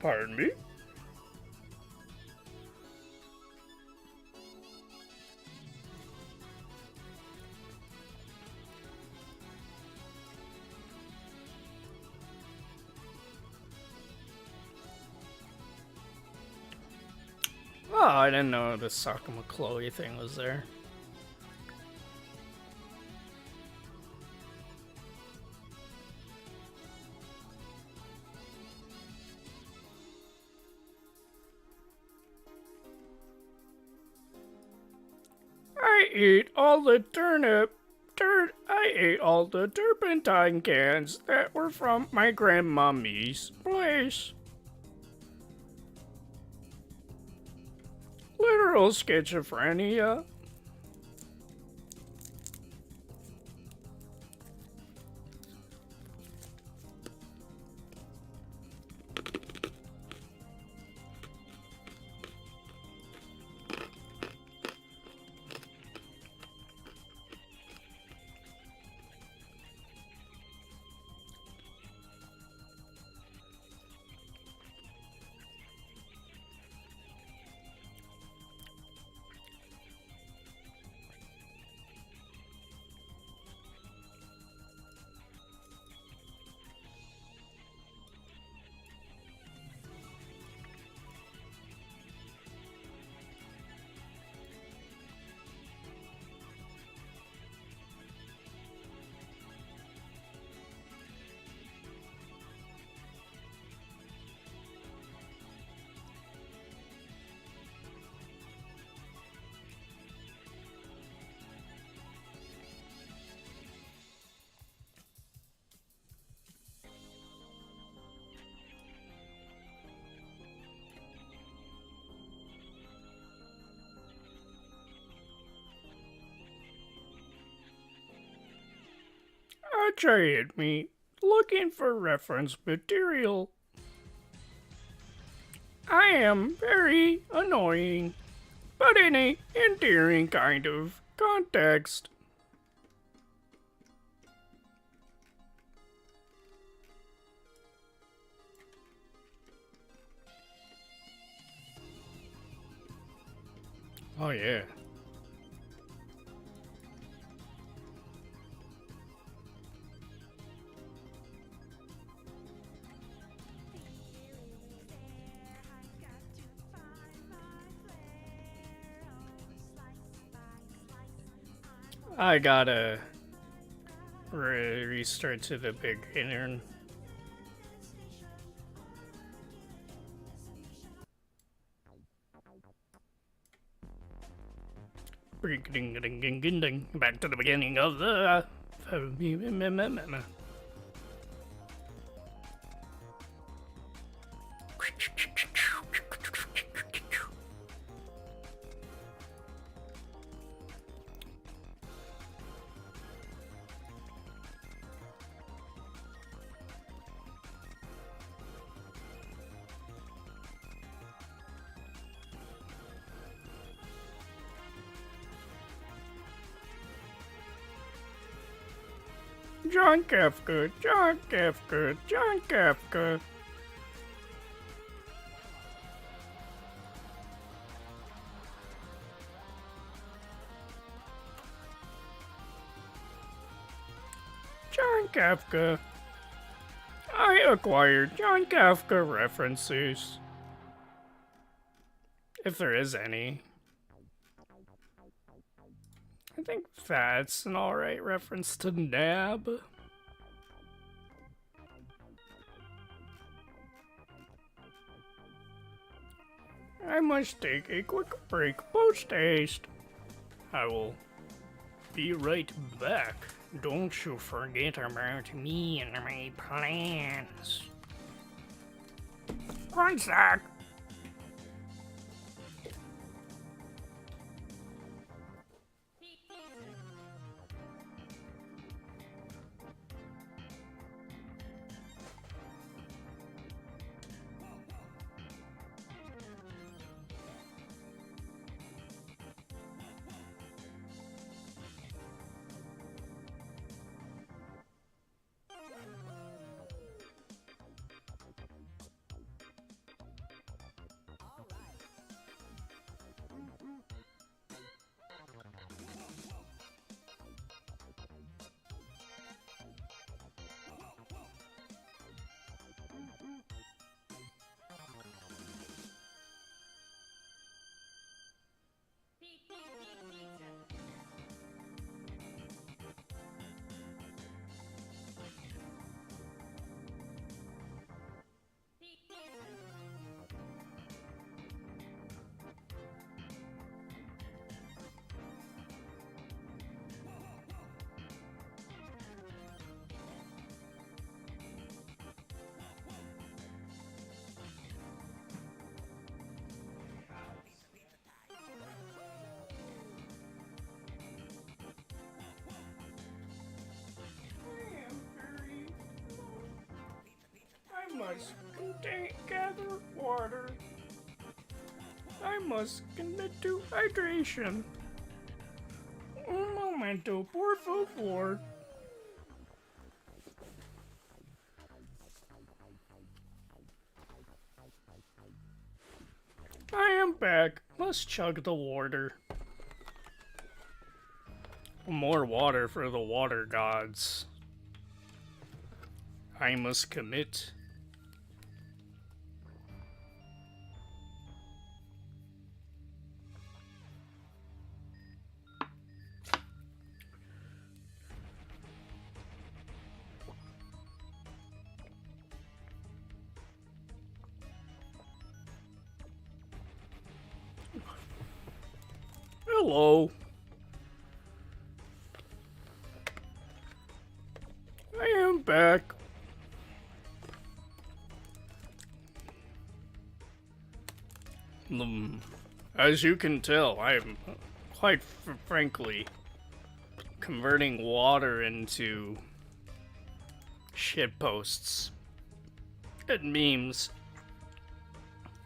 Pardon me? Oh, I didn't know the Sakuma Chloe thing was there. I ate all the turpentine cans that were from my grandmommy's place. Literal schizophrenia. A giant meat looking for reference material. I am very annoying, but in a endearing kind of context. Oh yeah. I gotta restart to the beginner. Back to the beginning of the. John Kafka, John Kafka, John Kafka. John Kafka. I acquired John Kafka references. If there is any. I think that's an alright reference to Nab. I must take a quick break post-haste. I will be right back. Don't you forget about me and my plans. One sec. I must gather water. I must commit to hydration. Un momento, por favor. I am back. Must chug the water. More water for the water gods. I must commit. Hello. I am back. As you can tell, I am quite frankly converting water into shitposts and memes.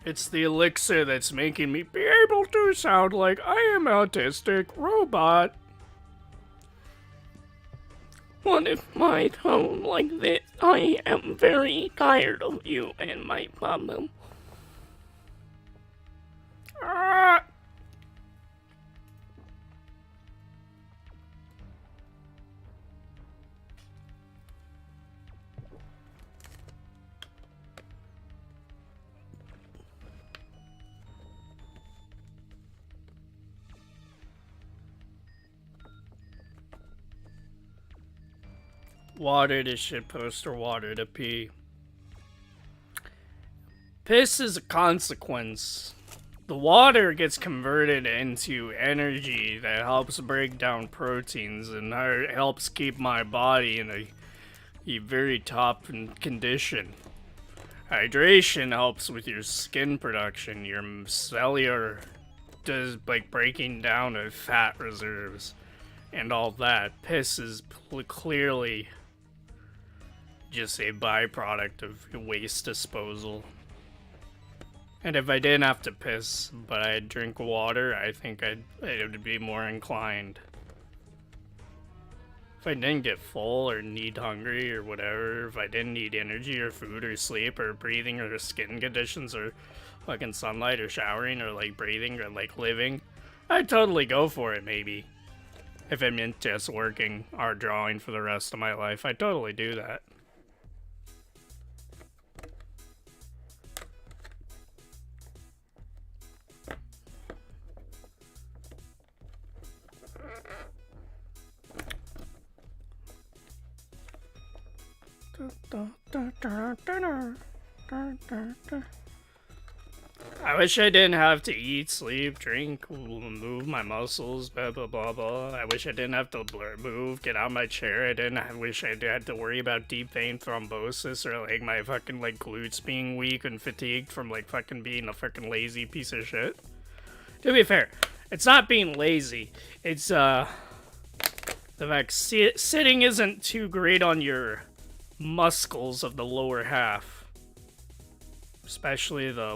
It's the elixir that's making me be able to sound like I am an autistic robot. What if my tone like this? I am very tired of you and my problem. Ah! Water to shitpost or water to pee. Piss is a consequence. The water gets converted into energy that helps break down proteins and helps keep my body in a very top condition. Hydration helps with your skin production, your cellular does like breaking down of fat reserves and all that. Piss is clearly just a byproduct of waste disposal. And if I didn't have to piss, but I'd drink water, I think I would be more inclined. If I didn't get full or need hungry or whatever, if I didn't need energy or food or sleep or breathing or skin conditions or fucking sunlight or showering or like breathing or like living, I'd totally go for it maybe. If it meant just working art drawing for the rest of my life, I'd totally do that. I wish I didn't have to eat, sleep, drink, move my muscles, blah blah blah blah. I wish I didn't have to move, get out of my chair. I wish I had to worry about deep vein thrombosis or like my fucking like glutes being weak and fatigued from like fucking being a fucking lazy piece of shit. To be fair, it's not being lazy. It's the fact sitting isn't too great on your muscles of the lower half. Especially the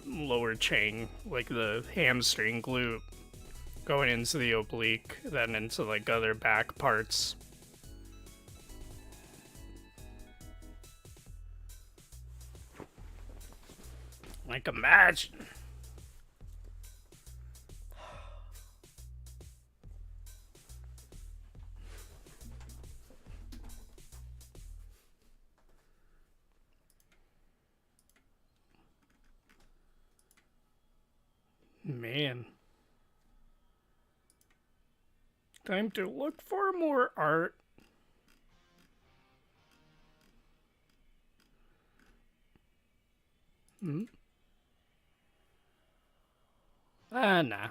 lower chain, like the hamstring glute, going into the oblique, then into like other back parts. Like imagine. Man. Time to look for more art. Nah.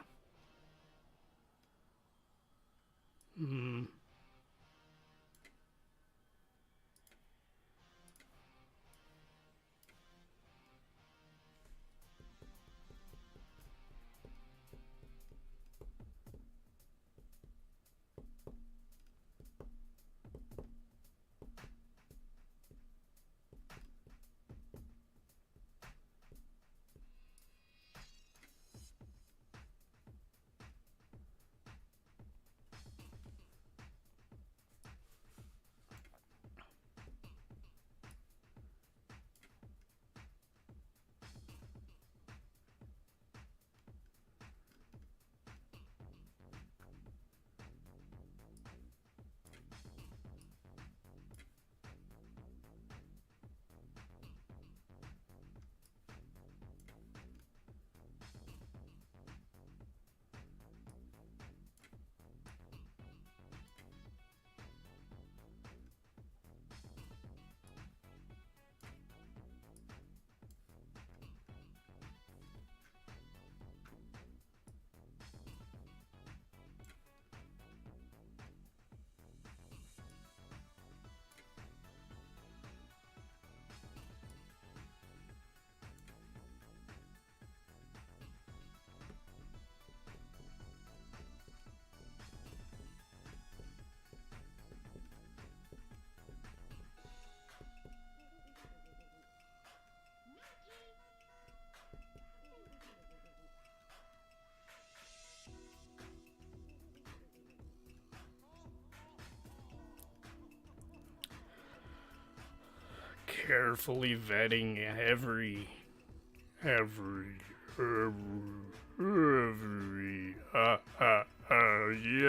Carefully vetting every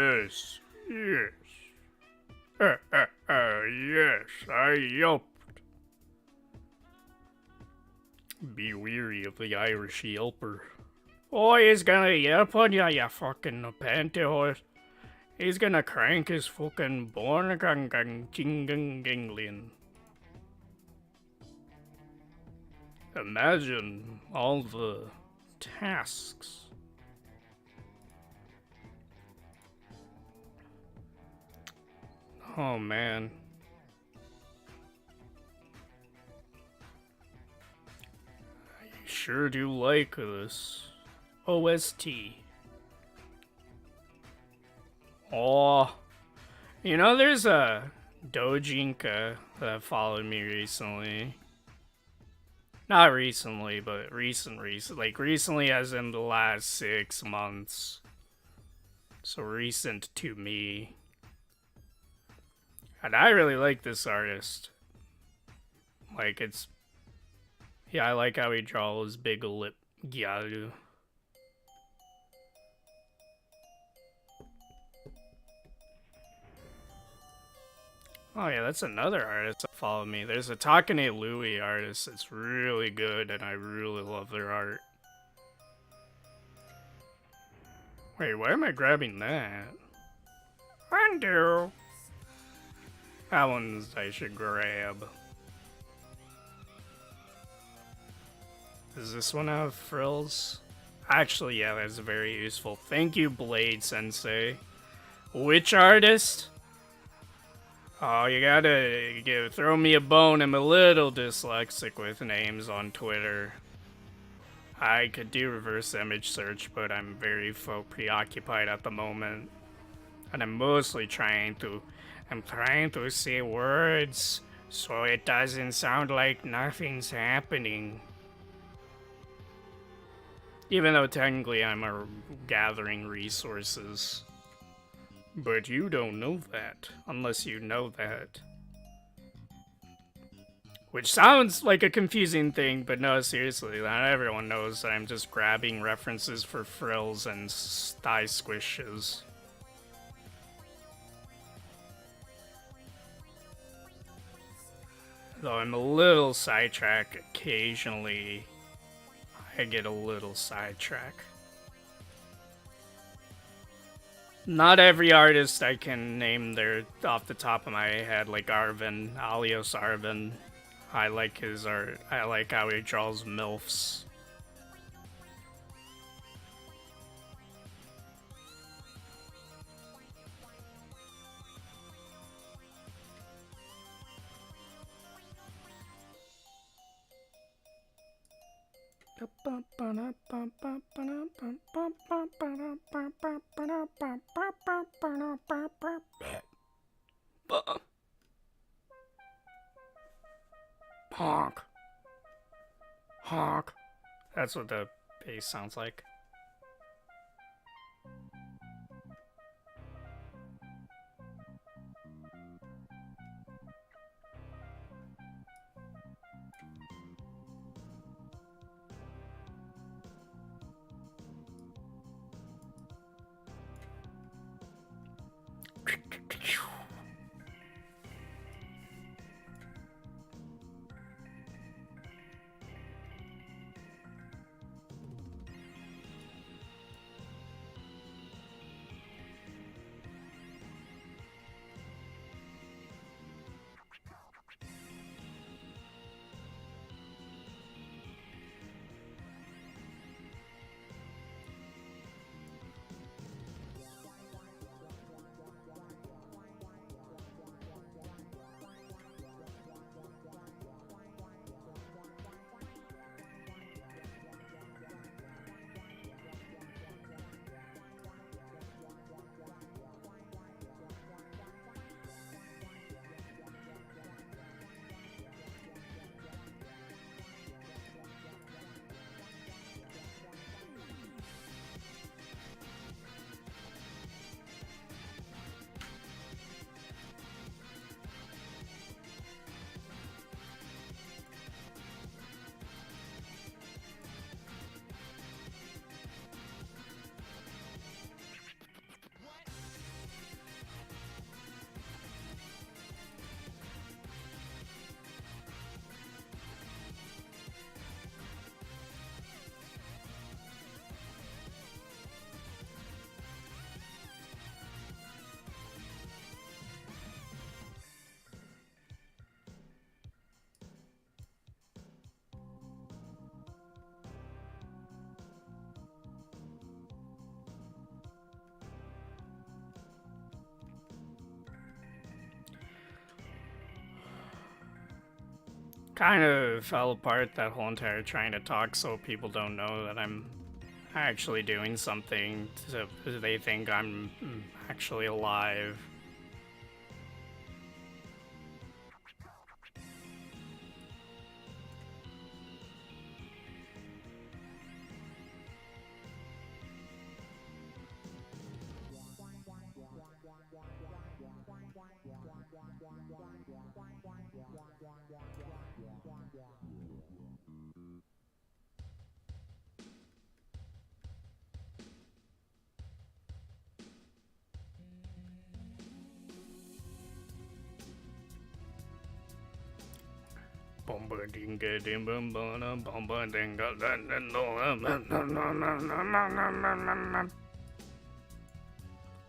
yes, yes, I yelped. Be weary of the Irish yelper. Oh, he's gonna yelp on ya, you fucking pantyhose. He's gonna crank his fucking born-gang jingle-gingling. Imagine all the tasks. Oh man. I sure do like this OST. Oh, you know, there's a Dojinka that followed me recently. Not recently, but recent, like recently as in the last 6 months. So recent to me. And I really like this artist. Like it's, yeah, I like how he draws big lip gyaru. Oh yeah, that's another artist that followed me. There's a Takane Louie artist that's really good, and I really love their art. Wait, why am I grabbing that? Undo. That one's I should grab. Does this one have frills? Actually, yeah, that's very useful. Thank you, Blade Sensei. Which artist? Oh, you gotta throw me a bone. I'm a little dyslexic with names on Twitter. I could do reverse image search, but I'm very preoccupied at the moment. And I'm mostly trying to say words so it doesn't sound like nothing's happening. Even though technically I'm gathering resources. But you don't know that, unless you know that. Which sounds like a confusing thing, but no, seriously, not everyone knows that I'm just grabbing references for frills and thigh squishes. Though I'm a little sidetracked occasionally. I get a little sidetracked. Not every artist I can name their off the top of my head, like Arvin, Alios Arvin. I like his art. I like how he draws MILFs. Honk. Honk. That's what the bass sounds like. Kind of fell apart that whole entire trying to talk so people don't know that I'm actually doing something so they think I'm actually alive.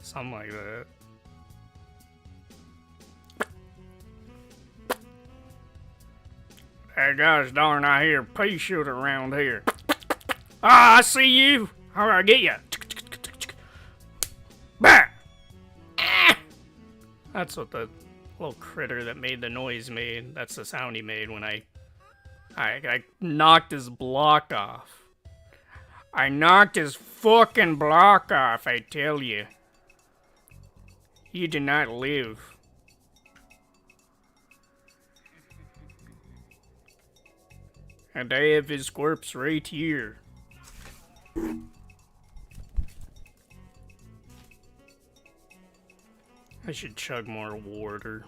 Something like that. Hey, gosh darn, I hear pea shooter around here. Ah, I see you. How do I get you? Bah! That's what the little critter that made the noise made. That's the sound he made when I knocked his block off. I knocked his fucking block off, I tell you. He did not live. And I have his corpse right here. I should chug more water.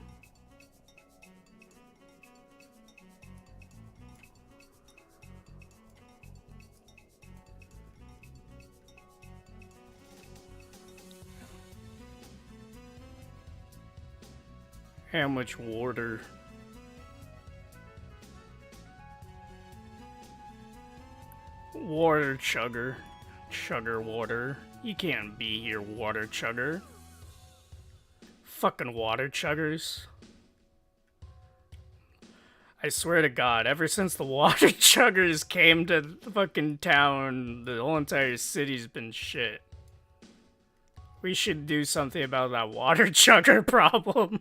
How much water? Water chugger. Chugger water. You can't be here, water chugger. Fucking water chuggers. I swear to God, ever since the water chuggers came to the fucking town, the whole entire city's been shit. We should do something about that water chugger problem.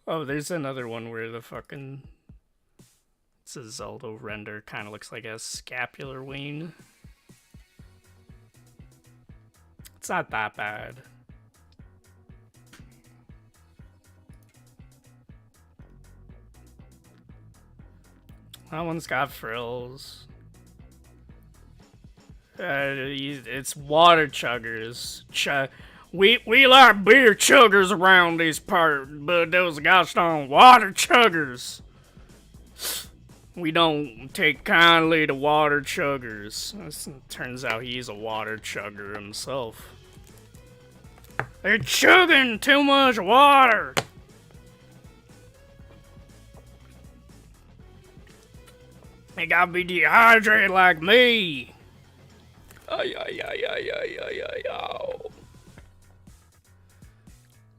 Oh, there's another one where the fucking... It's a Zelda render, kind of looks like a scapular vein. It's not that bad. That one's got frills. It's water chuggers. We like beer chuggers around this part, but those gosh darn water chuggers. We don't take kindly to water chuggers. Turns out he's a water chugger himself. They're chugging too much water. They gotta be dehydrated like me.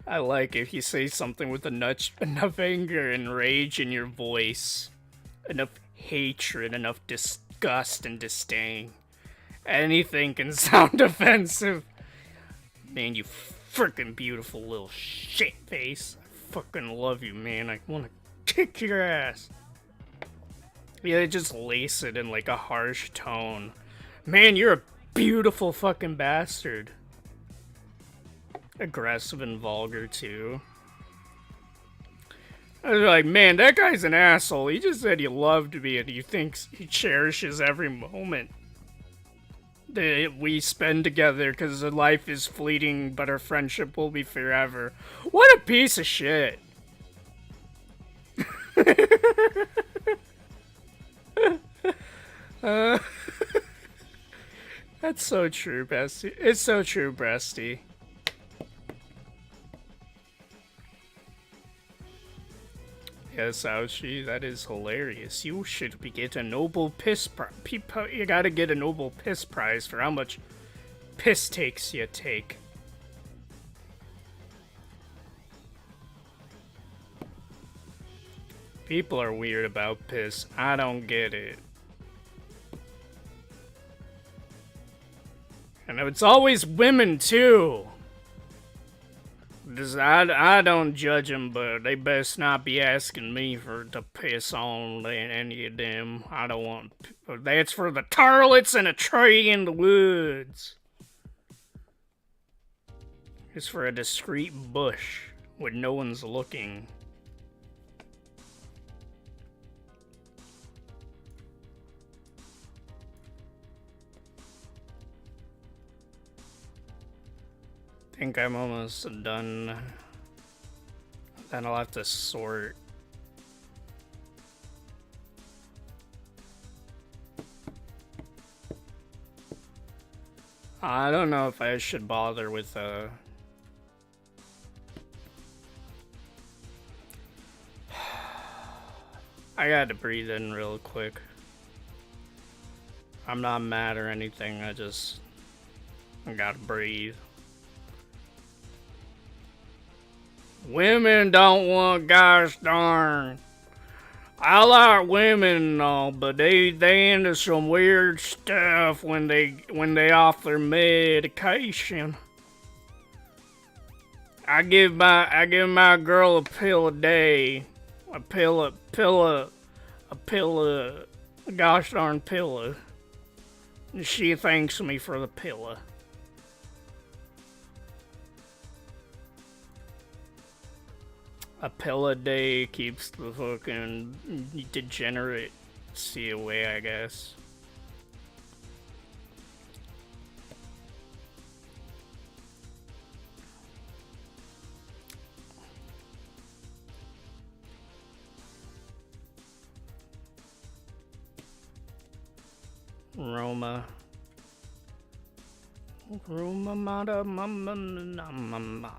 I like if you say something with enough anger and rage in your voice. Enough hatred, enough disgust and disdain. Anything can sound offensive. Man, you freaking beautiful little shit face. I fucking love you, man. I wanna kick your ass. Yeah, just lace it in like a harsh tone. Man, you're a beautiful fucking bastard. Aggressive and vulgar too. I was like, man, that guy's an asshole. He just said he loved me and he thinks he cherishes every moment that we spend together because life is fleeting, but our friendship will be forever. What a piece of shit. That's so true, Bestie. It's so true, Breasty. Yes, Ouchi, that is hilarious. You should get a Nobel Piss Prize. You gotta get a Nobel Piss Prize for how much piss takes you take. People are weird about piss. I don't get it. And it's always women, too. I don't judge them, but they best not be asking me to piss on any of them. I don't want... That's for the tarlets in a tree in the woods. It's for a discreet bush when no one's looking. I think I'm almost done. Then I'll have to sort. I don't know if I should bother with I got to breathe in real quick. I'm not mad or anything, I gotta breathe. Women don't want, gosh darn. I like women and all, but they into some weird stuff when they off their medication. I give my girl a pill a day. A gosh darn pillow. And she thanks me for the pillow. A pill a day keeps the fucking degeneracy away, I guess. Roma, mada, mama.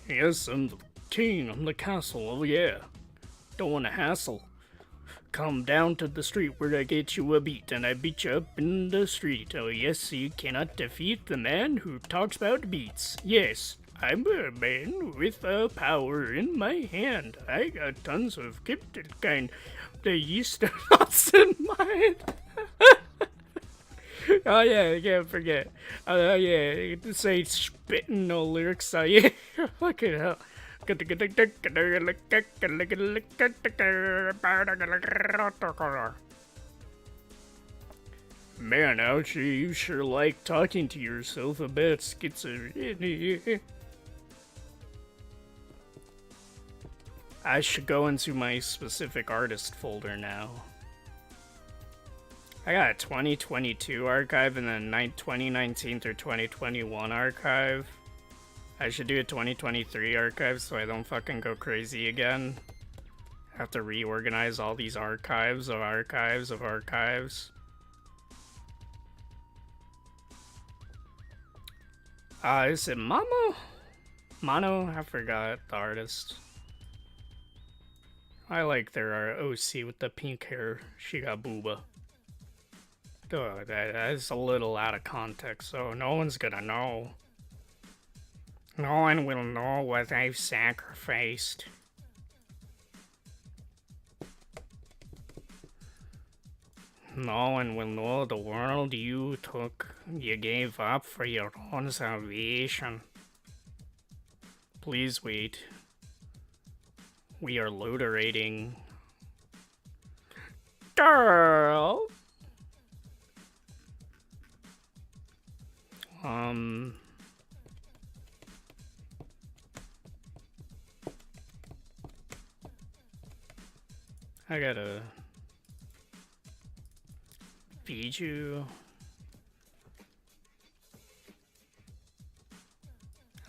Yes, I'm the king. I'm the castle. Oh yeah. Don't want to hassle. Come down to the street where I get you a beat, and I beat you up in the street. Oh yes, you cannot defeat the man who talks about beats. Yes, I'm a man with a power in my hand. I got tons of kryptonite. They used to lost in my head. Oh yeah, I can't forget. Yeah, say spitting no lyrics. Yeah, fucking hell. Man, Ouchie, you sure like talking to yourself about schizophrenia. I should go into my specific artist folder now. I got a 2022 archive and then 2019 through 2021 archive. I should do a 2023 archive so I don't fucking go crazy again. I have to reorganize all these archives of archives of archives. Is it Mamo? Mono? I forgot the artist. I like their OC with the pink hair. She got booba. Oh, that's a little out of context, so no one's gonna know. No one will know what I've sacrificed. No one will know the world you gave up for your own salvation. Please wait. We are loaderating. Girl! I gotta feed you.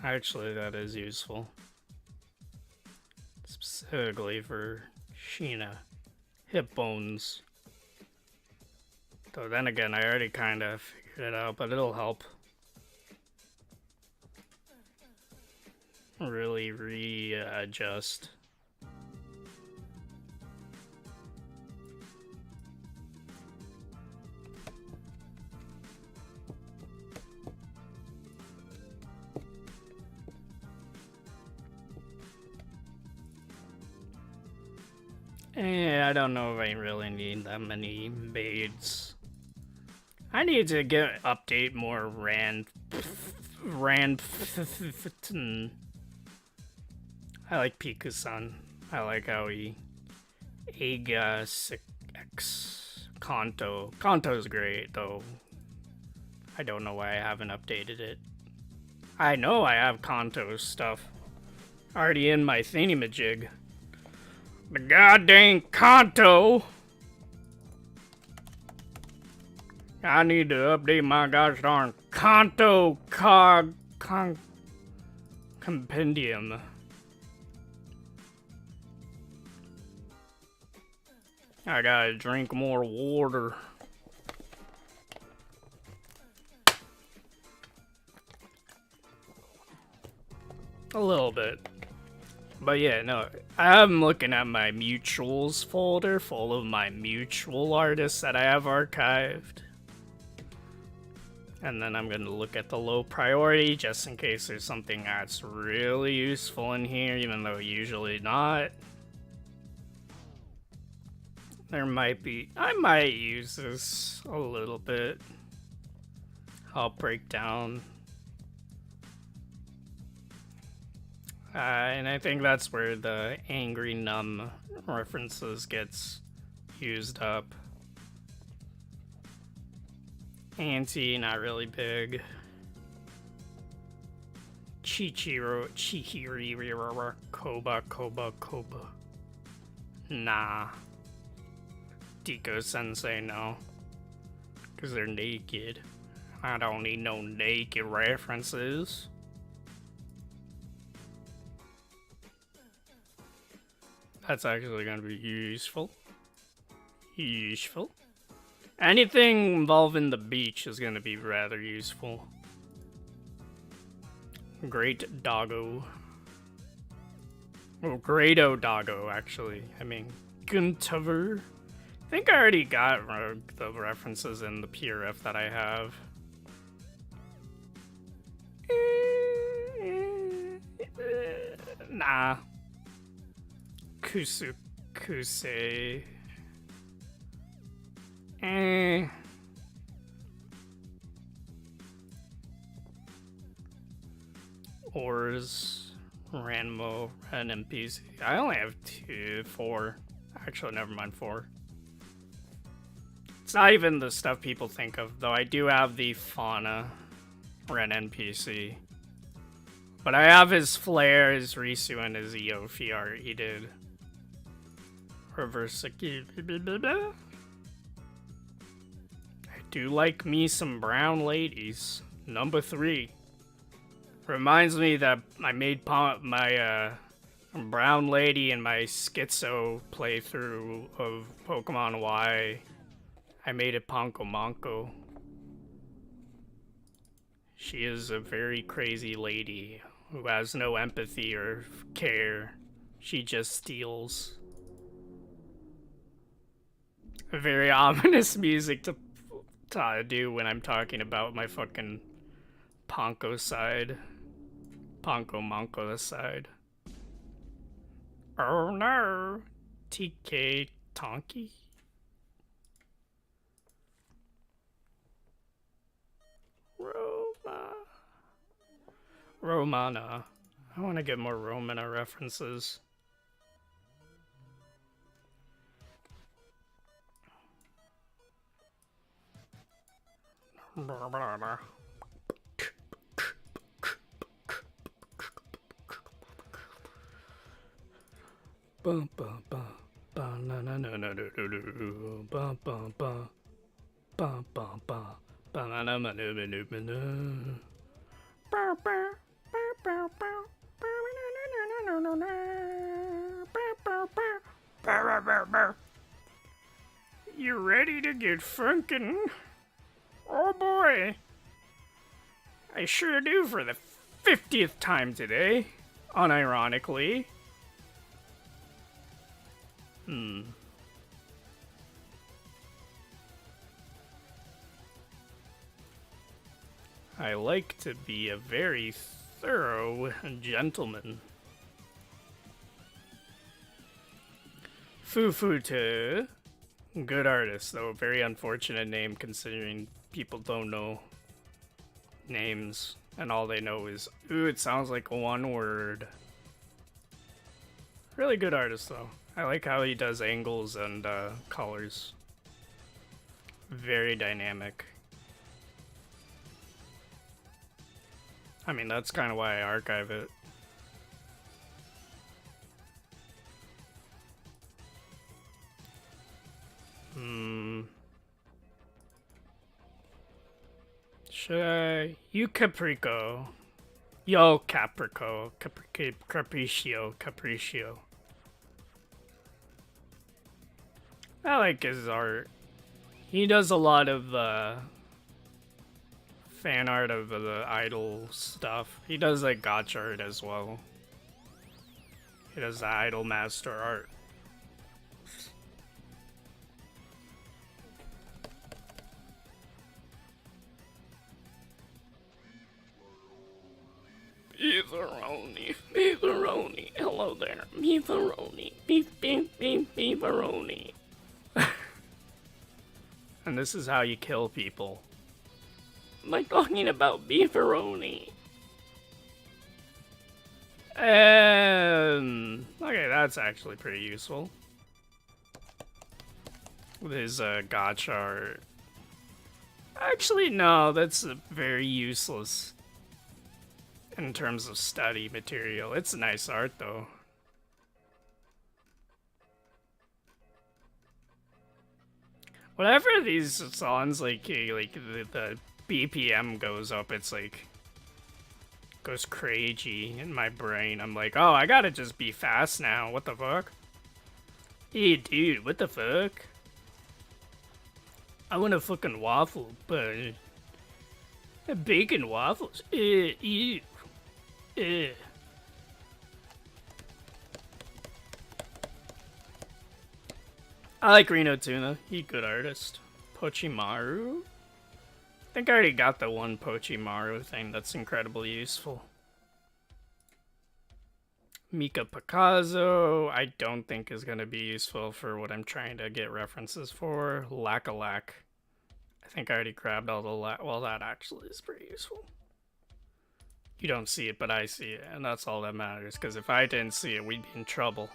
Actually, that is useful. Specifically for Sheena. Hip bones. Though then again, I already kinda figured it out, but it'll help. Really readjust. I don't know if I really need that many maids. I need to update more Rand. I like Piku-san. I like how he X Kanto. Kanto's great though. I don't know why I haven't updated it. I know I have Kanto's stuff already in my thingamajig. The goddamn Kanto! I need to update my gosh darn Kanto Cog Compendium. I gotta drink more water. A little bit. But yeah, no, I'm looking at my mutuals folder full of my mutual artists that I have archived. And then I'm gonna look at the low priority just in case there's something that's really useful in here, even though usually not. There might be, I might use this a little bit. I'll break down. And I think that's where the angry numb references gets used up. Anti, not really big. Chihiro, Koba. Nah. Ouchi-Sensei, no. Because they're naked. I don't need no naked references. That's actually going to be useful. Useful. Anything involving the beach is going to be rather useful. Great doggo. Oh, Great-o doggo, actually. I mean, Guntover. I think I already got the references in the PRF that I have. Nah. Kusei. Ors, Ranmo, and NPC. I only have 4. Actually, never mind, 4. It's not even the stuff people think of, though I do have the Fauna Ren NPC. But I have his Flare, his Risu, and his Eofi art he did. Reverse. I do like me some brown ladies. Number 3. Reminds me that I made my brown lady in my schizo playthrough of Pokemon Y. I made it Ponko Monko. She is a very crazy lady who has no empathy or care. She just steals. Very ominous music to do when I'm talking about my fucking Ponko side. Ponko Monko side. Oh no! TK Tonki? Romana. I want to get more Romana references. You ready to get funkin'? Oh boy! I sure do for the 50th time today, unironically. I like to be a very thorough gentleman. Fufute. Good artist, though. Very unfortunate name considering people don't know names and all they know is, ooh, it sounds like one word. Really good artist, though. I like how he does angles and colors. Very dynamic. I mean, that's kind of why I archive it. You Caprico. Yo Caprico. Capriccio. I like his art. He does a lot of fan art of the idol stuff. He does like gotcha art as well. He does the idol master art. Beefaroni, hello there, beefaroni, beefaroni. And this is how you kill people. Am I talking about beefaroni? Okay, that's actually pretty useful. With his gotcha art. Actually, no, that's very useless in terms of study material. It's nice art, though. Whenever these songs, like the BPM goes up, it's like goes crazy in my brain. I'm like, oh, I gotta just be fast now. What the fuck? Hey, dude, what the fuck? I want a fucking waffle, but bacon waffles. Ew. I like Reno Tuna. He's a good artist. Pochimaru? I think I already got the one Pochimaru thing that's incredibly useful. Mika Picasso, I don't think is going to be useful for what I'm trying to get references for. Lack-a-lack. I think I already grabbed all the well, that actually is pretty useful. You don't see it, but I see it, and that's all that matters, because if I didn't see it, we'd be in trouble.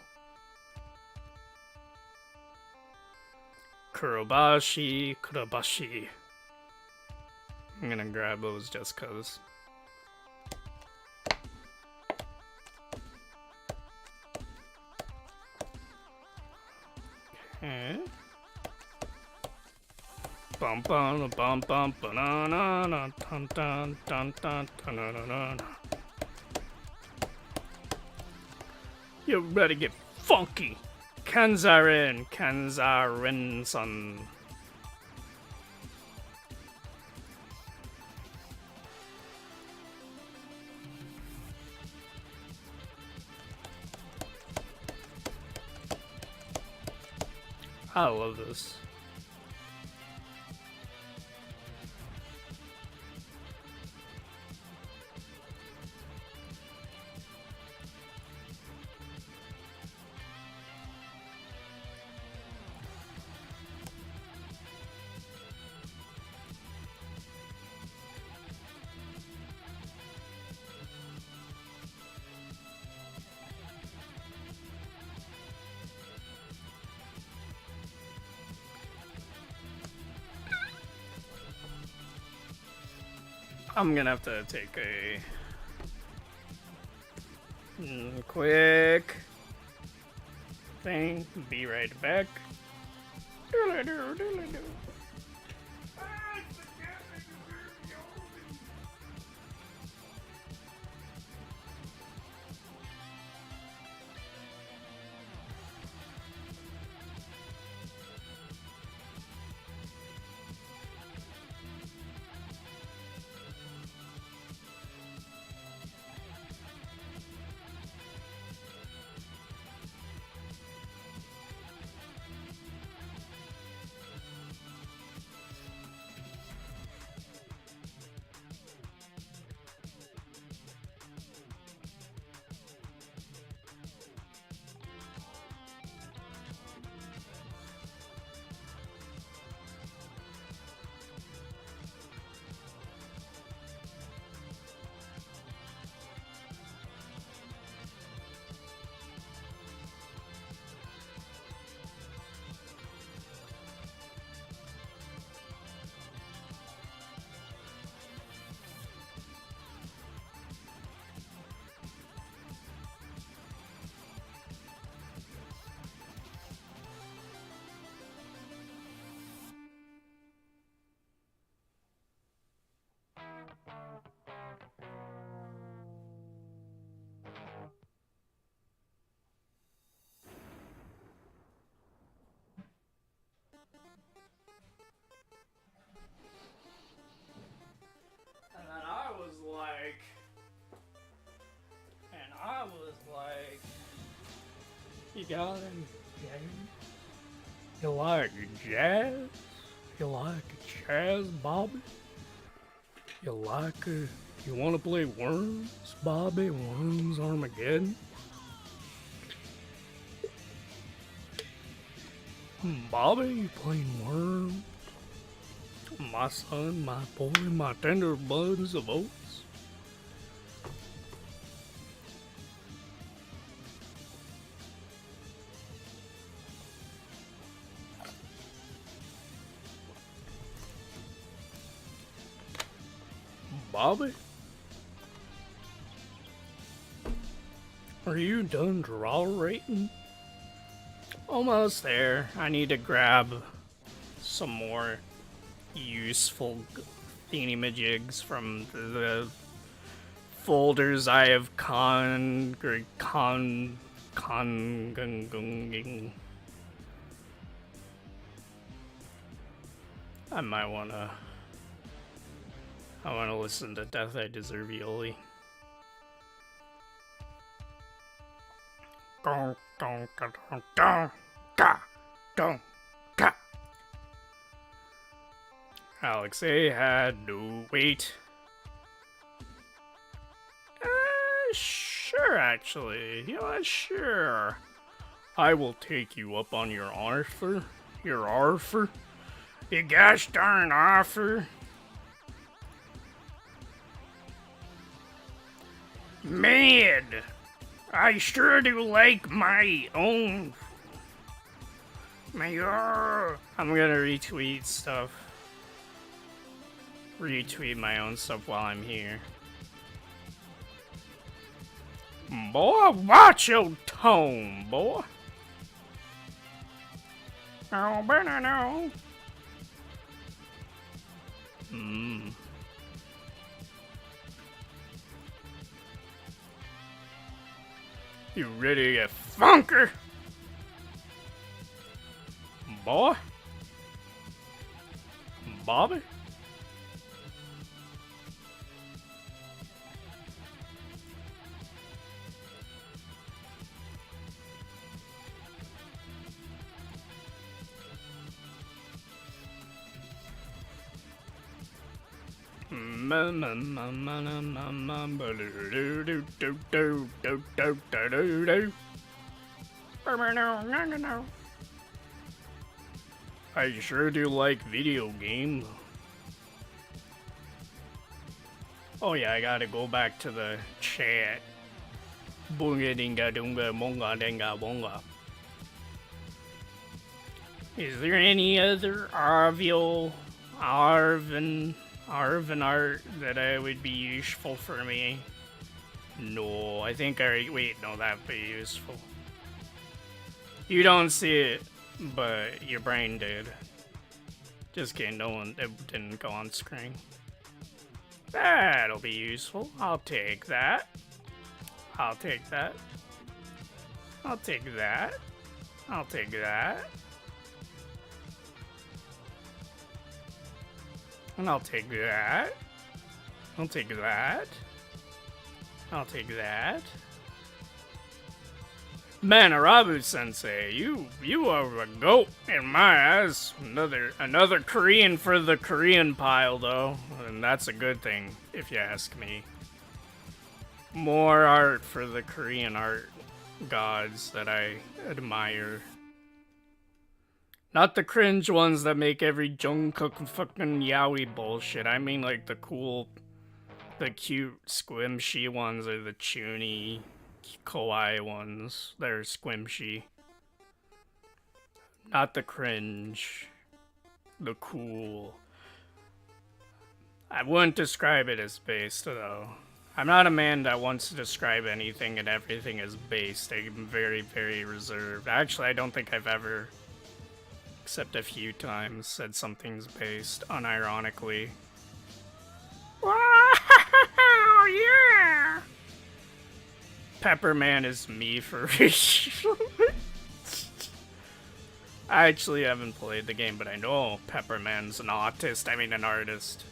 Kurobashi. I'm gonna grab those just cause. Okay. Bum bum bum bum banana dun dun dun dun dun dun dun. You ready to get funky? Kanzarin-san. I love this. I'm gonna have to take a quick thing. Be right back. You got him. You like jazz? You like jazz, Bobby? You like you want to play Worms, Bobby? Worms Armageddon? Bobby, you playing Worms? My son, my boy, my tender buds of oats. Bobby? Are you done draw rating? Almost there. I need to grab some more useful thingamajigs from the folders I have I might wanna listen to Death I Deserve Yoli. Alexei had no wait. Sure, actually. You know what? Sure. I will take you up on your offer. Your offer? Your gosh darn offer. Man, I sure do like my own. I'm gonna retweet stuff. Retweet my own stuff while I'm here. Boy, watch your tone, boy. Oh, but I know. You ready to get funker? Boy? Bobby? I sure do like video game. Oh yeah, I gotta go back to the chat. Boonga dinga dunga monga denga bonga. Is there any other Arvin art that would be useful for me? No, I think wait, no, that'd be useful. You don't see it, but your brain did. Just kidding, it didn't go on screen. That'll be useful. I'll take that. I'll take that. I'll take that. I'll take that. And I'll take that. I'll take that. I'll take that. Man, Ouchi-Sensei, you are a goat in my eyes. Another Korean for the Korean pile, though, and that's a good thing, if you ask me. More art for the Korean art gods that I admire. Not the cringe ones that make every Jungkook fucking yaoi bullshit. I mean like the cool, the cute squimshy ones or the chuny kawaii ones. They're squimshy. Not the cringe. The cool. I wouldn't describe it as based though. I'm not a man that wants to describe anything and everything as based. I'm very, very reserved. Actually, I don't think I've ever, except a few times, said something's based unironically. Wow, yeah! Pepperman is me for real. I actually haven't played the game, but I know Pepperman's an artist. I mean, an artist.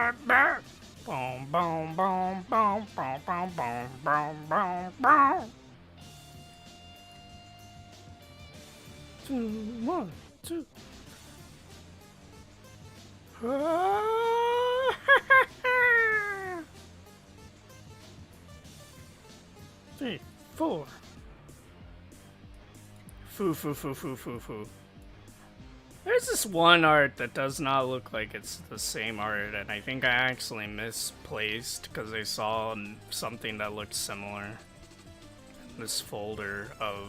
Boom, boom, boom, boom, boom, boom, boom, boom, boom, boom. 1, 2. Three, 4. Foo, foo, foo, foo, foo, foo. There's this one art that does not look like it's the same art, and I think I actually misplaced because I saw something that looked similar in this folder of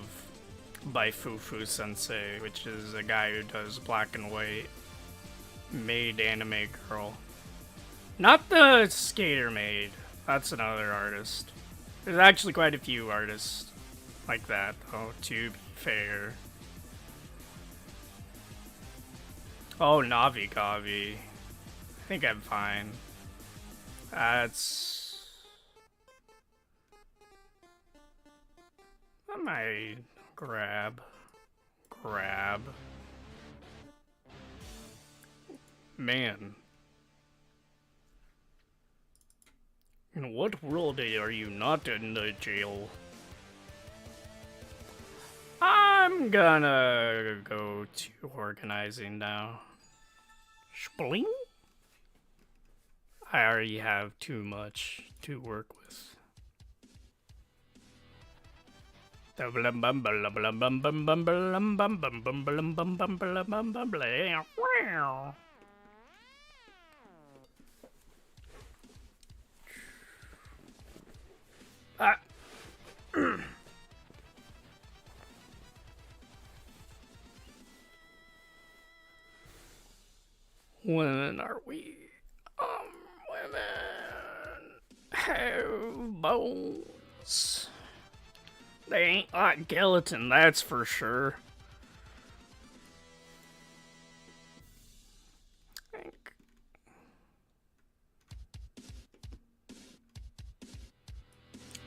by Ouchi-Sensei, which is a guy who does black and white maid anime girl. Not the skater maid. That's another artist. There's actually quite a few artists like that, though, to be fair. Oh, Navi Gavi. I think I'm fine. That's... I might grab. Man. In what world are you not in the jail? I'm gonna go to organizing now. Spling? I already have too much to work with. When are we? Women have bones. They ain't like gelatin, that's for sure.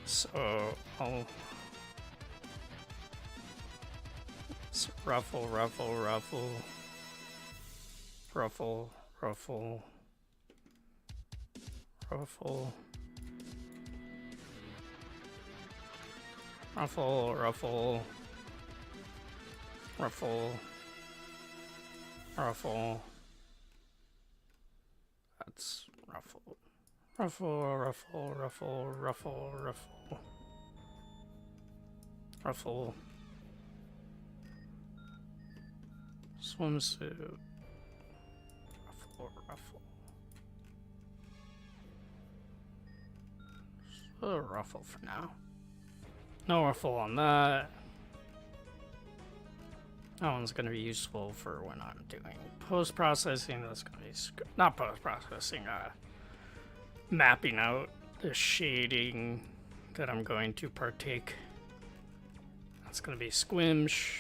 So, I'll... ruffle, ruffle, ruffle. Ruffle, ruffle. Ruffle. Ruffle, ruffle. Ruffle. Ruffle. That's ruffle. Ruffle, ruffle, ruffle, ruffle, ruffle. Ruffle. Swimsuit. Ruffle, ruffle. So ruffle for now. No ruffle on that. That one's gonna be useful for when I'm doing post-processing. That's gonna be not post-processing, mapping out the shading that I'm going to partake. That's gonna be squimsh,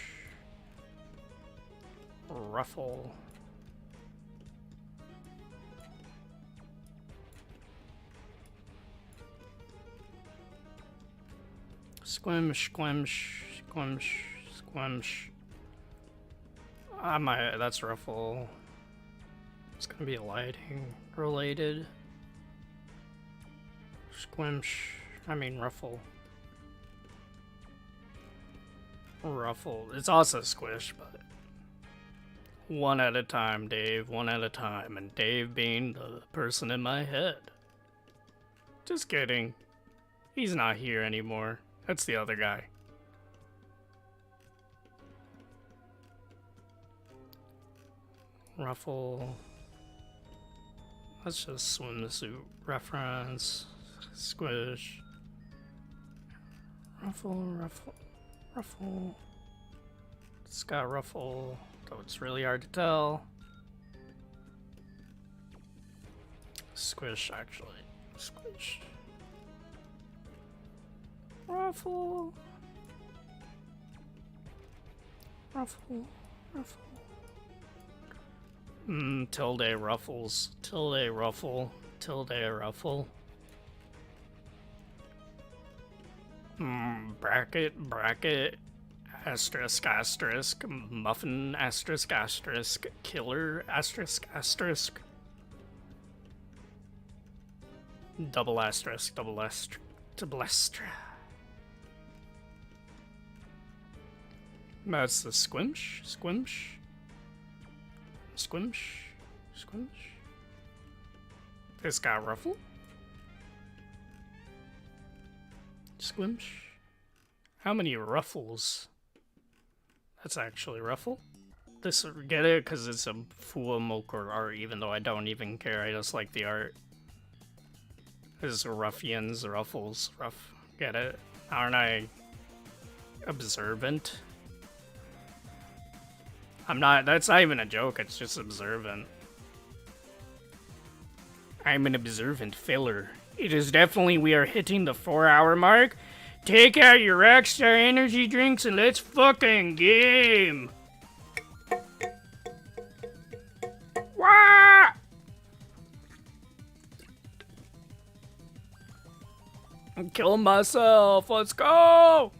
ruffle, squimsh, squimsh, squimsh, squimsh. That's ruffle. It's gonna be lighting related. Squimsh, ruffle. Ruffle. It's also squish, but one at a time, Dave. One at a time. And Dave being the person in my head. Just kidding. He's not here anymore. That's the other guy. Ruffle. Let's just swimsuit reference. Squish. Ruffle, ruffle, ruffle. It's got ruffle, though it's really hard to tell. Squish, actually. Squish. Ruffle. Ruffle, ruffle. Tilde ruffles. Tilde ruffle. Tilde ruffle. Bracket, bracket. Asterisk, asterisk. Muffin, asterisk, asterisk. Killer, asterisk, asterisk. Double asterisk, double asterisk, double asterisk. That's the squimsh, squimsh, squimsh, squimsh. This got ruffle. Squimsh. How many ruffles? That's actually ruffle. This get it because it's a full mocha art, even though I don't even care. I just like the art. This is ruffians, ruffles, rough. Get it? Aren't I observant? I'm not. That's not even a joke. It's just observant. I'm an observant filler. It is definitely we are hitting the 4-hour mark. Take out your Rockstar energy drinks and let's fucking game. Wah! I'm killing myself. Let's go.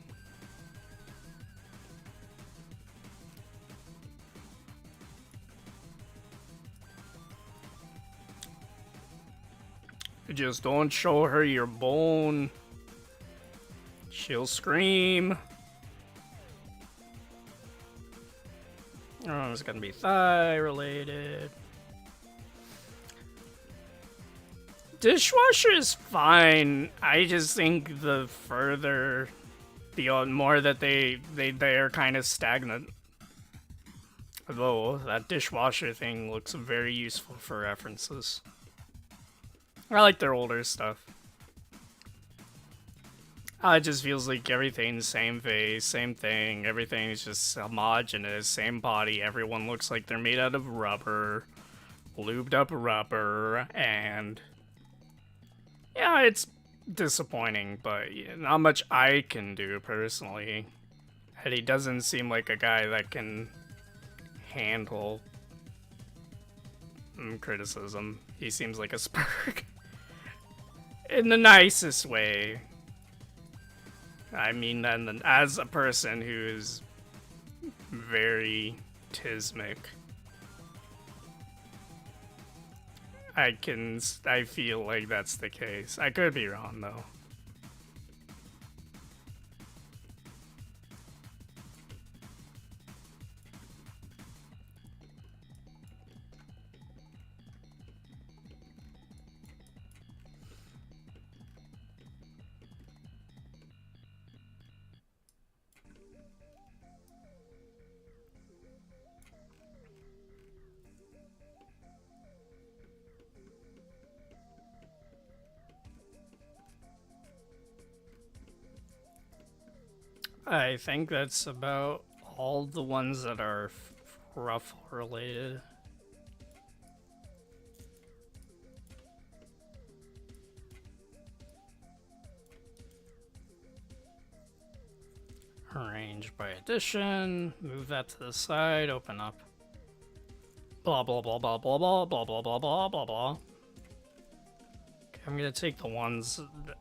Just don't show her your bone. She'll scream. Oh, it's gonna be thigh related. Dishwasher is fine. I just think the further, the more that they're kind of stagnant. Although that dishwasher thing looks very useful for references. I like their older stuff. It just feels like everything's same face, same thing. Everything's just homogenous, same body. Everyone looks like they're made out of rubber, lubed up rubber, and yeah, it's disappointing, but not much I can do personally. And he doesn't seem like a guy that can handle criticism. He seems like a spurg. In the nicest way. I mean, and as a person who is very tismic, I feel like that's the case. I could be wrong though. I think that's about all the ones that are rough related. Arrange by addition, move that to the side, open up. Blah blah blah blah blah blah blah blah blah blah blah blah. Okay, I'm gonna take the ones that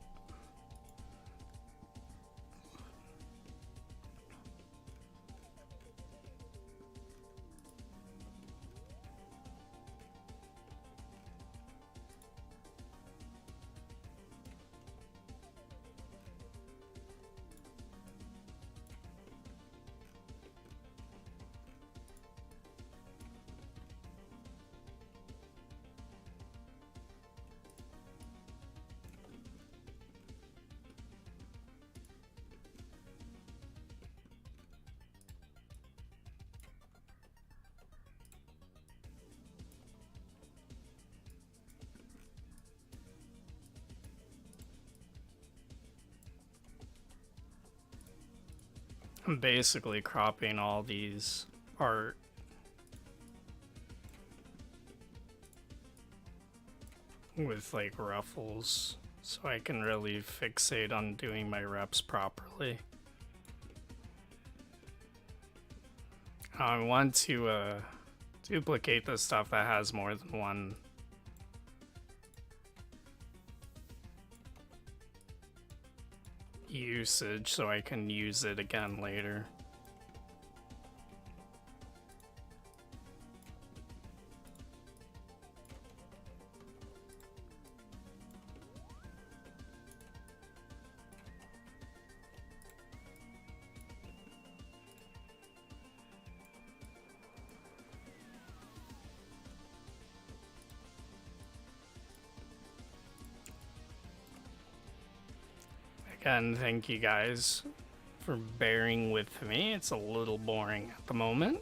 I'm basically cropping all these art. With like ruffles, so I can really fixate on doing my reps properly. I want to duplicate the stuff that has more than one usage so I can use it again later. Again, thank you guys for bearing with me. It's a little boring at the moment.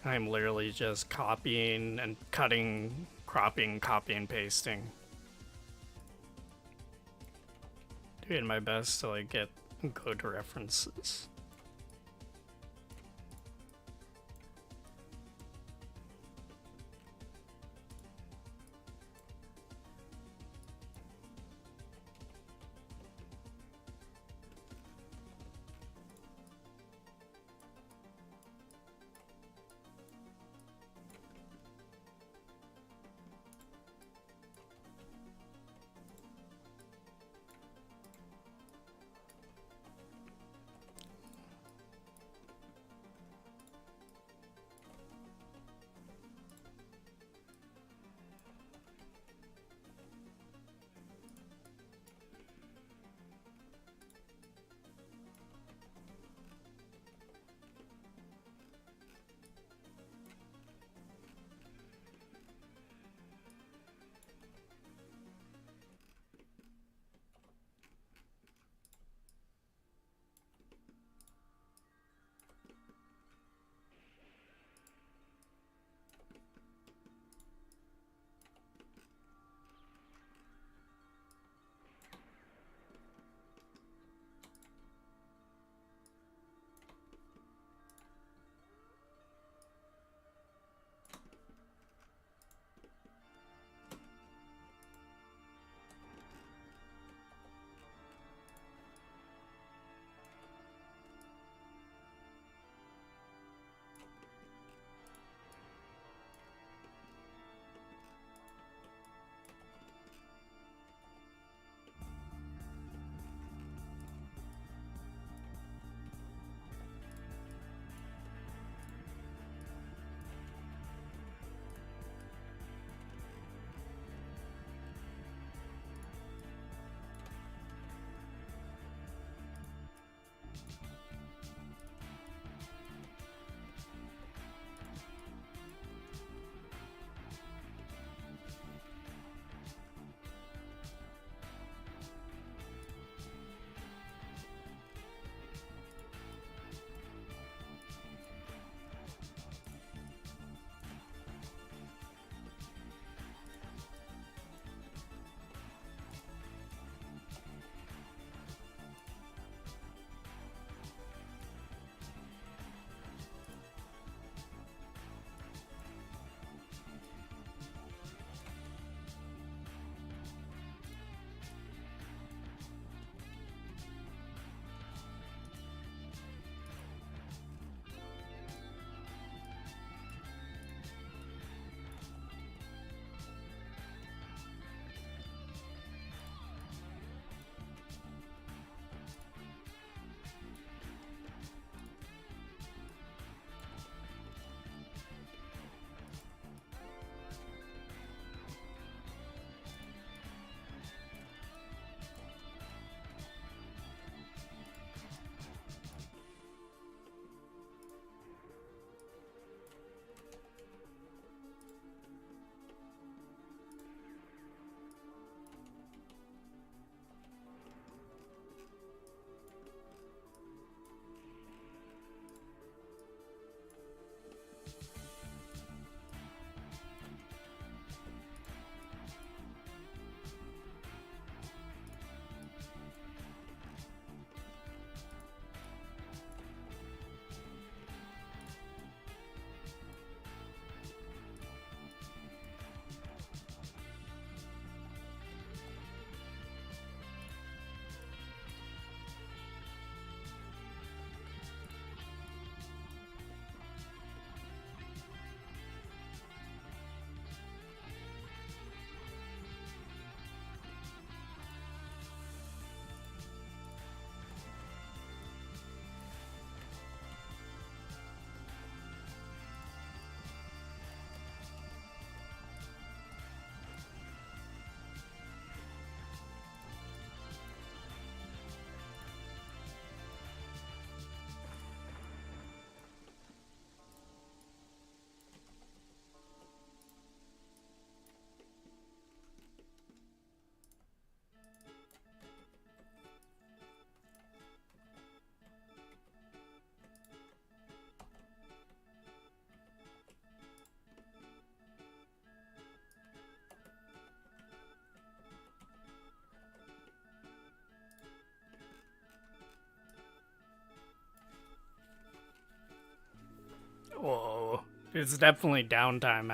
I'm literally just copying and cutting, cropping, copy and pasting. Doing my best to like get good references. It's definitely downtime.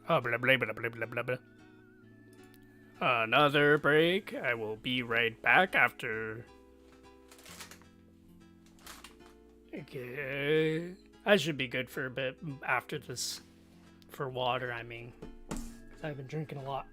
Oh, blah, blah, blah, blah, blah, blah, blah. Another break. I will be right back after. Okay. I should be good for a bit after this. For water, I mean. 'Cause I've been drinking a lot.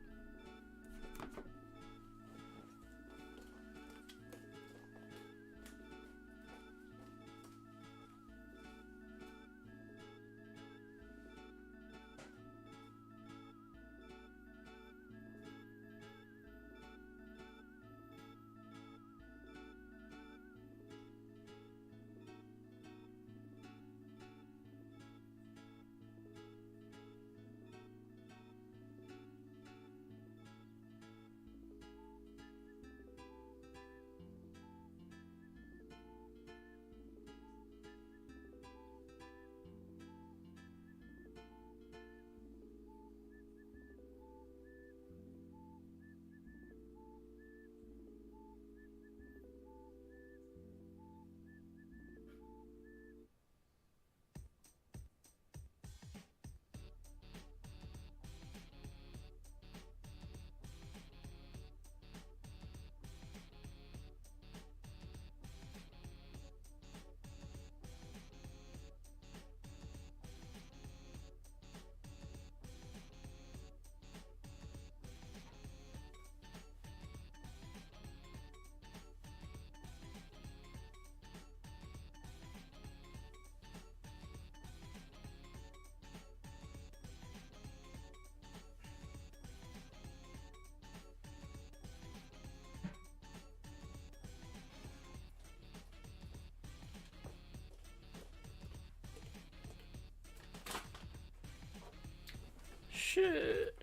Shit.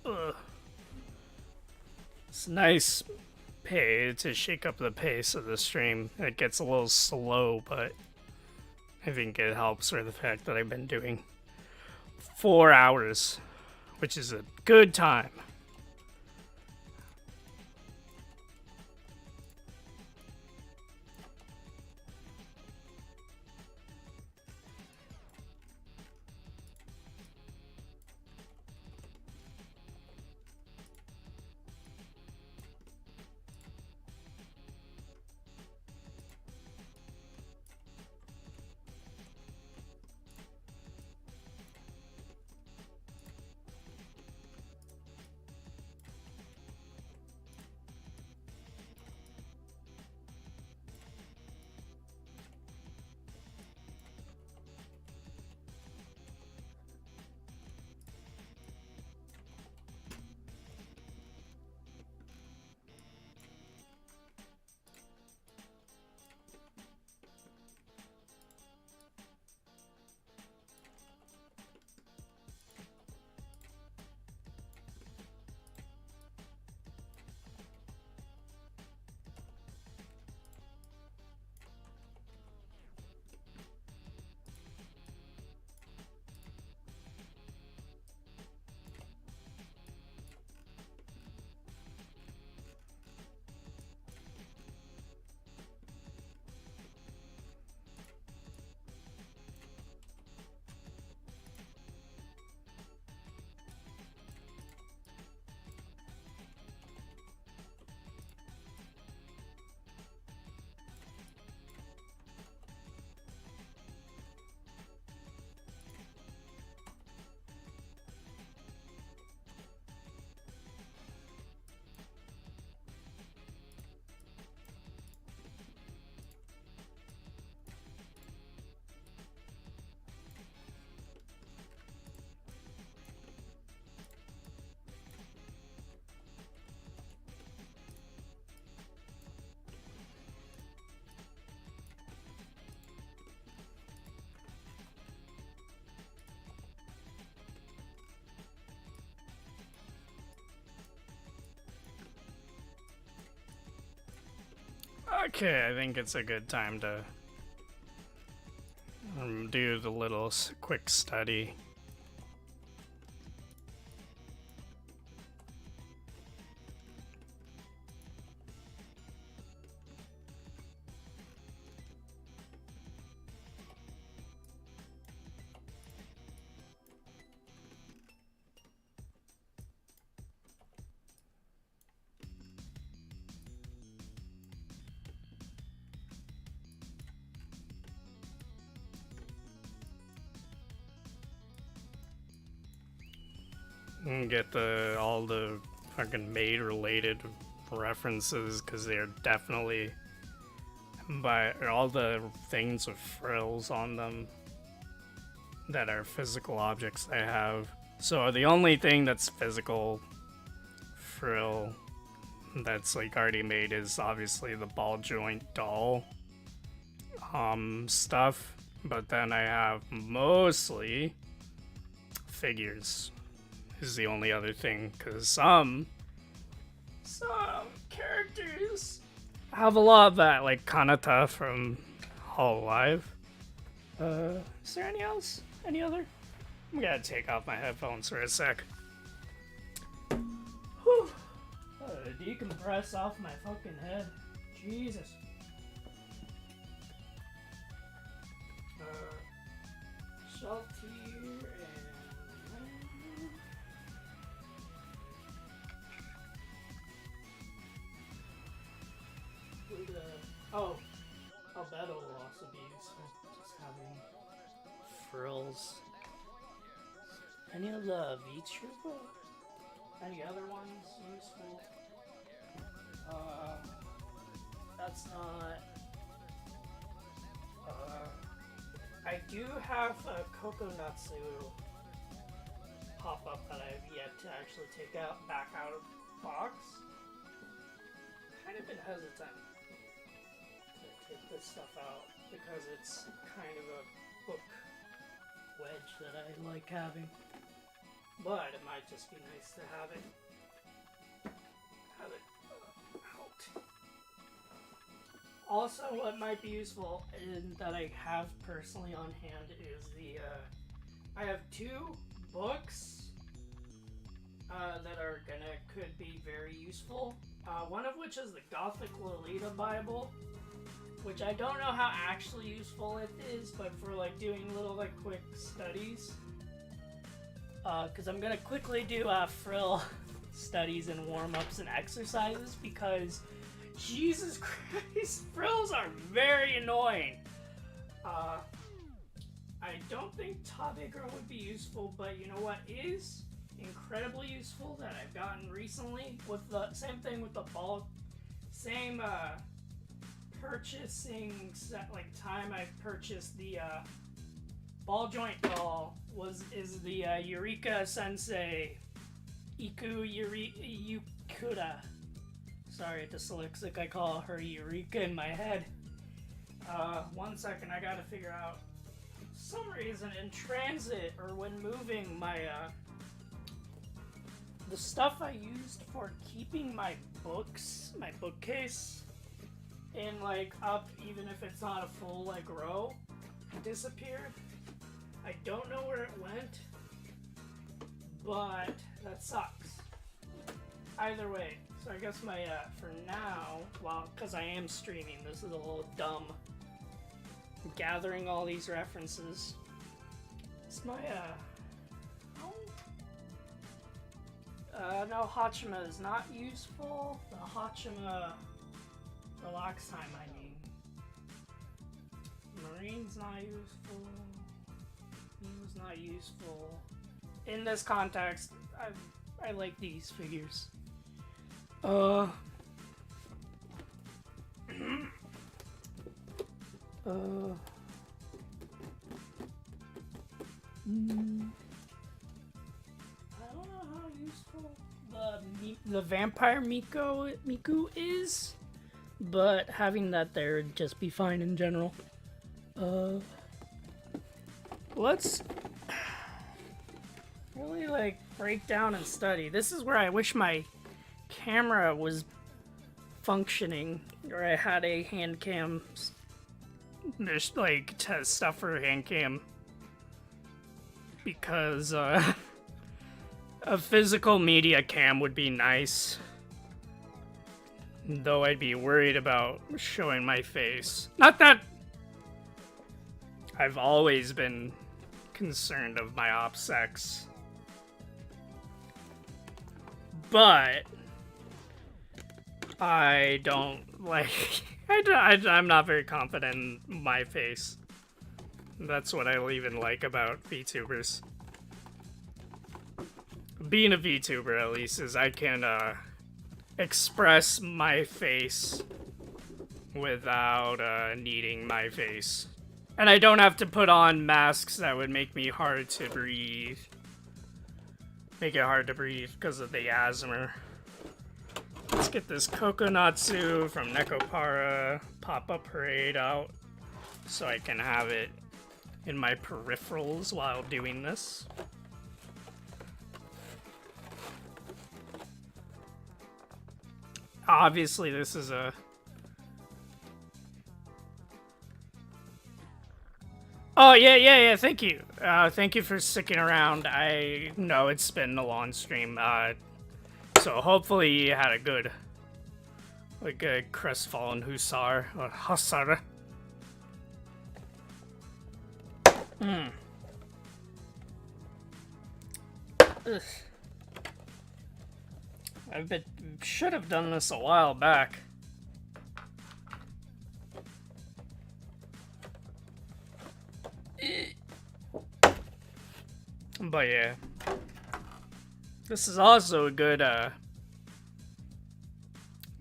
Ugh. It's nice pay to shake up the pace of the stream. It gets a little slow, but I think it helps for the fact that I've been doing 4 hours, which is a good time. Okay, I think it's a good time to do the little quick study. and get all the fucking maid related references, because they're definitely by all the things with frills on them that are physical objects I have. So the only thing that's physical frill that's like already made is obviously the ball joint doll stuff, but then I have mostly figures is the only other thing, because some characters have a lot of that, like Kanata from Hololive. Is there any else? Any other? I'm gonna take off my headphones for a sec. Whew. Decompress off my fucking head. Jesus. Sheltier and... Oh, Albedo will also be useful. Just having frills. Any of the V-Trooper? Any other ones useful? That's not... I do have a Kokonatsu pop-up that I've yet to actually take back out of the box. Kind of been hesitant to take this stuff out because it's kind of a book wedge that I like having. But it might just be nice to have it out. Also, what might be useful and that I have personally on hand is I have 2 books that are could be very useful. One of which is the Gothic Lolita Bible, which I don't know how actually useful it is, but for like doing little like quick studies. Because I'm gonna quickly do frill studies and warm-ups and exercises, because Jesus Christ, frills are very annoying. I don't think Tabe Girl would be useful, but you know what is incredibly useful that I've gotten recently? With the same thing with the ball, same purchasing time I purchased the ball joint doll is the Ouchi-Sensei Yukura. Sorry, dyslexic, I call her Eureka in my head. 1 second, I gotta figure out. For some reason, in transit, or when moving my, the stuff I used for keeping my books, my bookcase, in, up, even if it's not a full, row, disappeared. I don't know where it went, but that sucks. Either way. So I guess my, for now, because I am streaming, this is a little dumb. Gathering all these references. It's my, no, Hachima is not useful. The Hachima Relax Time, I mean. Marine's not useful. Nemo's not useful. In this context, I like these figures. I don't know how useful the vampire Miku is, but having that there would just be fine in general. Let's really break down and study. This is where I wish my camera was functioning, or I had a hand cam. There's stuff for hand cam, because a physical media cam would be nice, though I'd be worried about showing my face. Not that I've always been concerned of my op sex, but I don't I'm not very confident in my face. That's what I even like about VTubers. being a VTuber at least is I can express my face without needing my face. And I don't have to put on masks that would make me hard to breathe. Make it hard to breathe because of the asthma. Let's get this Kokonatsu from Nekopara pop-up parade out so I can have it in my peripherals while doing this. Obviously, this is a... Oh, yeah, thank you. Thank you for sticking around. I know it's been a long stream, so hopefully you had a good crestfallen hussar, or hussar. Should have done this a while back. But yeah, this is also a good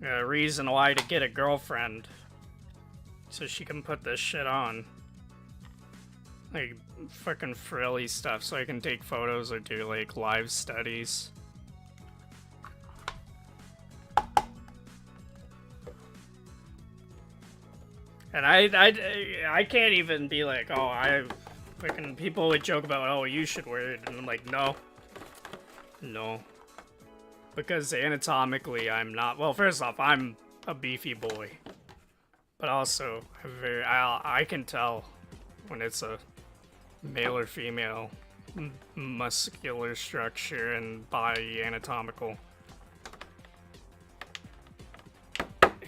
reason why to get a girlfriend, so she can put this shit on, like fucking frilly stuff, so I can take photos or do like live studies. And I can't even be like, oh, fucking people would joke about, oh, you should wear it, and I'm like, no, because anatomically I'm not. Well, first off, I'm a beefy boy, but also I can tell when it's a male or female, muscular structure and body anatomical.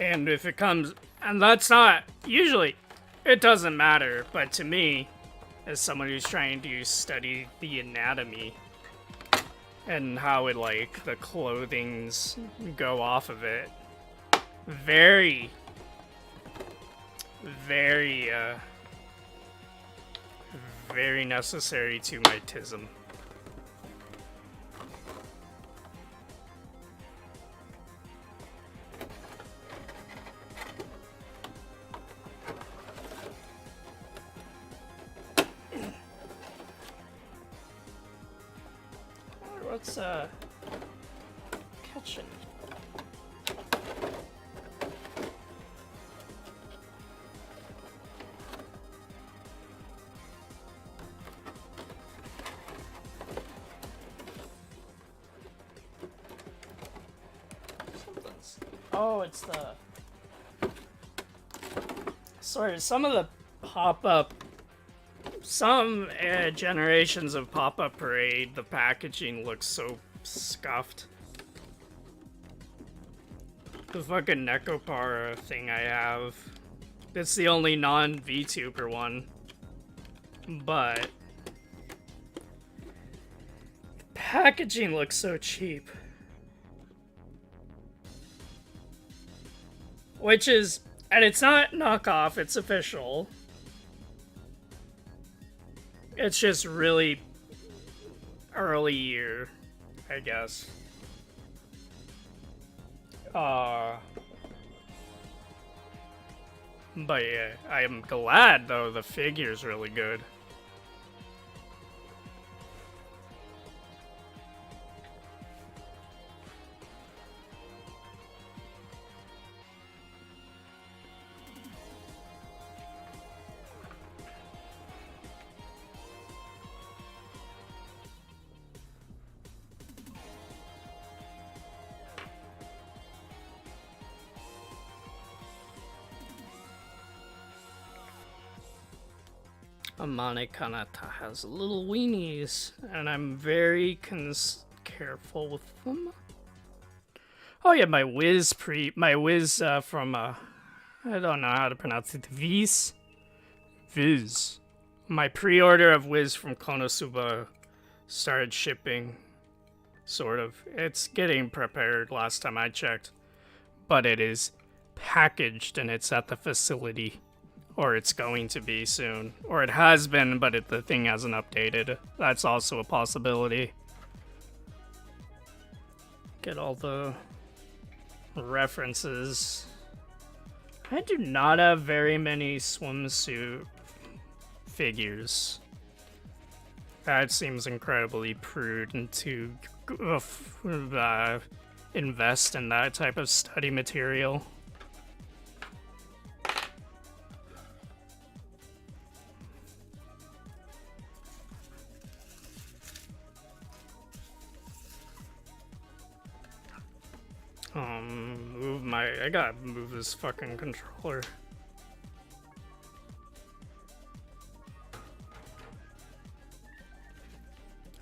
And if it comes, and that's not, usually, it doesn't matter, but to me, as someone who's trying to study the anatomy, and how it, like, the clothings go off of it, very necessary to my tism. What's catching? Something's... Oh, it's the... Sorry, some of the pop-up... Some generations of Pop-Up Parade, the packaging looks so scuffed. The fucking Nekopara thing I have, it's the only non-VTuber one, but packaging looks so cheap. Which is, and it's not knockoff, it's official. It's just really early year, I guess. But yeah, I am glad though the figure's really good. Amane Kanata has little weenies, and I'm very careful with them. Oh yeah, my Wiz from I don't know how to pronounce it. Viz. My pre-order of Wiz from Konosuba started shipping. Sort of. It's getting prepared last time I checked, but it is packaged and it's at the facility. Or it's going to be soon. Or it has been, but the thing hasn't updated. That's also a possibility. look at all the references. I do not have very many swimsuit figures. That seems incredibly prudent to invest in that type of study material. I gotta move this fucking controller.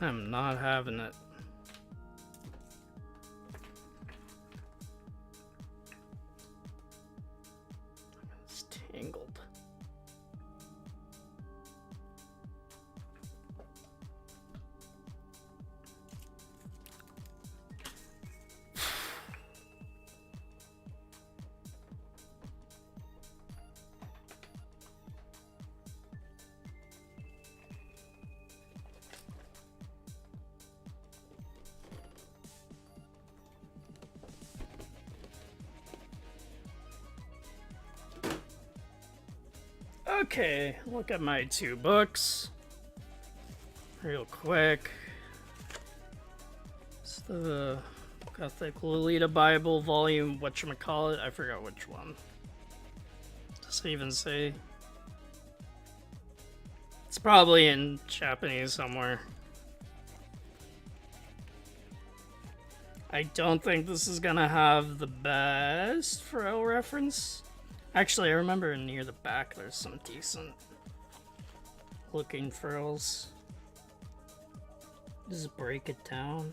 I'm not having it. It's tangled. Okay, look at my 2 books. Real quick. It's the Gothic Lolita Bible volume, whatchamacallit, I forgot which one. Does it even say? It's probably in Japanese somewhere. I don't think this is gonna have the best Frill reference. Actually, I remember near the back there's some decent looking frills. Just break it down.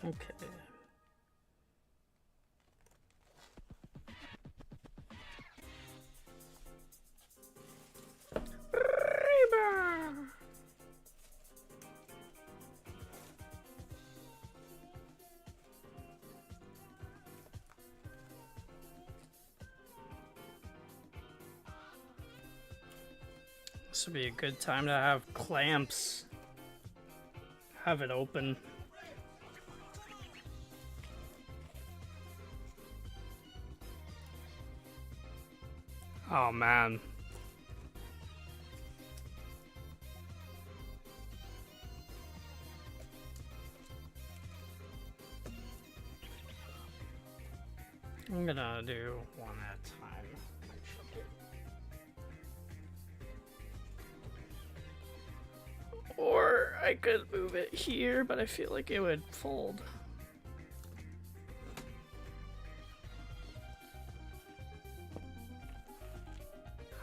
Okay. This would be a good time to have clamps. Have it open. Oh man. I'm gonna do one at a time. Or I could move it here, but I feel like it would fold.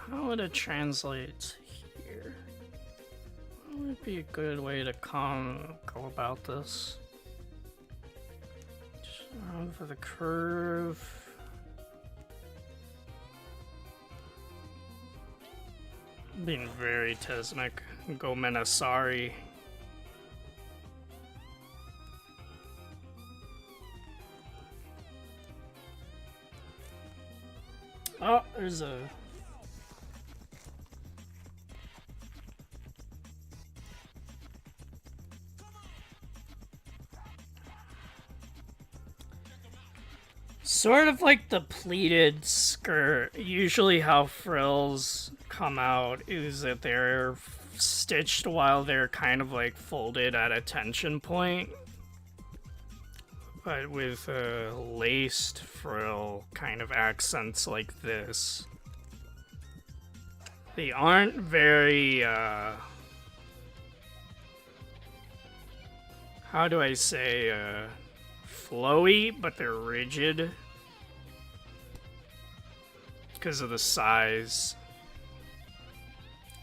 How would it translate here? What would be a good way to go about this? Just around for the curve. Being very Tesmic. Go Menasari. Oh, there's a... Sort of like the pleated skirt. Usually how frills come out is that they're stitched while they're kind of like folded at a tension point. But with a laced frill kind of accents like this, they aren't very, how do I say, flowy, but they're rigid because of the size.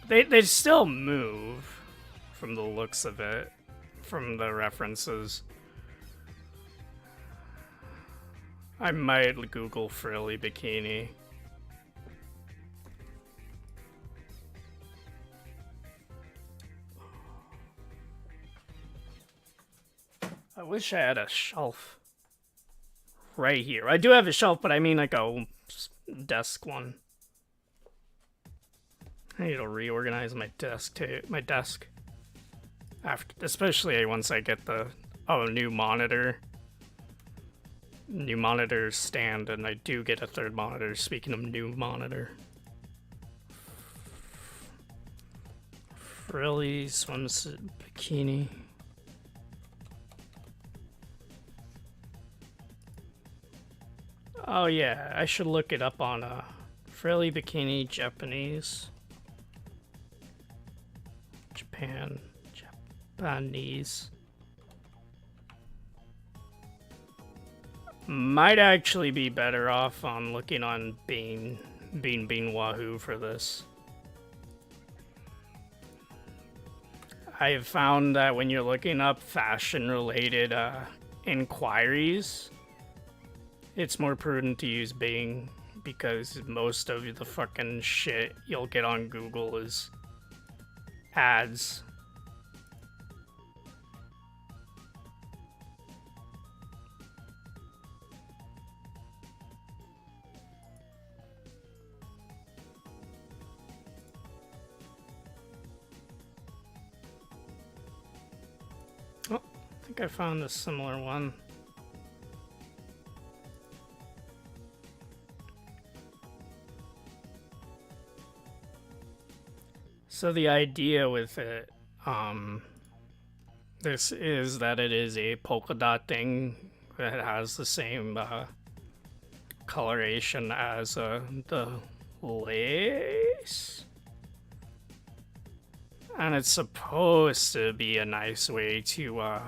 They still move from the looks of it, from the references. I might Google frilly bikini. I wish I had a shelf right here. I do have a shelf, but I mean like a desk one. I need to reorganize my desk after, especially once I get the new monitor stand, and I do get a third monitor. Speaking of new monitor, frilly swimsuit bikini. Oh yeah, I should look it up on frilly bikini Japanese. Japanese. Might actually be better off on looking on Bean Wahoo for this. I have found that when you're looking up fashion-related inquiries, it's more prudent to use Bing, because most of the fucking shit you'll get on Google is ads. Oh, I think I found a similar one. So the idea with it, this is that it is a polka dot thing that has the same coloration as the lace. And it's supposed to be a nice way to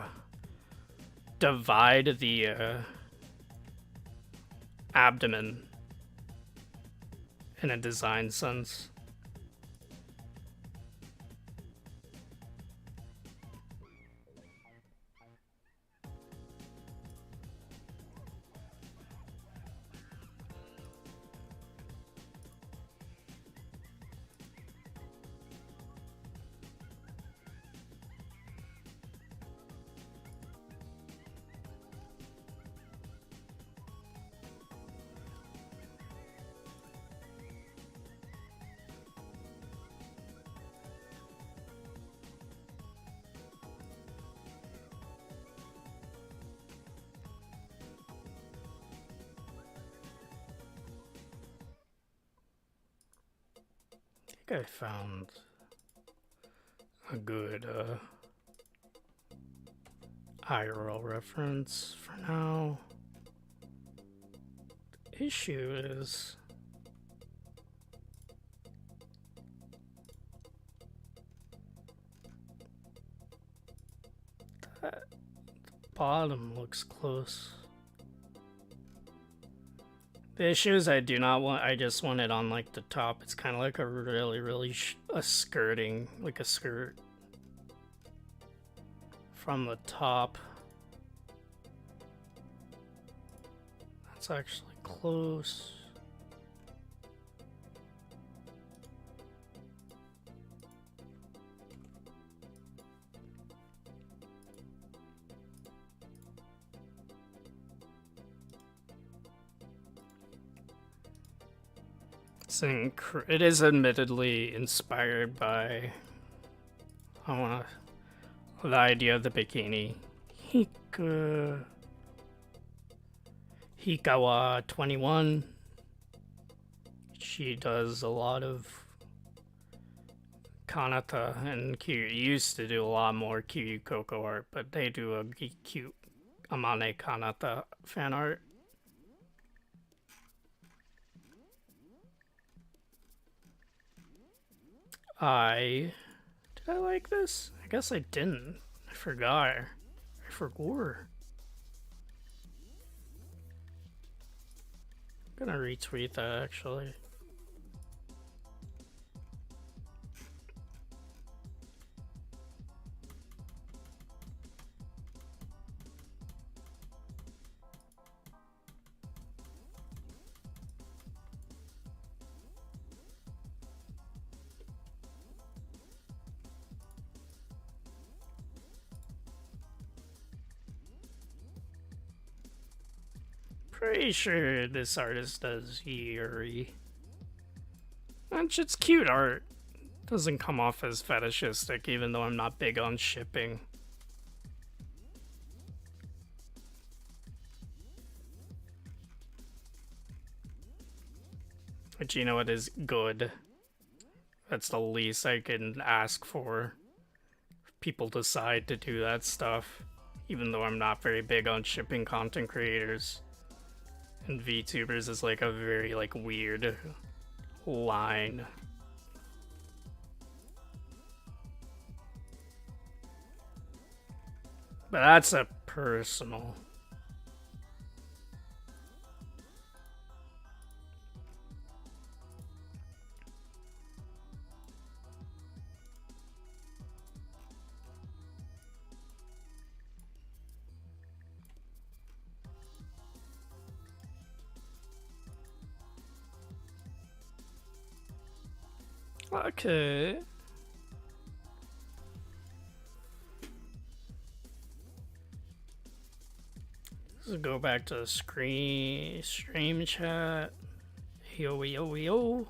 divide the abdomen in a design sense. I found a good IRL reference for now. The issue is that the bottom looks close. The issue is I do not want, I just want it on like the top. It's kind of like a really a skirting, like a skirt from the top. That's actually close. It is admittedly inspired by the idea of the bikini. Hikawa 21. She does a lot of Kanata and Kiryu. Used to do a lot more Kiryu Koko art, but they do a cute Amane Kanata fan art. Did I like this? I guess I didn't. I forgot. I forgot. I'm gonna retweet that actually. Pretty sure this artist does Yuri. And it's cute art. Doesn't come off as fetishistic, even though I'm not big on shipping. But you know what is good? That's the least I can ask for. People decide to do that stuff, even though I'm not very big on shipping content creators. And VTubers is like a very like weird line. But that's a personal. Okay. Let's go back to the stream chat. Yo yo yo.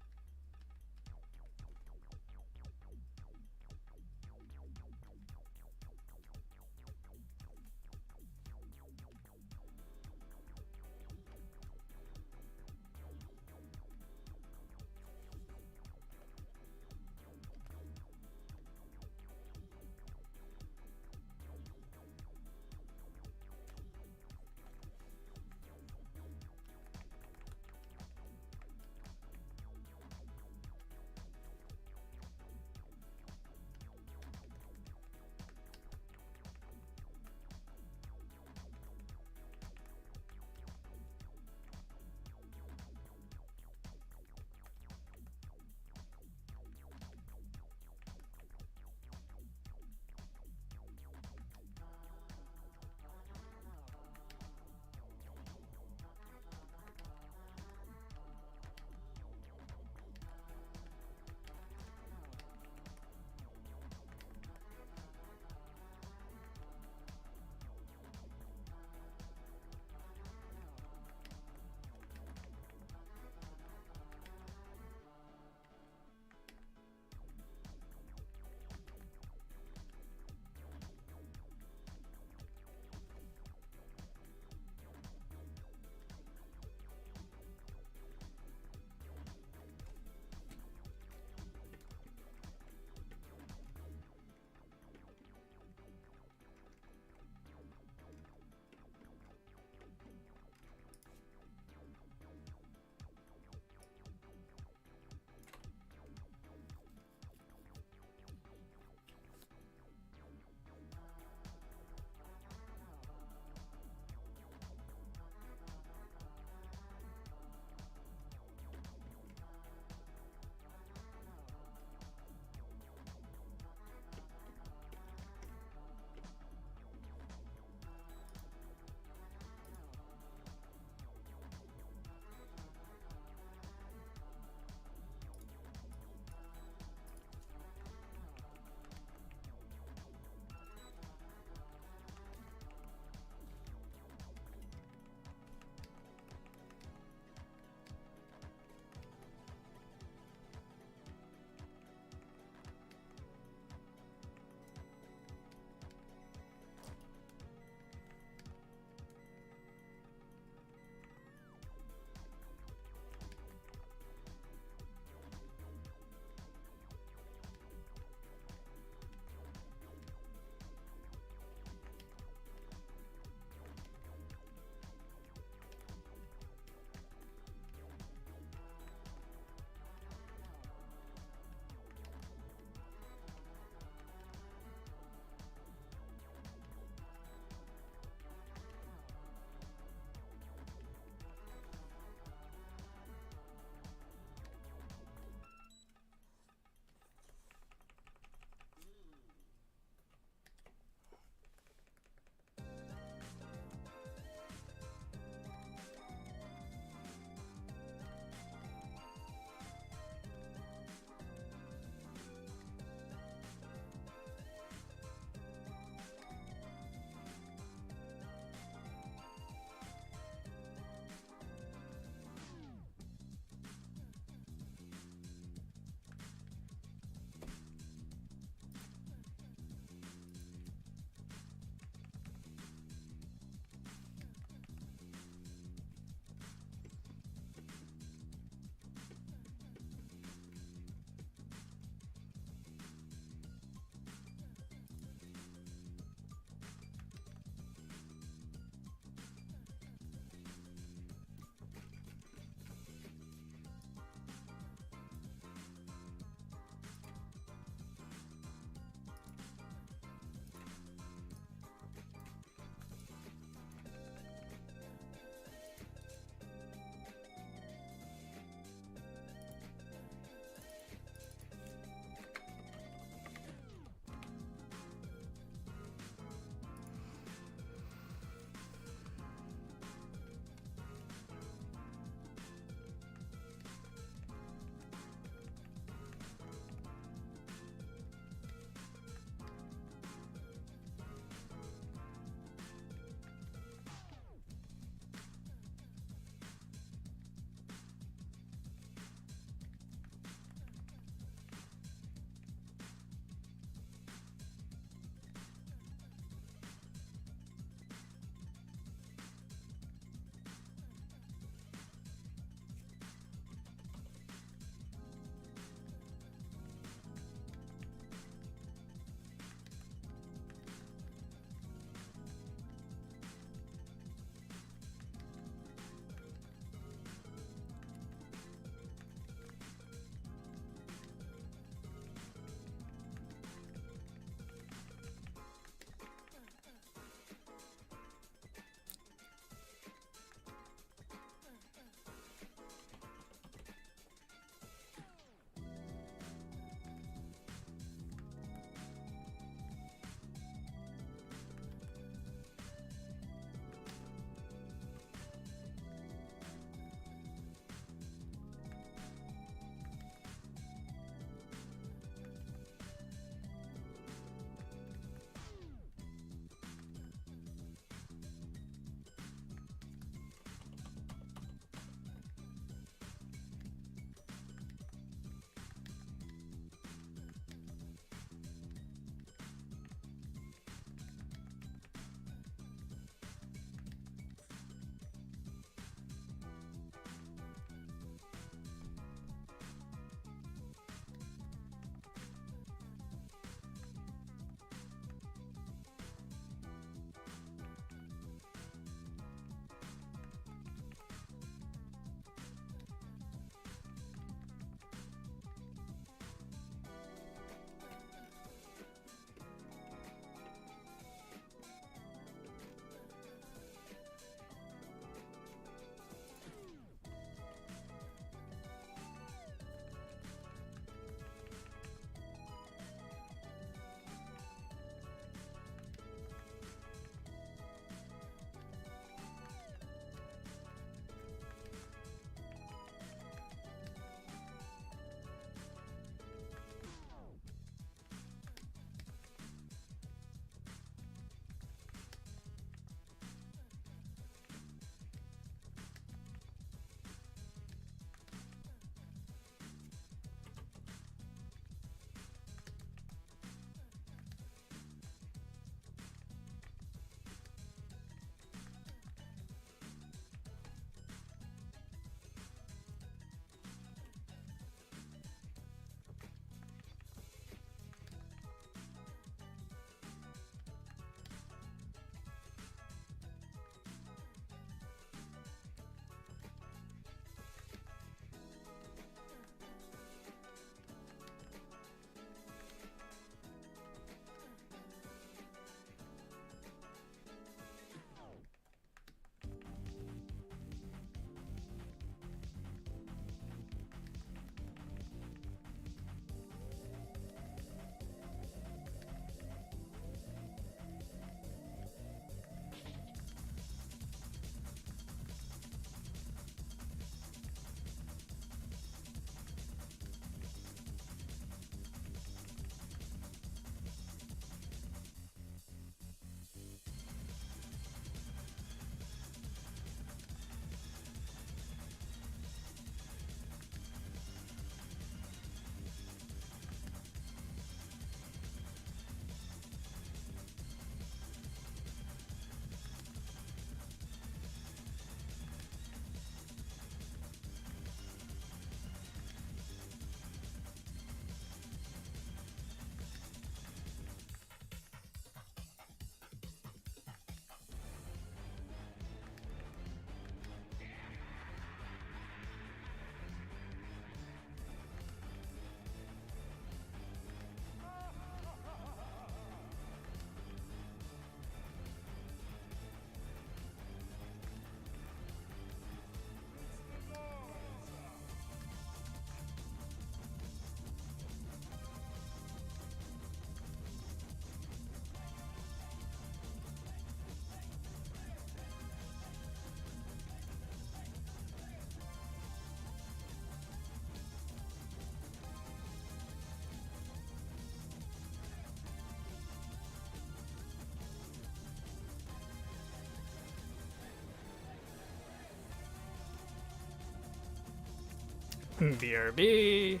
BRB.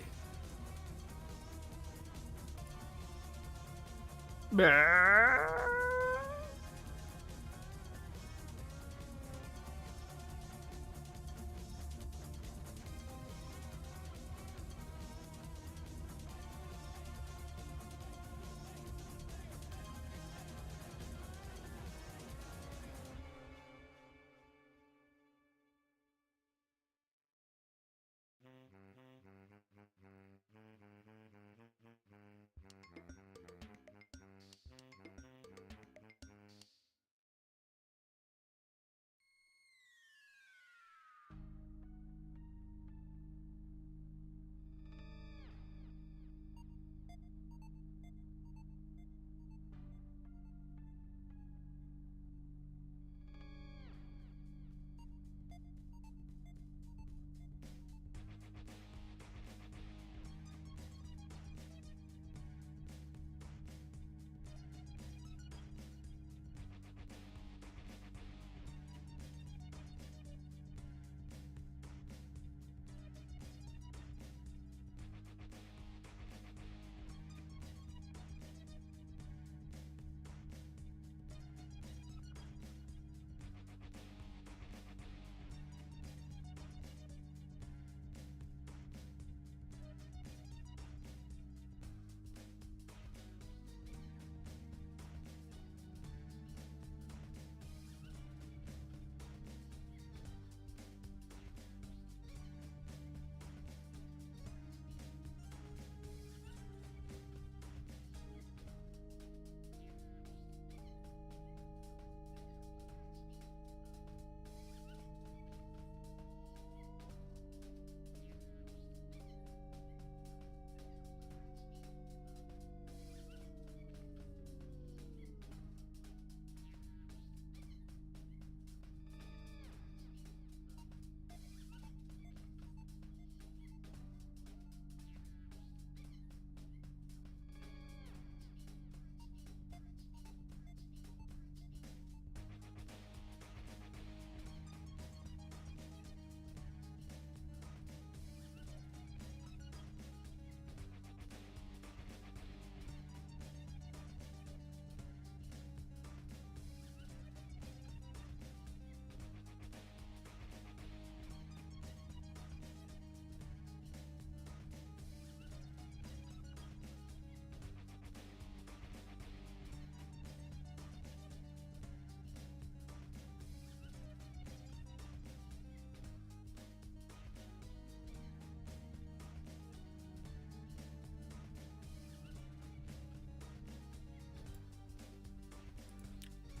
Bah.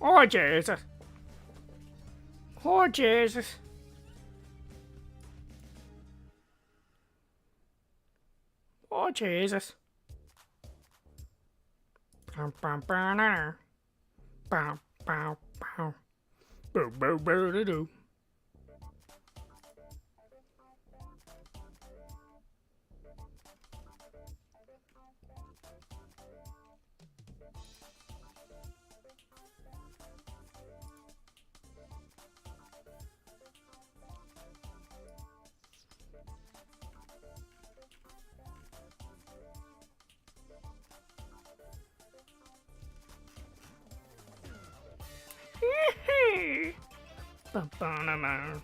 Oh, Jesus. Oh, Jesus. Oh, Jesus. Bum, bum, bum, na. Bow, bow, bow. Boo, boo, boo, doo, doo. Bum, bum, na, na.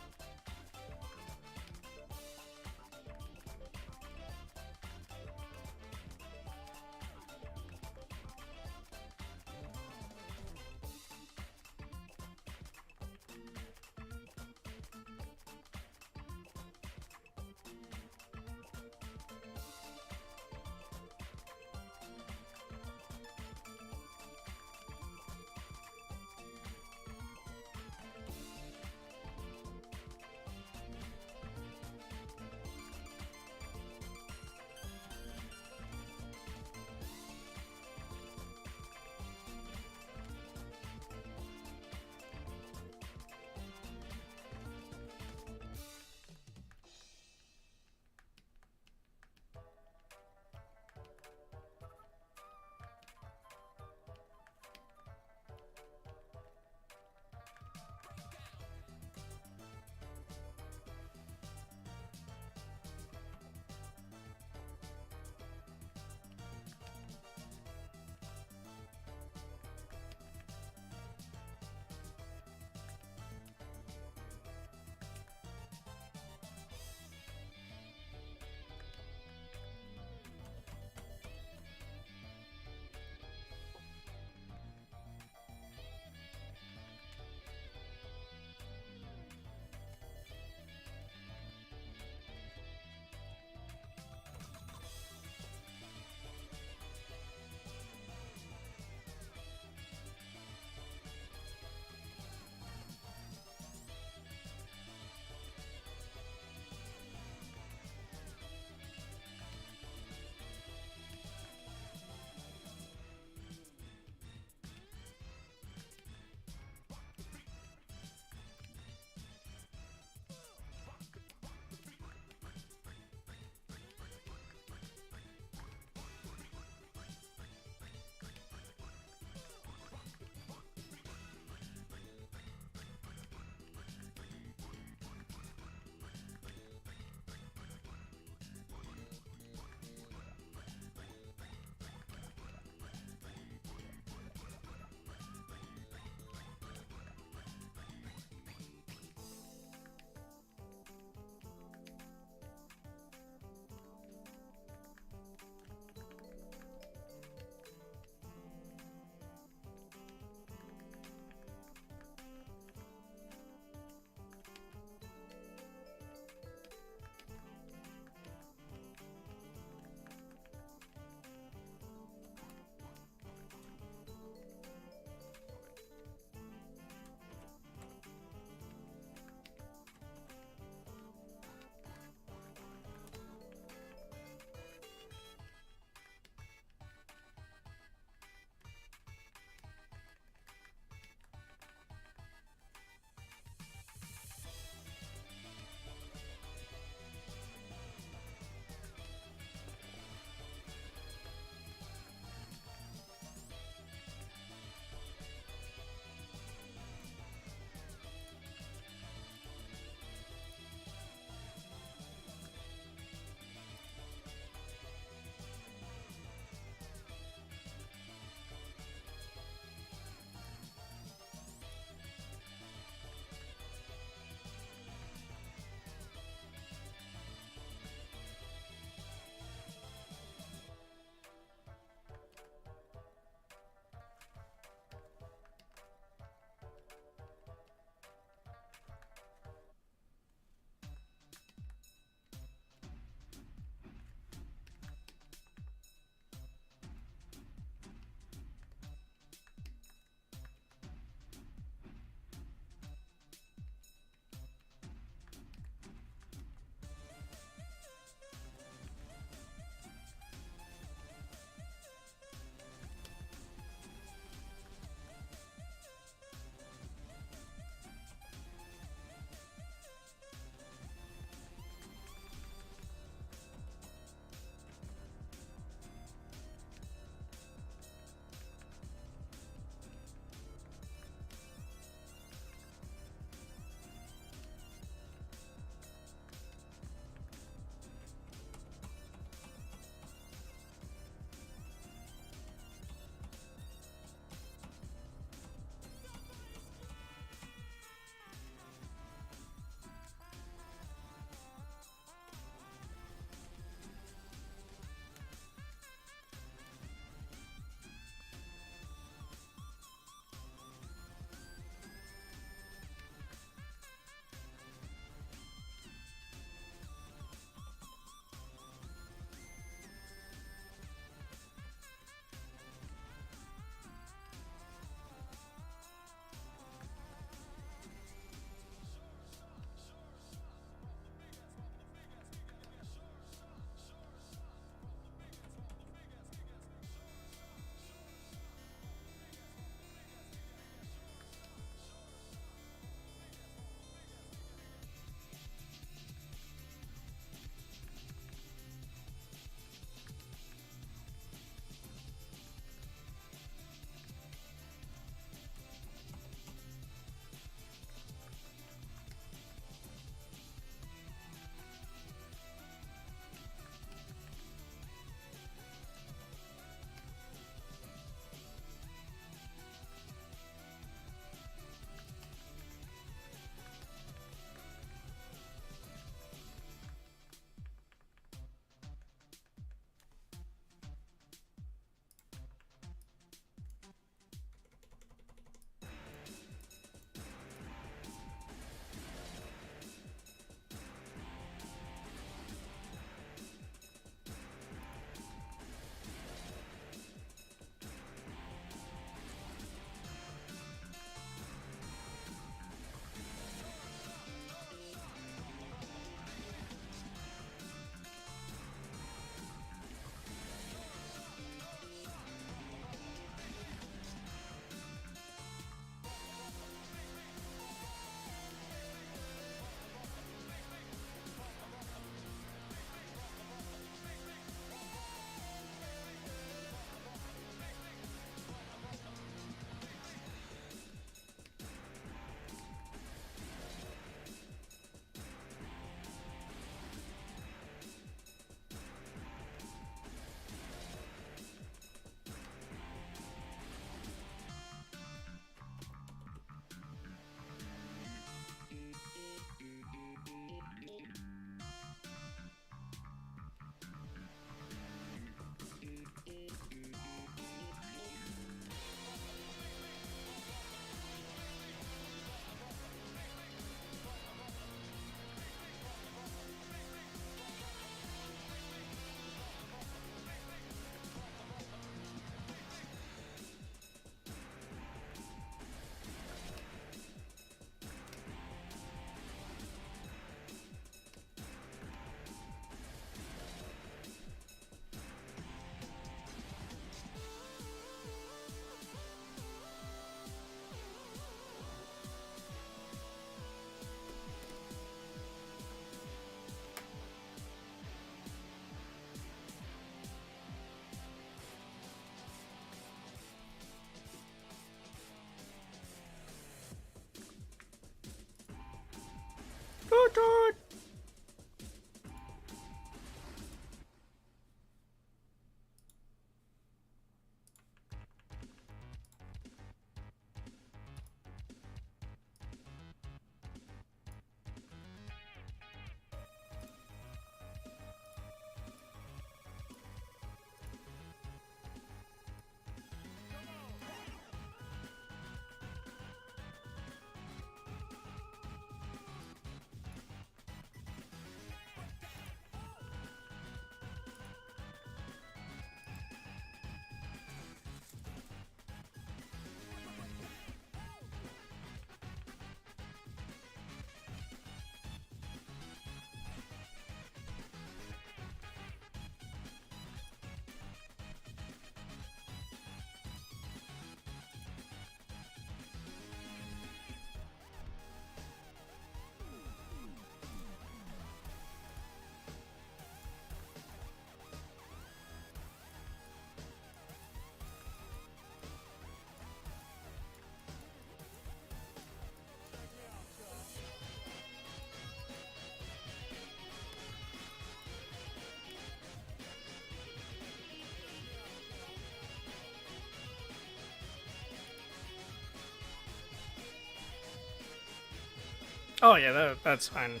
Oh yeah, that's fine.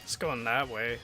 It's going that way.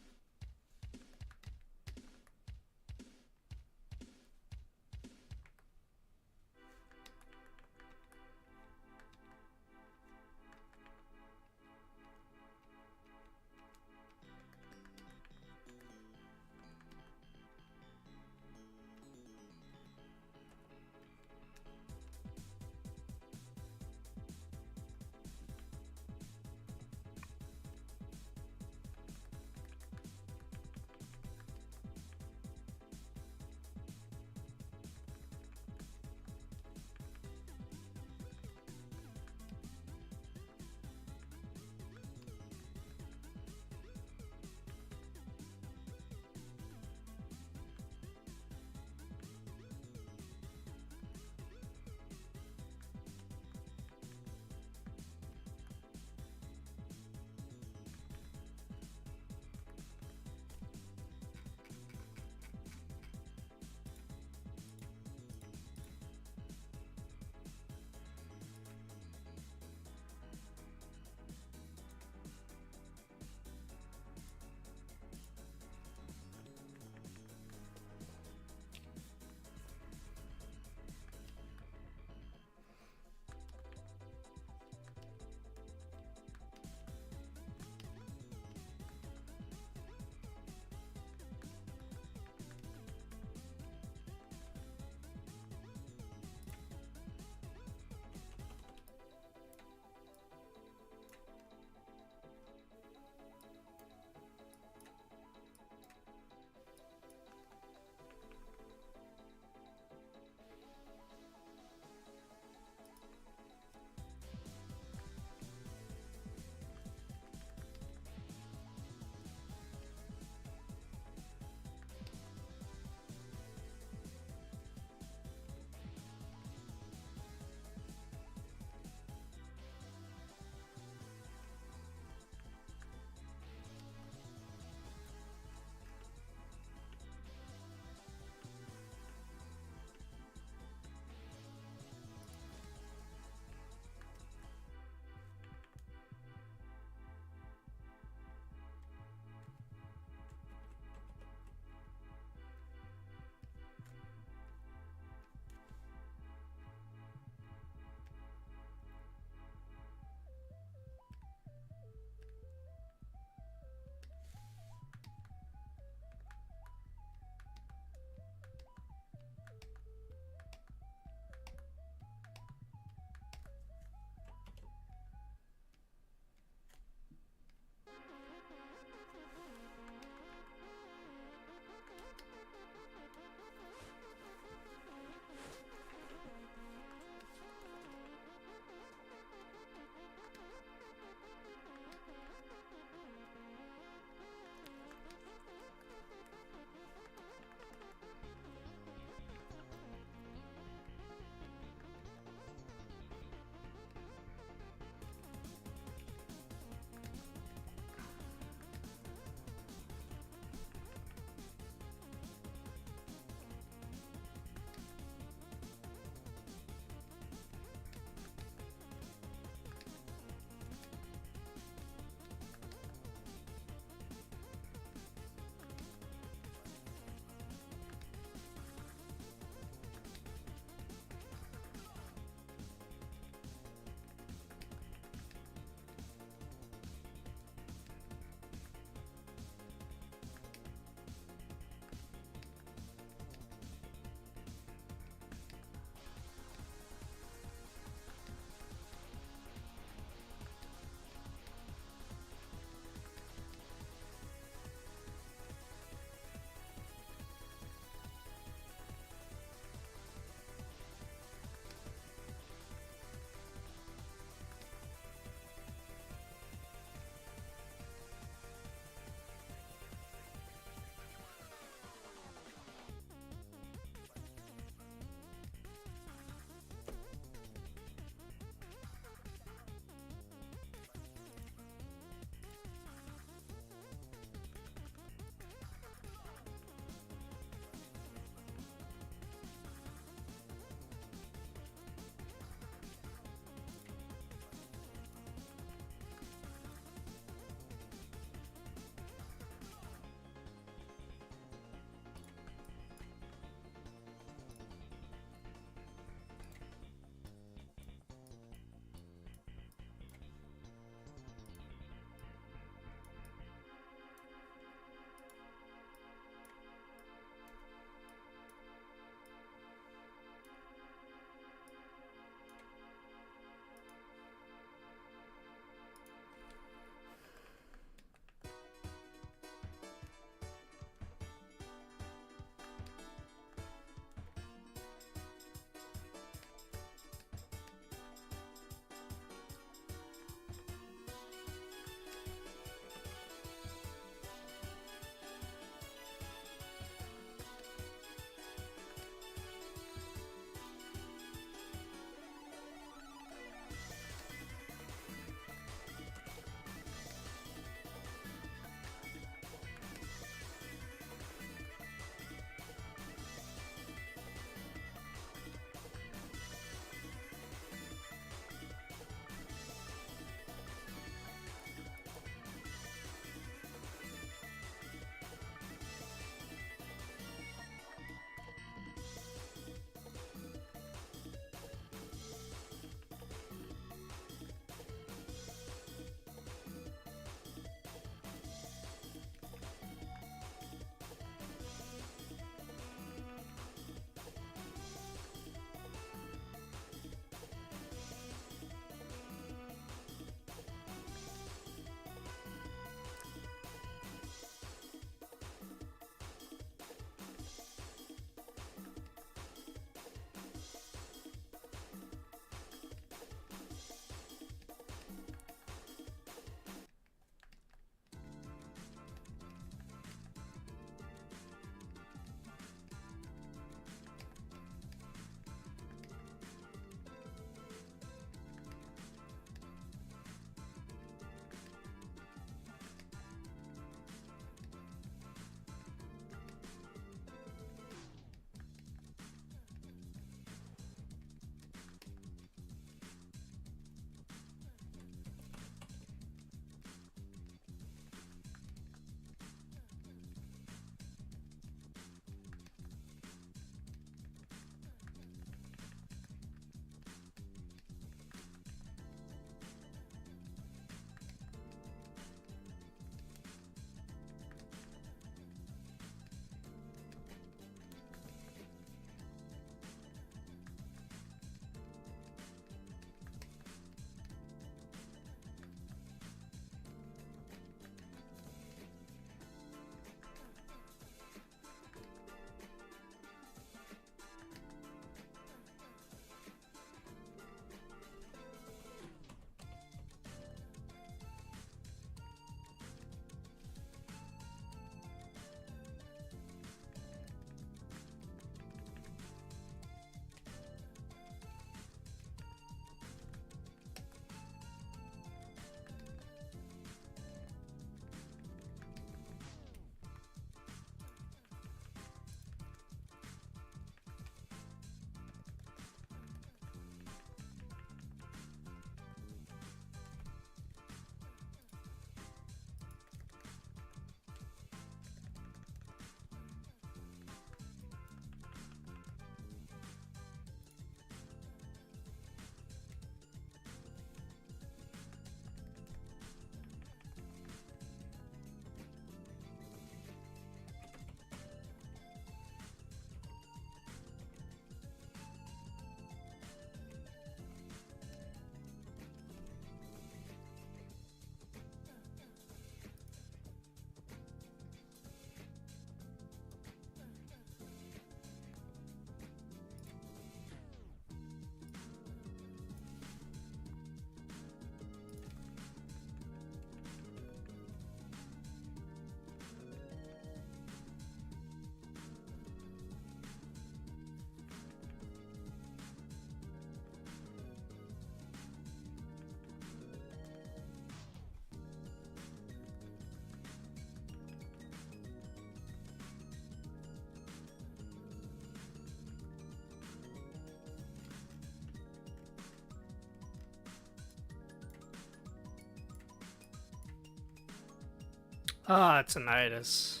Ah, tinnitus.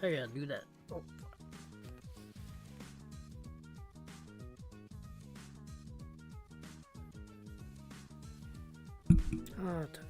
I gotta do that. Oh. Ah, tinnitus.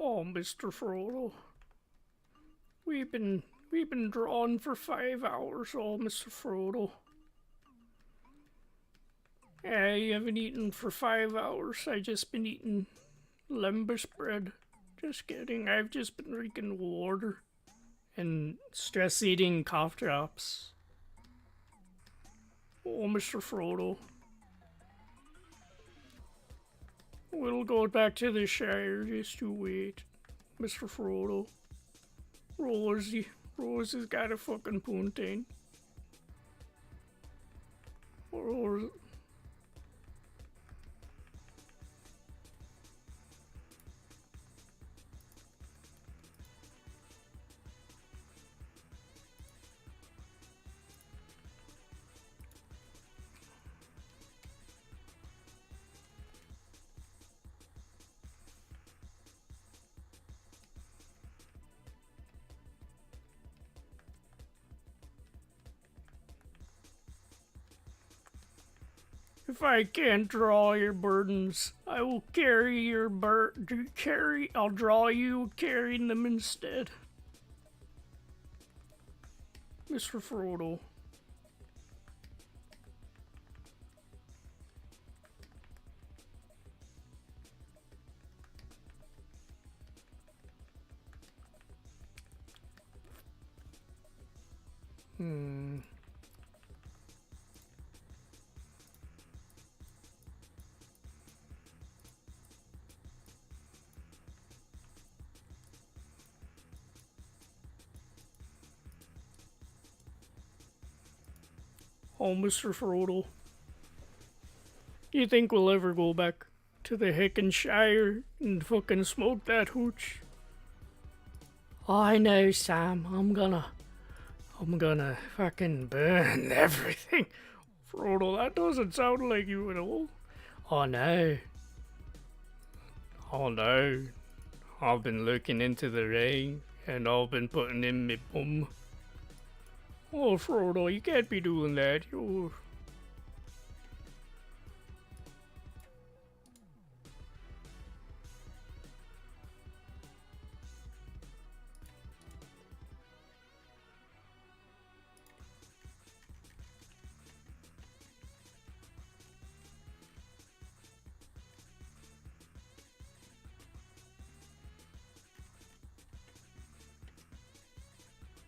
Oh, Mr. Frodo. We've been drawn for 5 hours, oh, Mr. Frodo. Yeah, you haven't eaten for 5 hours. I just been eating lembas bread. Just kidding. I've just been drinking water and stress eating cough drops. Oh, Mr. Frodo. We'll go back to the Shire just to wait. Mr. Frodo. Rose has got a fucking poontang. Or if I can't draw your burdens, I will carry your I'll draw you carrying them instead. Mr. Frodo. Oh, Mr. Frodo. You think we'll ever go back to the heckin' Shire and fucking smoke that hooch? I know, Sam. I'm gonna fucking burn everything. Frodo, that doesn't sound like you at all. Oh no. Oh no. I've been looking into the rain and I've been putting in my bum. Oh, Frodo, you can't be doing that. You're...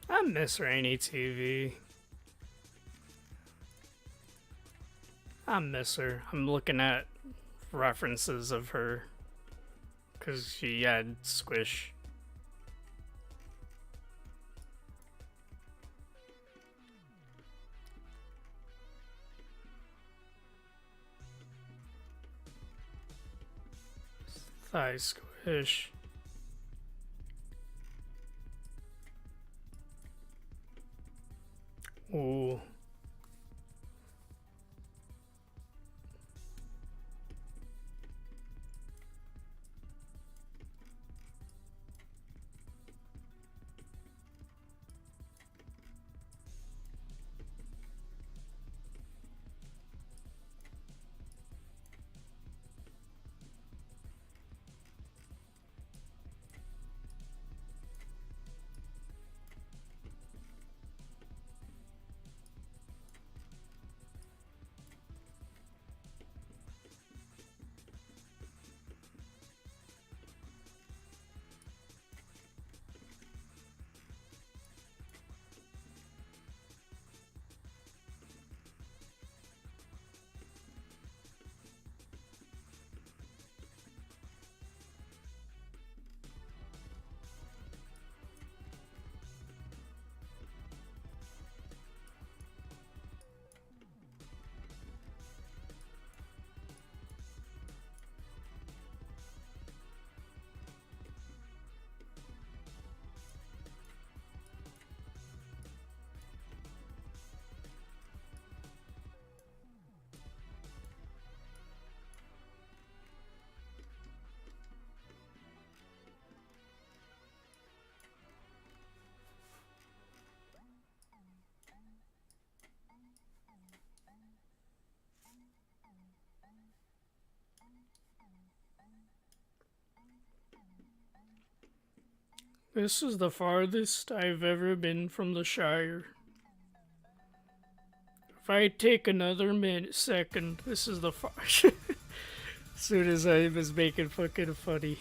I miss Rainy TV. I miss her. I'm looking at references of her. Because she had Squish. Thigh squish. Ooh. This is the farthest I've ever been from the Shire. If I take another second, this is the far. As soon as I was making fucking funny.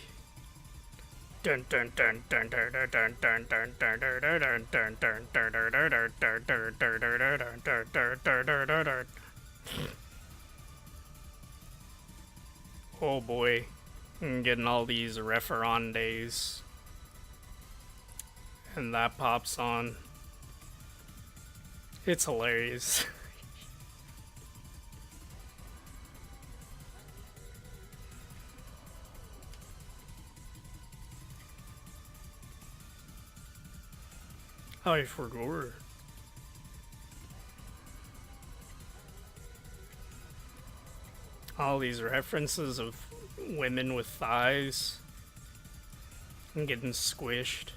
Dun dun dun dun dun dun dun dun dun dun dun dun dun dun dun. Oh boy, I'm getting all these referendes. And that pops on. It's hilarious. I forgot. All these references of women with thighs and getting squished.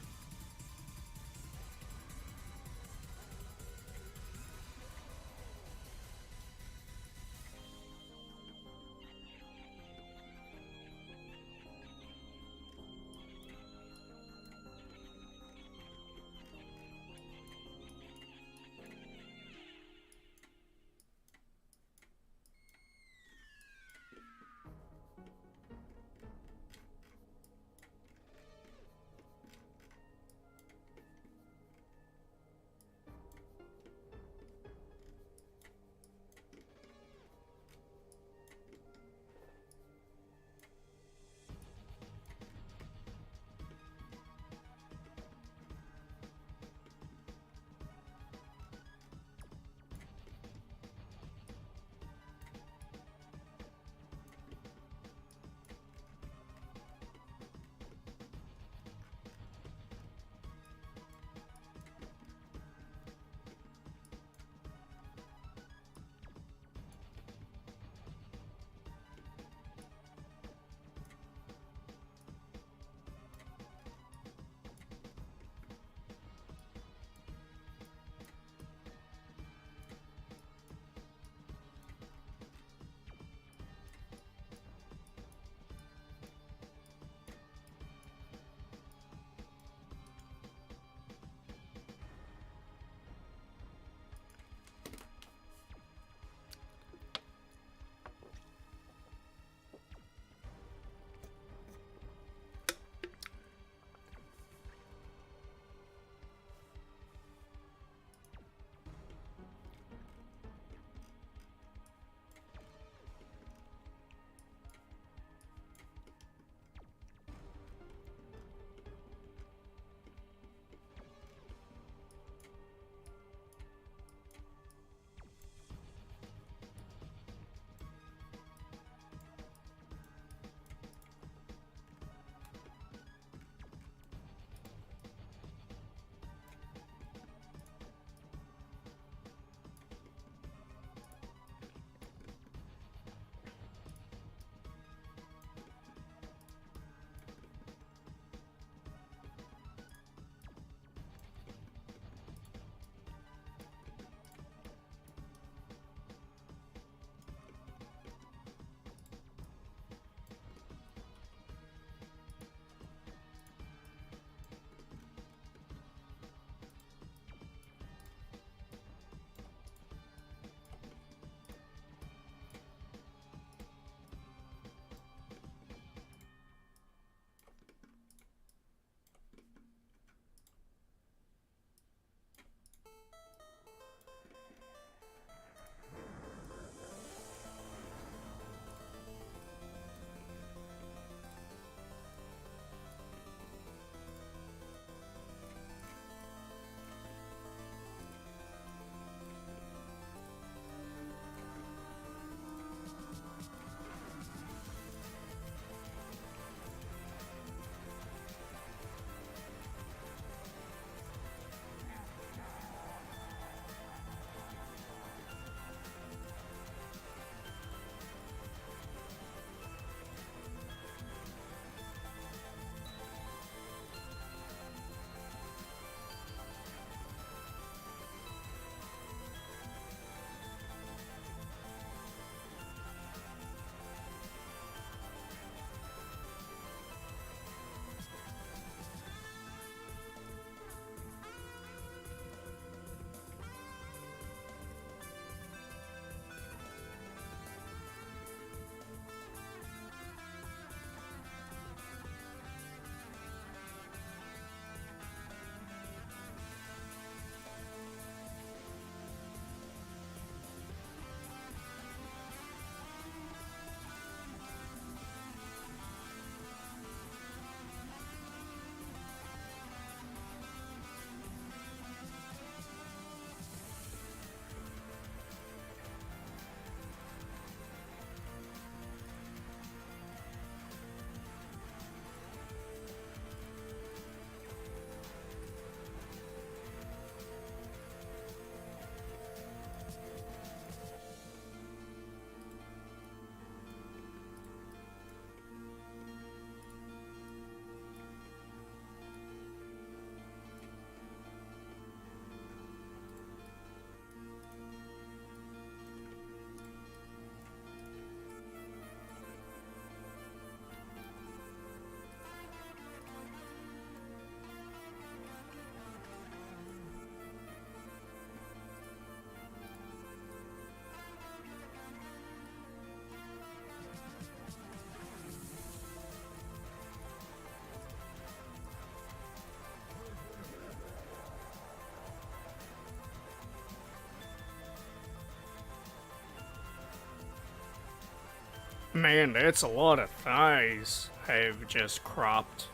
Man, that's a lot of thighs I've just cropped.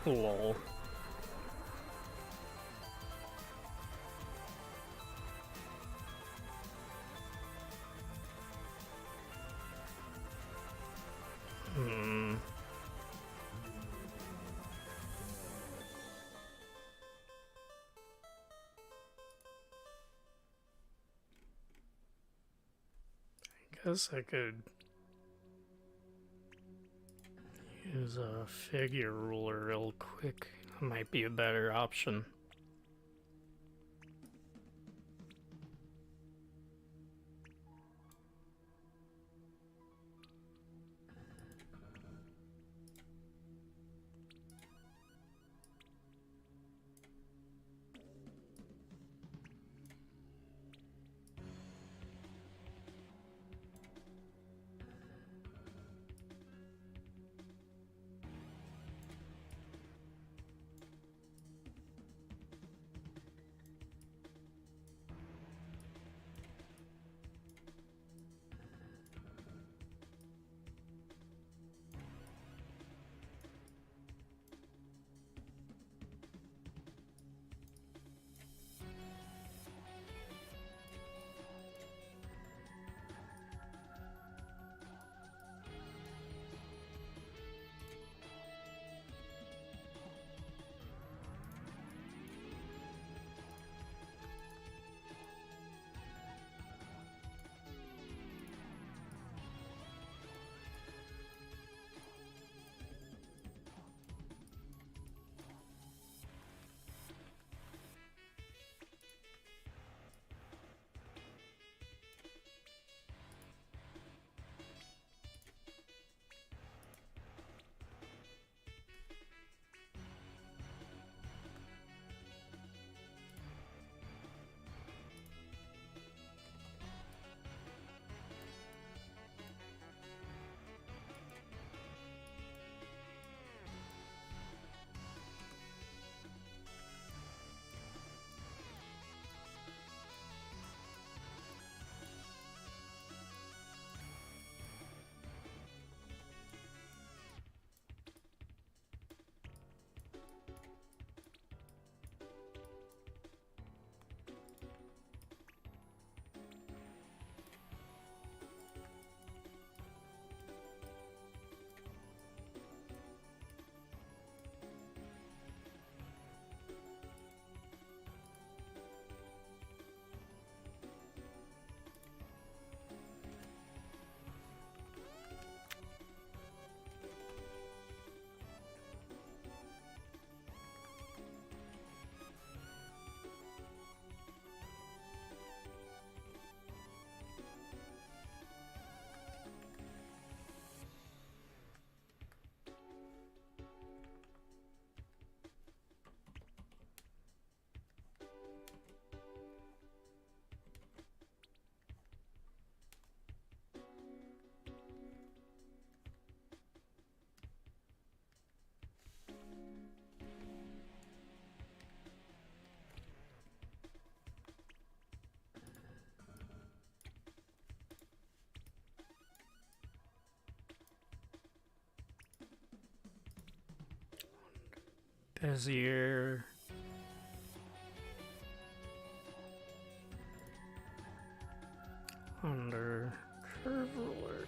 Lol. Guess I could use a figure ruler real quick. That might be a better option. Bezier. Under curve ruler.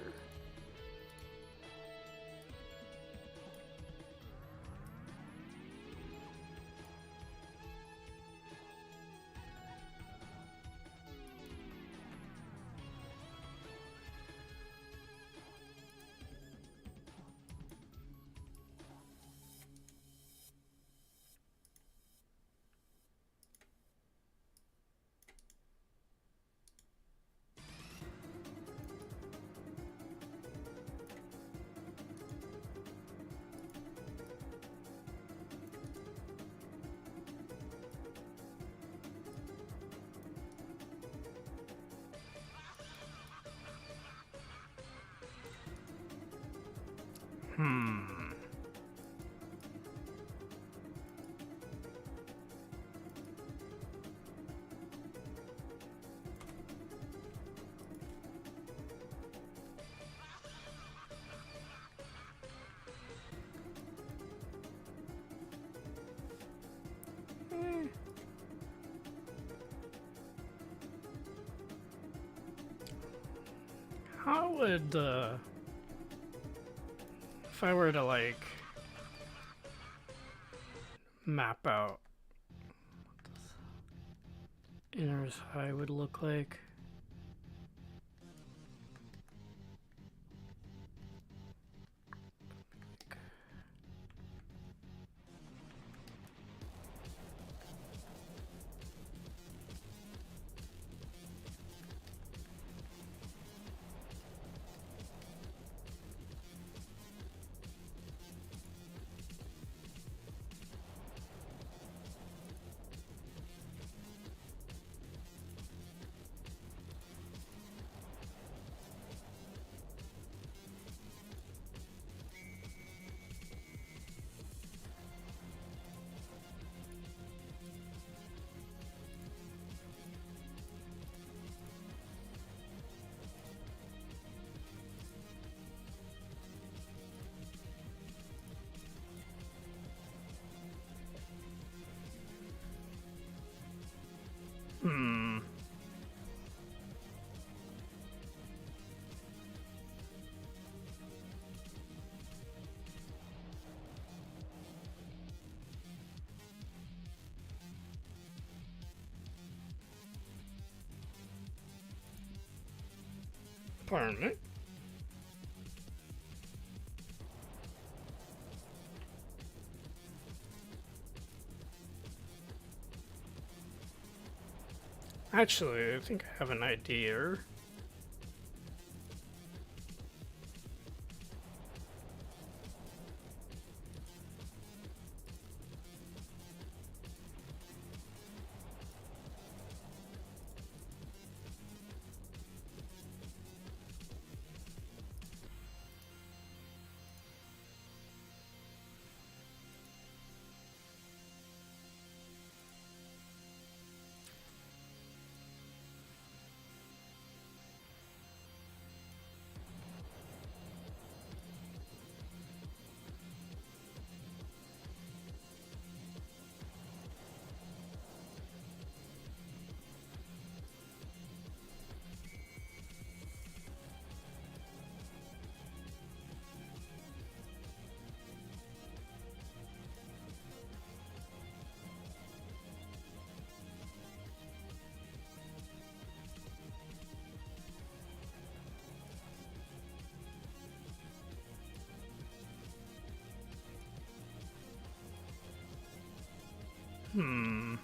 How would, if I were to, like, map out what inner eye would look like? Hmm. Pardon me. Actually, I think I have an idea. Hmm.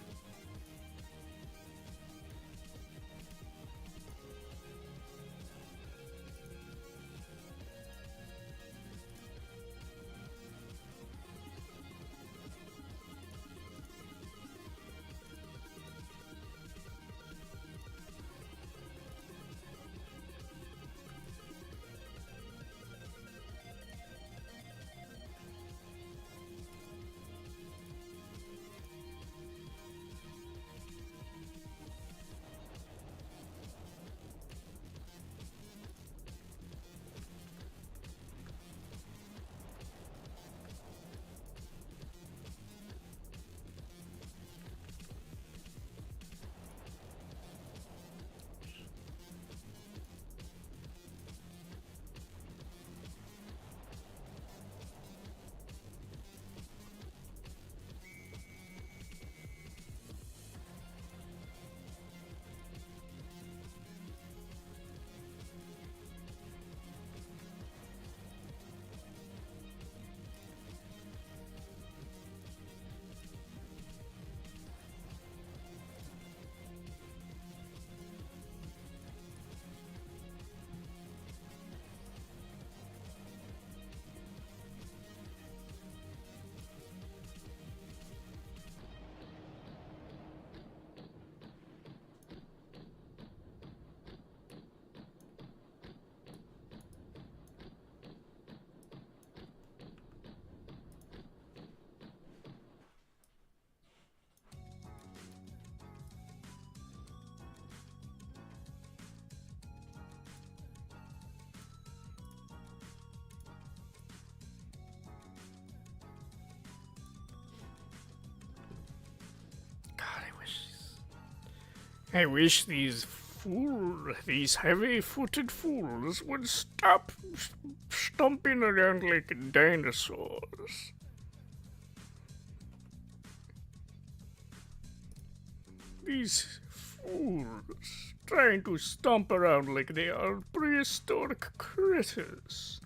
God, I wish these fool, these heavy-footed fools would stop stomping around like dinosaurs. These fools trying to stomp around like they are prehistoric critters.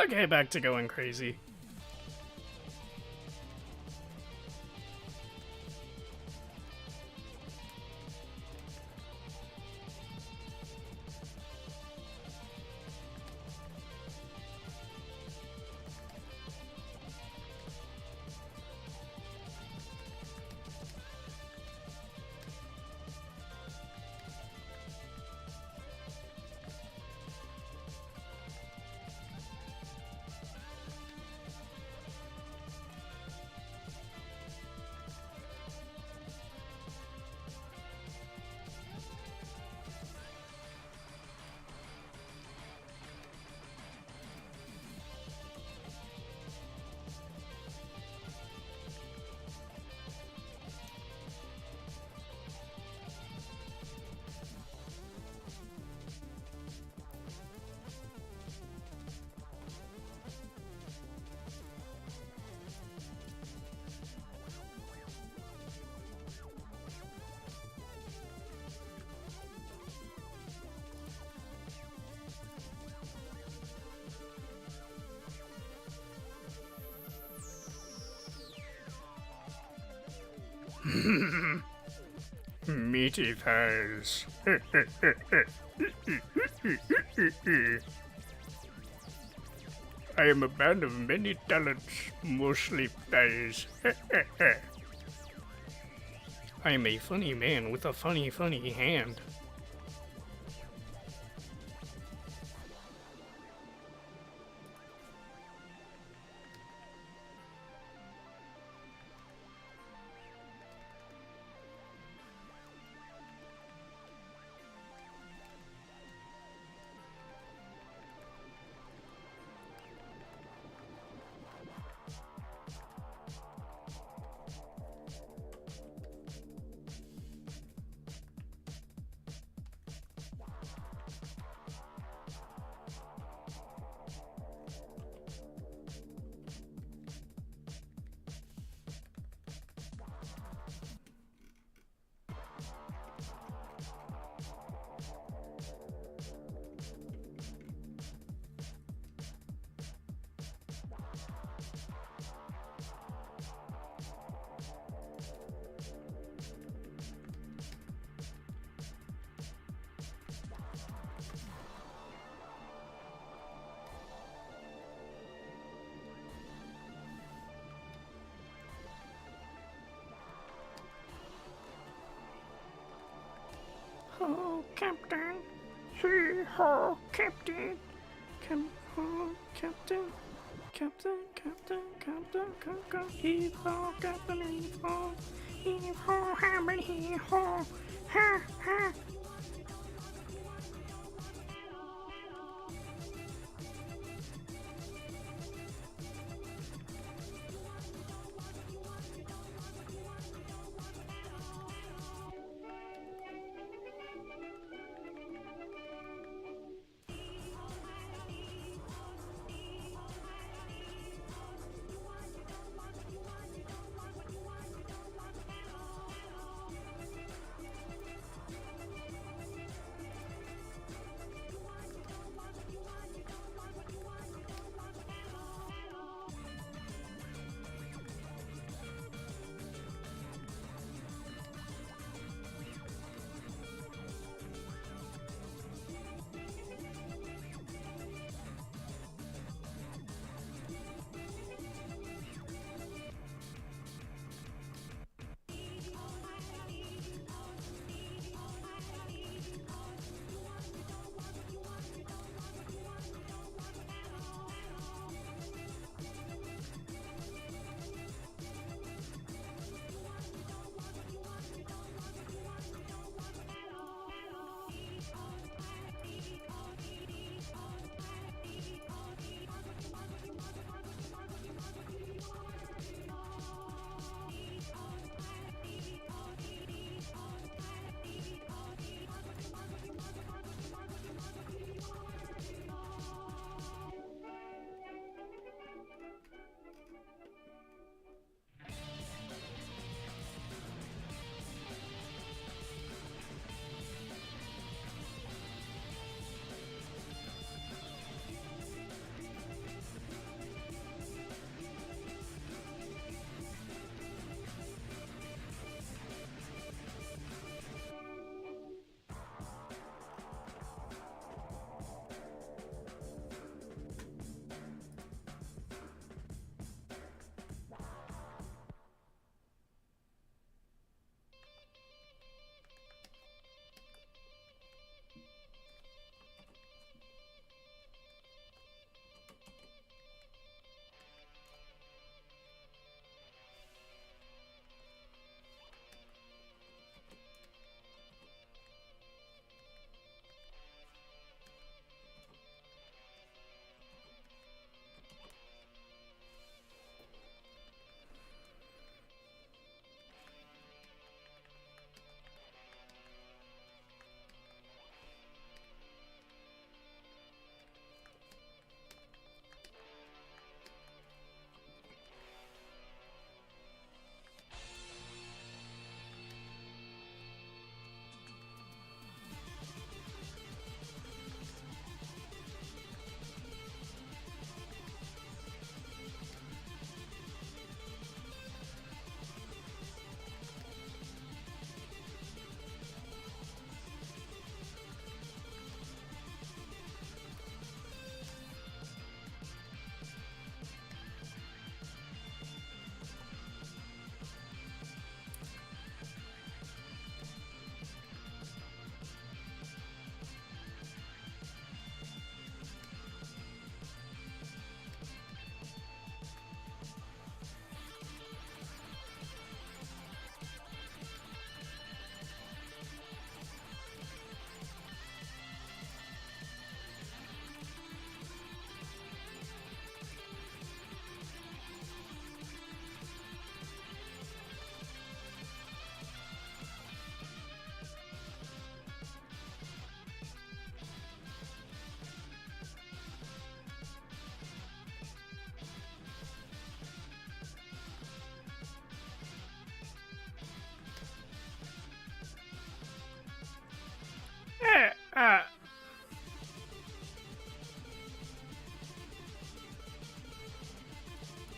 Okay, back to going crazy. Meaty thighs. I am a man of many talents, mostly thighs. I am a funny man with a funny hand. Oh, Captain. Hee-haw, Captain. Captain. Captain. Hee-haw, Captain, hee-haw. Hee-haw, hammer, hee-haw. Ha, ha.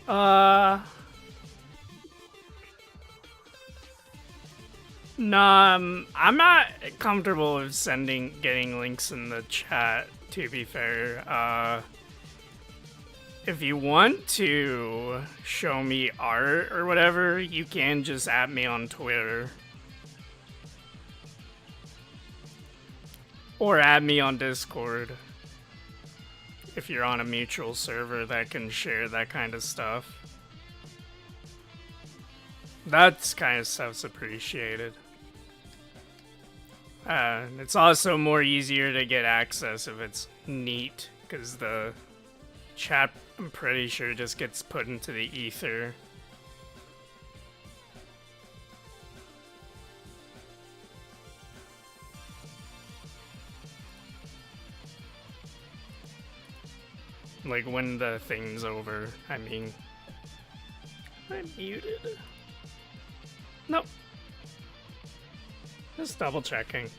Uh, no, I'm not comfortable with getting links in the chat, to be fair. If you want to show me art or whatever, you can just at me on Twitter. Or add me on Discord. If you're on a mutual server that can share that kind of stuff. That kind of stuff's appreciated. It's also more easier to get access if it's neat, because the chat, I'm pretty sure, just gets put into the ether. Like, when the thing's over, I mean. I'm muted. Nope. Just double checking.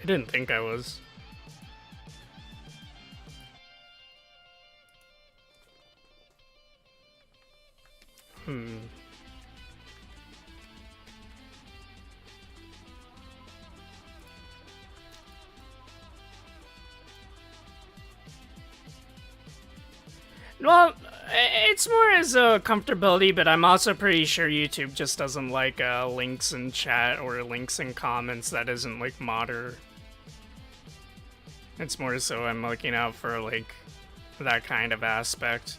I didn't think I was. Well, it's more as a comfortability, but I'm also pretty sure YouTube just doesn't like links in chat or links in comments that isn't like modder. It's more so I'm looking out for like that kind of aspect.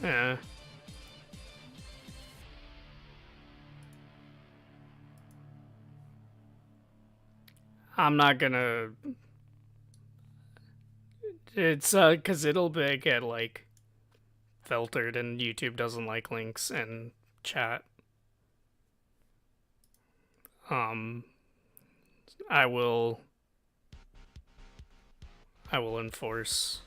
Yeah. I'm not gonna... It's, cause it'll get, like, filtered and YouTube doesn't like links in chat. I will enforce.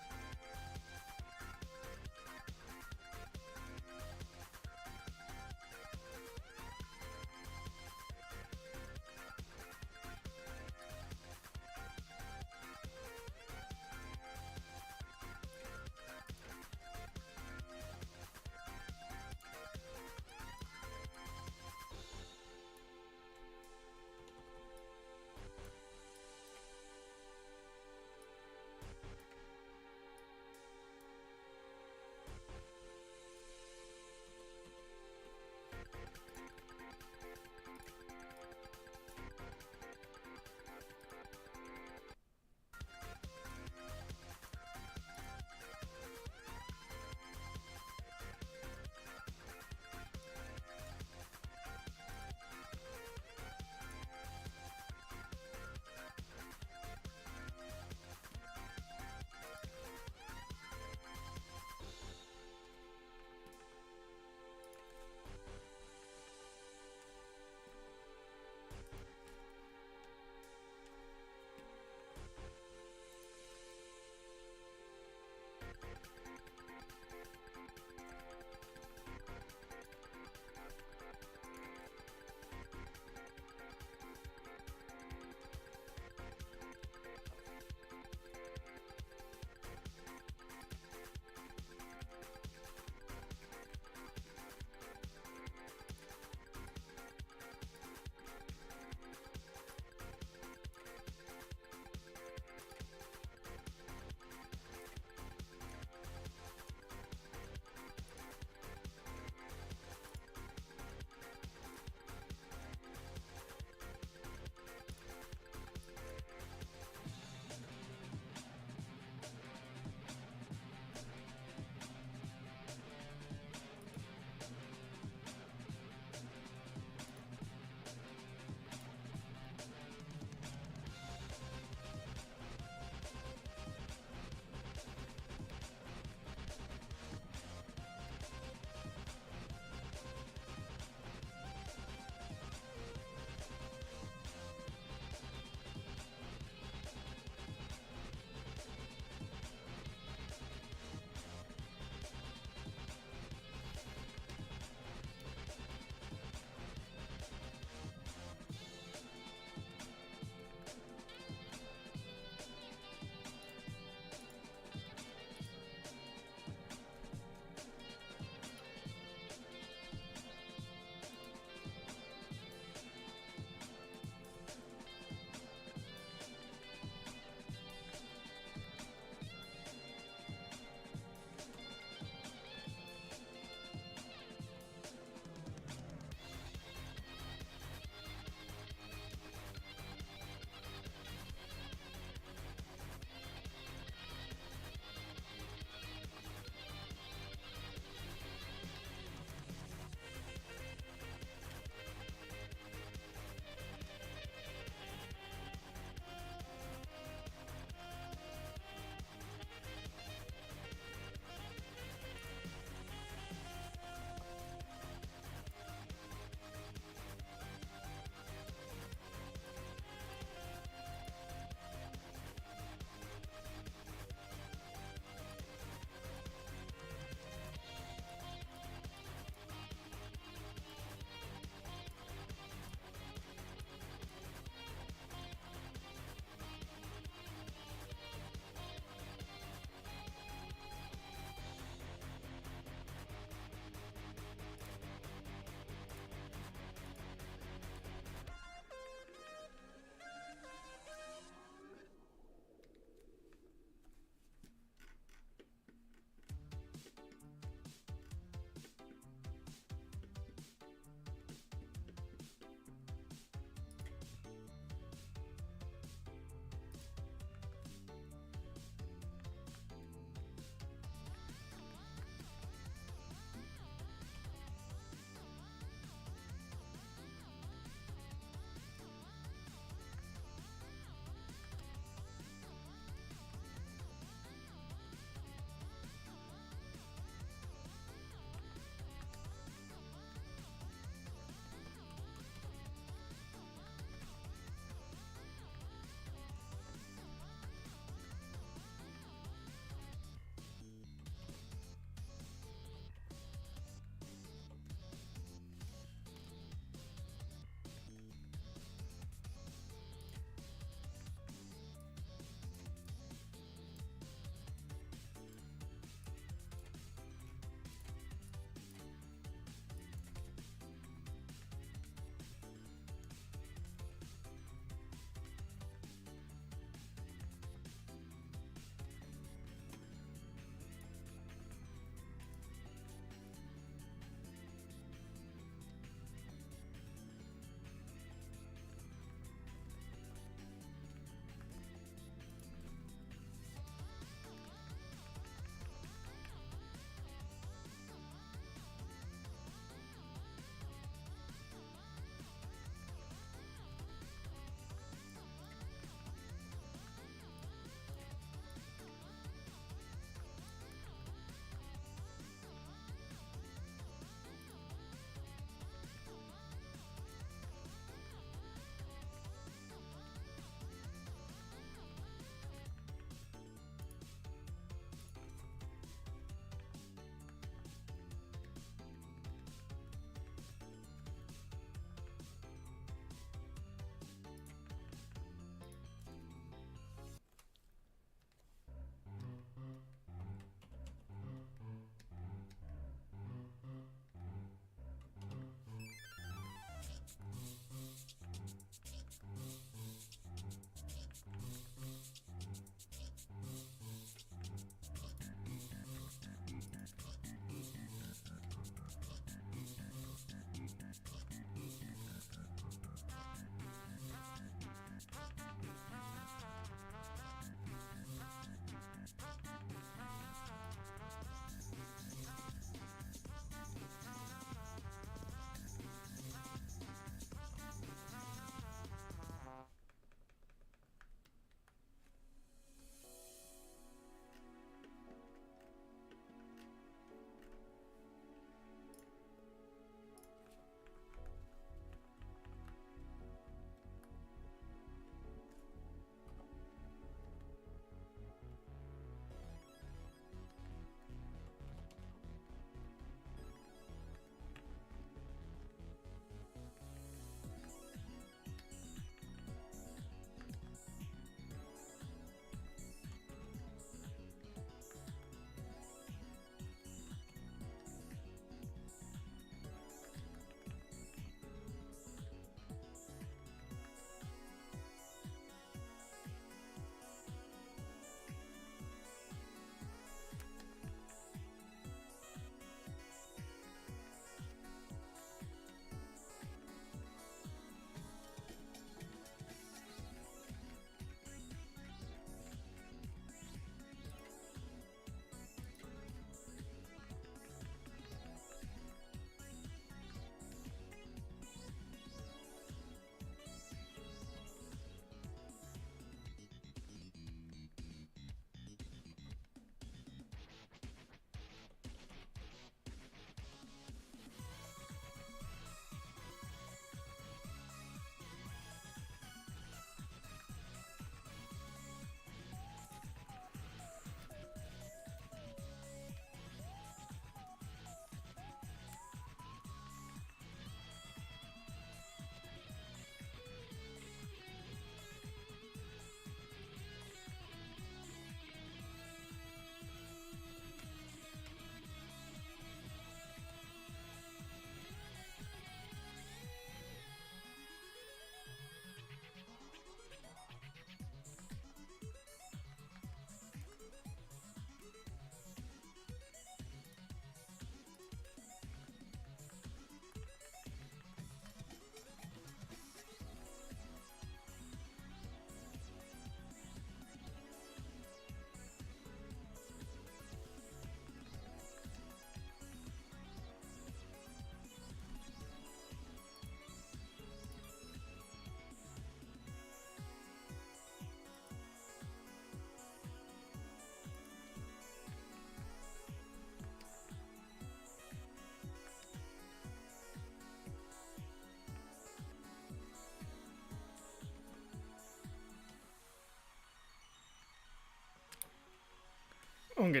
It's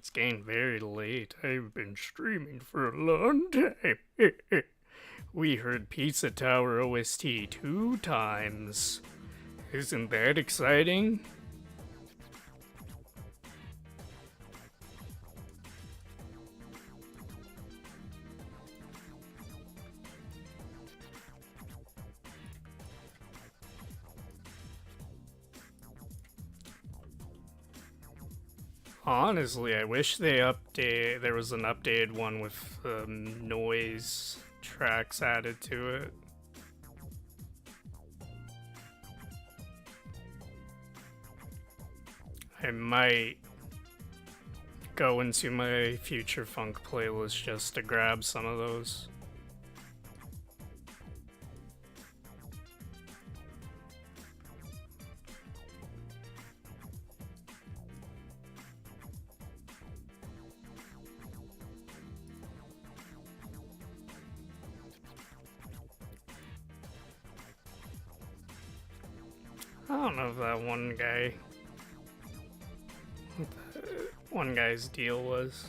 getting very late. I've been streaming for a long time. We heard Pizza Tower OST 2 times. Isn't that exciting? Honestly, I wish there was an updated one with noise tracks added to it. I might go into my Future Funk playlist just to grab some of those. I don't know if that one guy, what the one guy's deal was.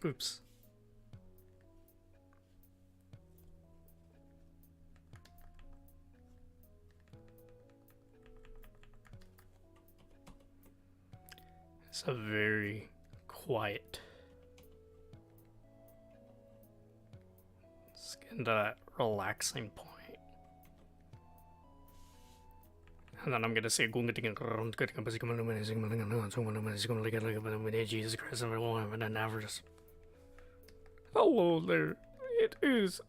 Oops. It's a very quiet. Let's get into that relaxing point. And then I'm gonna say Jesus Christ, and then average. Hello there. It is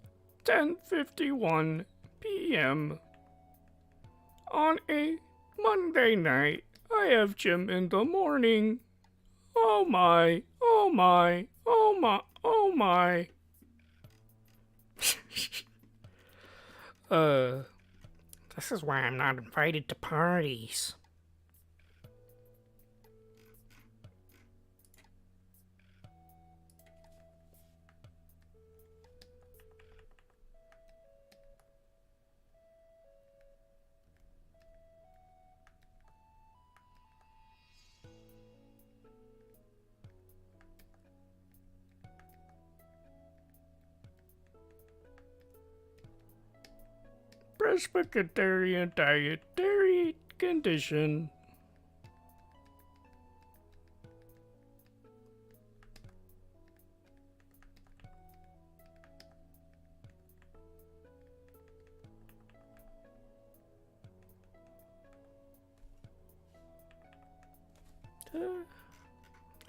10:51 p.m. on a Monday night. I have gym in the morning. Oh my, oh my, oh my, oh my. This is why I'm not invited to parties. Presbyterian dietary condition.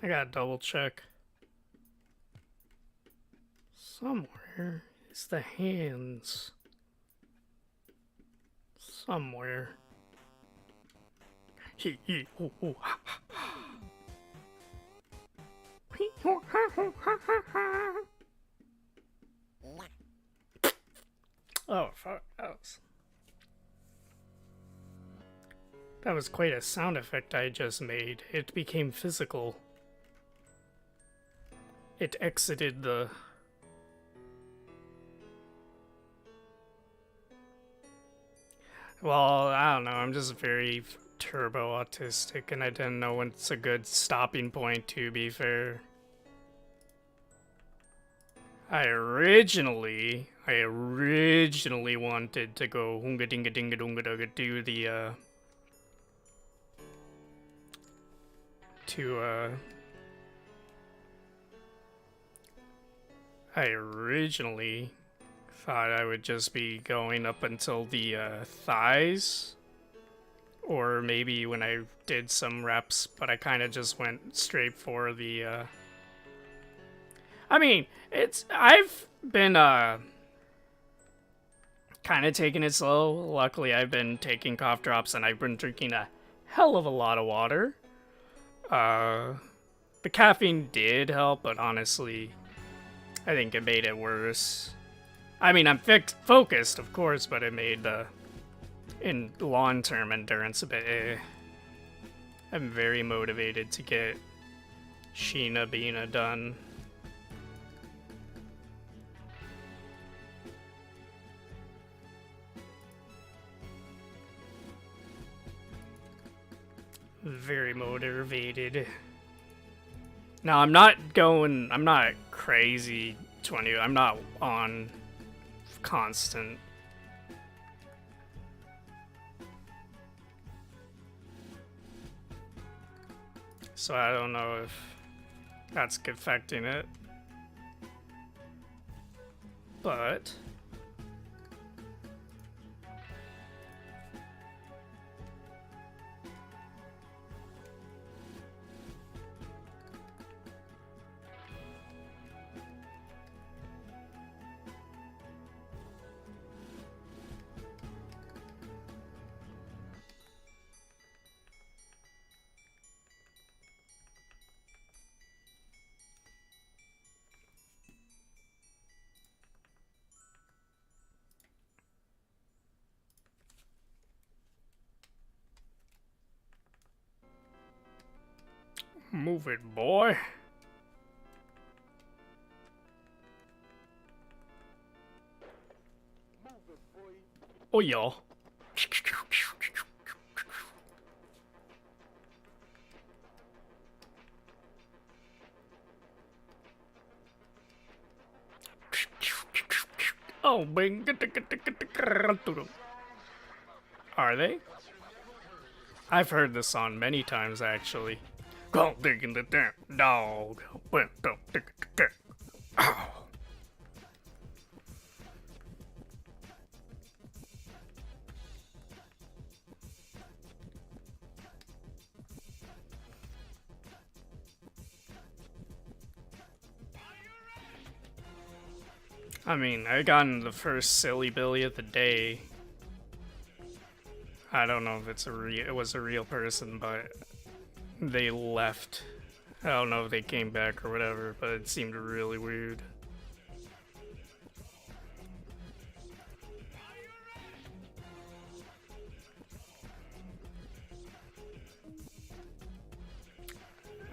I gotta double check. Somewhere is the hands. Somewhere. Oh, fuck. That was quite a sound effect I just made. It became physical. It exited the... Well, I don't know, I'm just very turbo autistic and I didn't know when it's a good stopping point, to be fair. I originally wanted to go hunga dinga dinga dunga dunga do the I originally thought I would just be going up until the thighs, or maybe when I did some reps, but I kind of just went straight for the I mean, I've been kind of taking it slow. Luckily, I've been taking cough drops and I've been drinking a hell of a lot of water. The caffeine did help, but honestly, I think it made it worse. I mean, I'm focused, of course, but it made in long-term endurance a bit. I'm very motivated to get Sheena Bina done. Very motivated. Now, I'm not crazy 20. I'm not on constant. So I don't know if that's affecting it. But move it, boy. Oh, yeah. Oh, bing. Are they? I've heard this song many times, actually. Go digging the damn dog. Ow. I mean, I got in the first Silly Billy of the day. I don't know if it was a real person, but they left. I don't know if they came back or whatever, but it seemed really weird.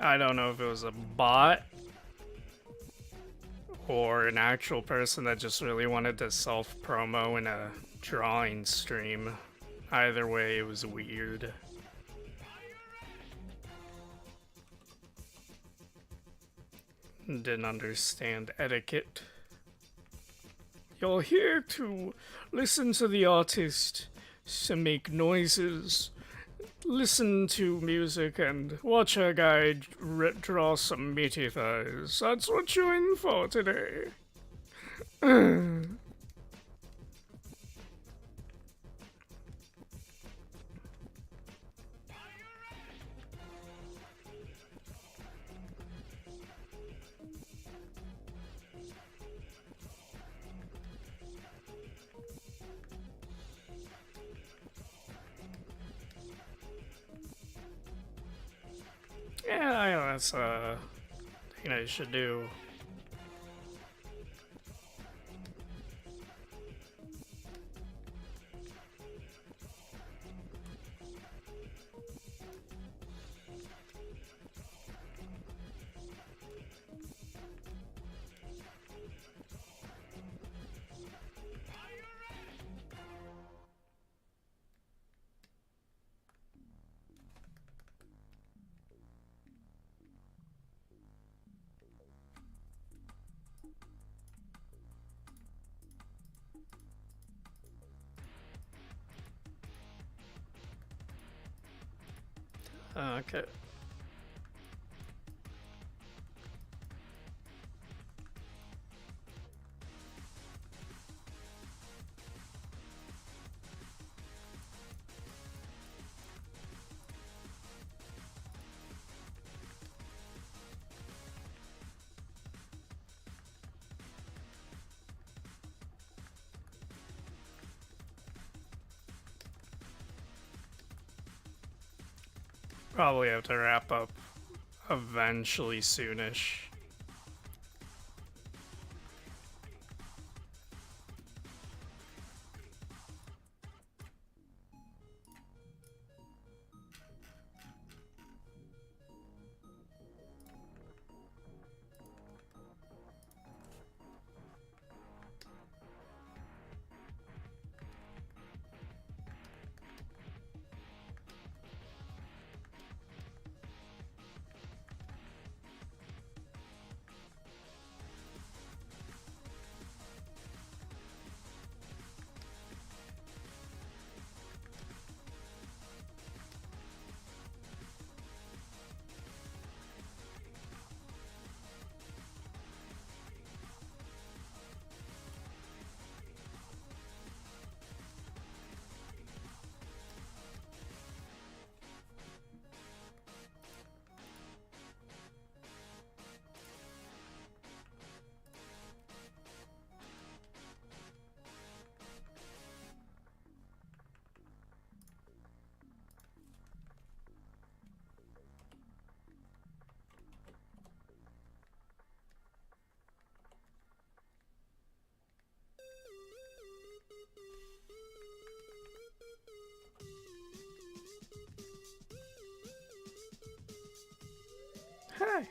I don't know if it was a bot or an actual person that just really wanted to self-promo in a drawing stream. Either way, it was weird. Didn't understand etiquette. You're here to listen to the artist, to make noises, listen to music, and watch a guy draw some meaty thighs. That's what you're in for today. Yeah, that's a thing I should do. Okay. Probably have to wrap up eventually soonish. Hey.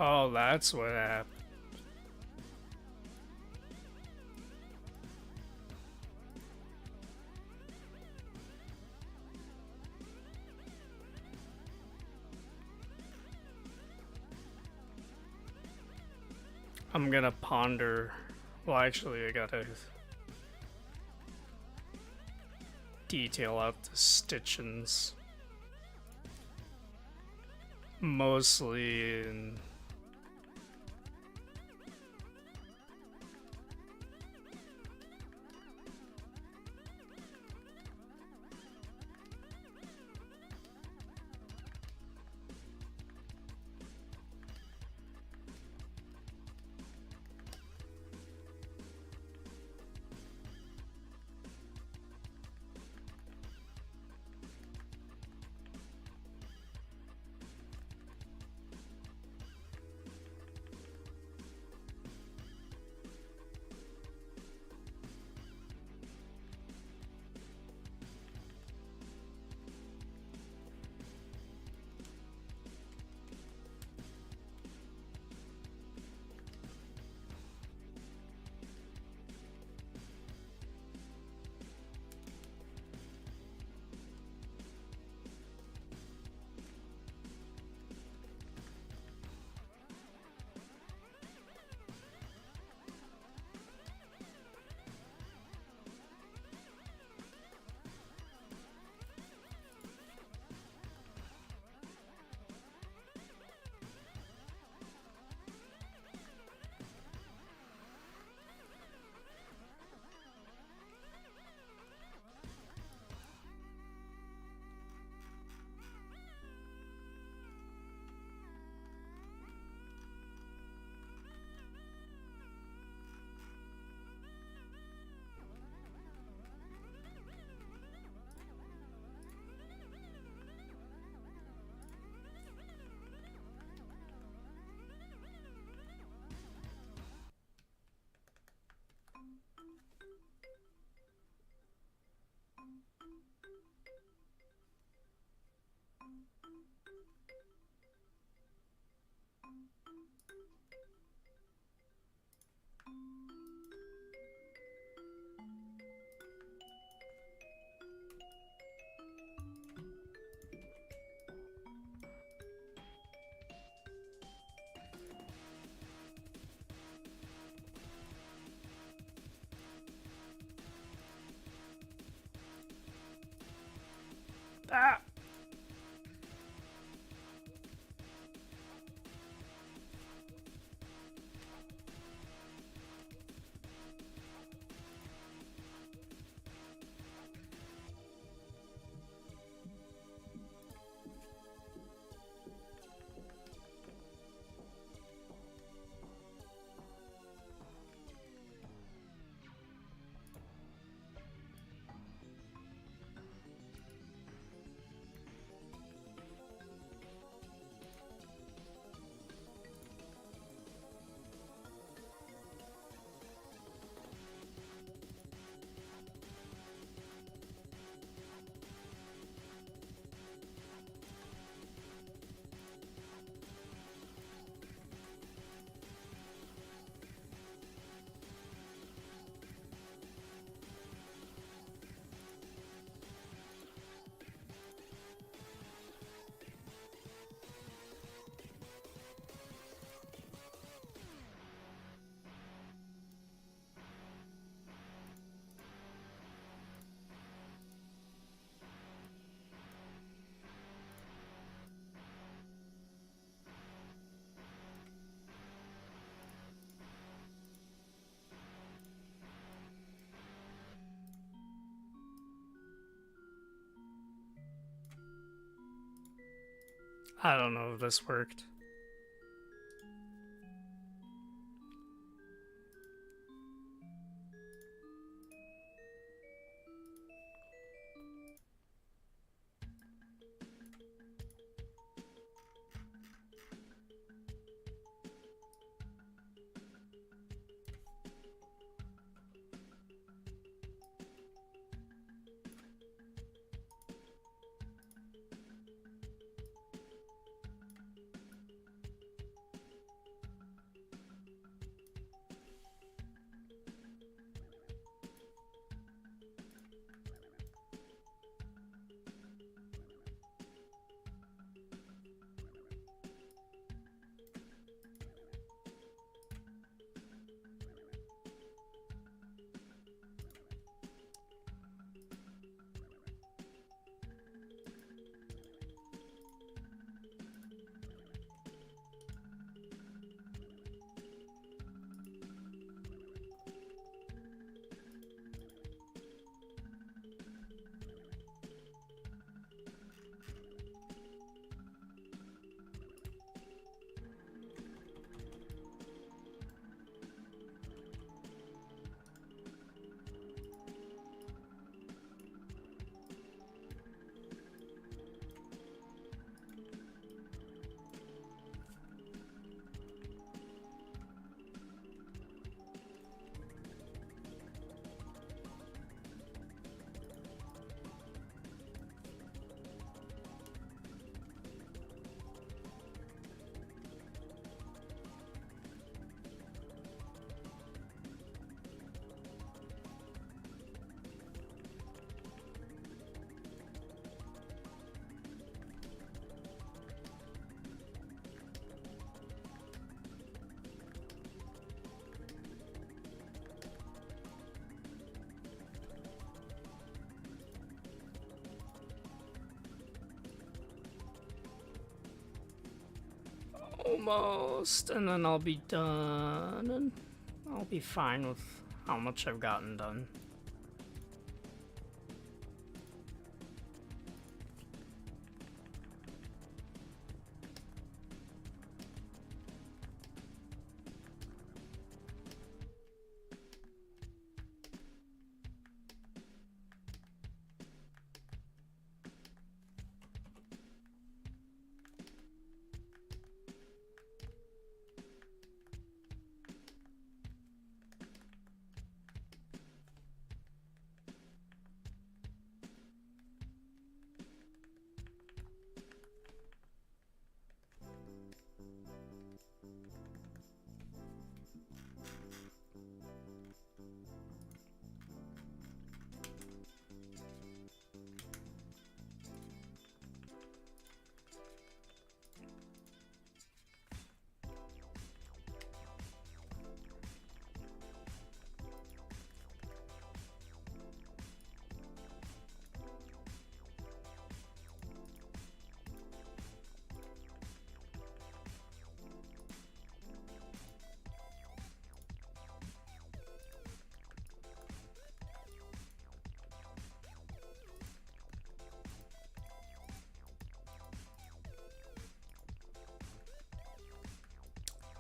Oh, that's what happened. I'm gonna ponder. Well, actually, I gotta detail out the stitchings. Mostly in. Ah! I don't know if this worked. Almost, and then I'll be done, and I'll be fine with how much I've gotten done.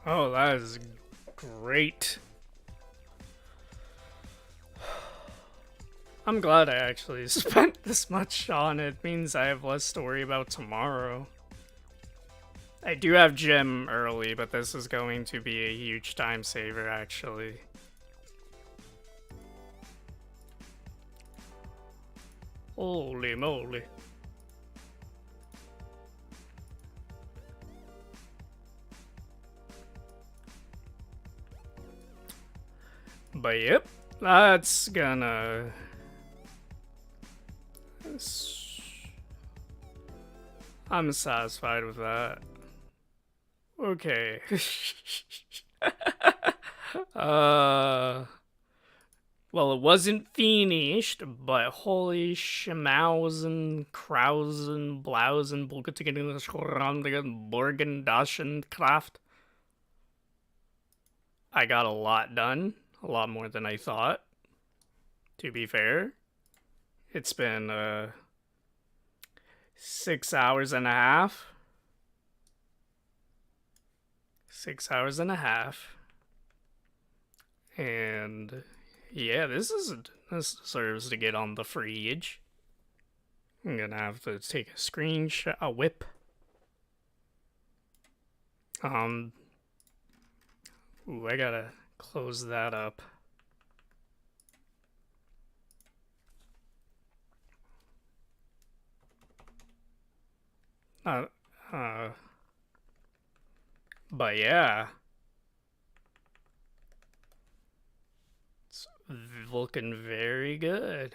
Oh, that is great. I'm glad I actually spent this much on it. It means I have less to worry about tomorrow. I do have gym early, but this is going to be a huge time saver, actually. Holy moly. But yep, that's gonna... I'm satisfied with that. Okay. Well, it wasn't finished, but holy schmausen, krausen, blausen, bulgetigen, schrandigen, borgen, daschen, kraft. I got a lot done. A lot more than I thought. To be fair. It's been, 6 hours and a half. 6 hours and a half. And yeah, this deserves to get on the fridge. I'm gonna have to take a screenshot, a whip. Ooh, I gotta close that up. But yeah. It's looking very good.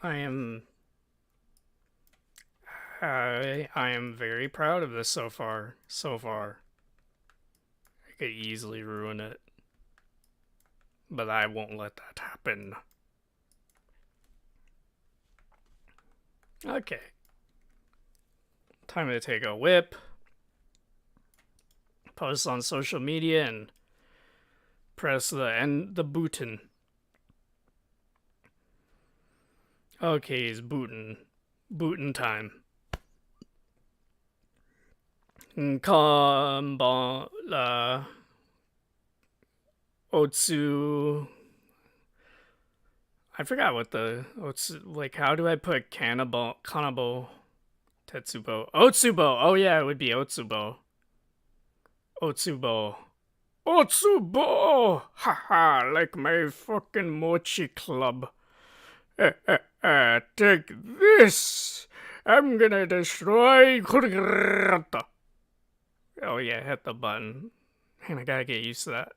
I am very proud of this so far. I could easily ruin it. But I won't let that happen. Okay. Time to take a whip. Post on social media and press the button. Okay, it's bootin' time. Otsu. I forgot what the Otsu, like, how do I put kanabo Tetsubo? Otsubo! Oh yeah, it would be Otsubo. Otsubo. Otsubo! Haha, like my fucking mochi club. Take this! I'm gonna destroy. Oh yeah, hit the button. And I gotta get used to that.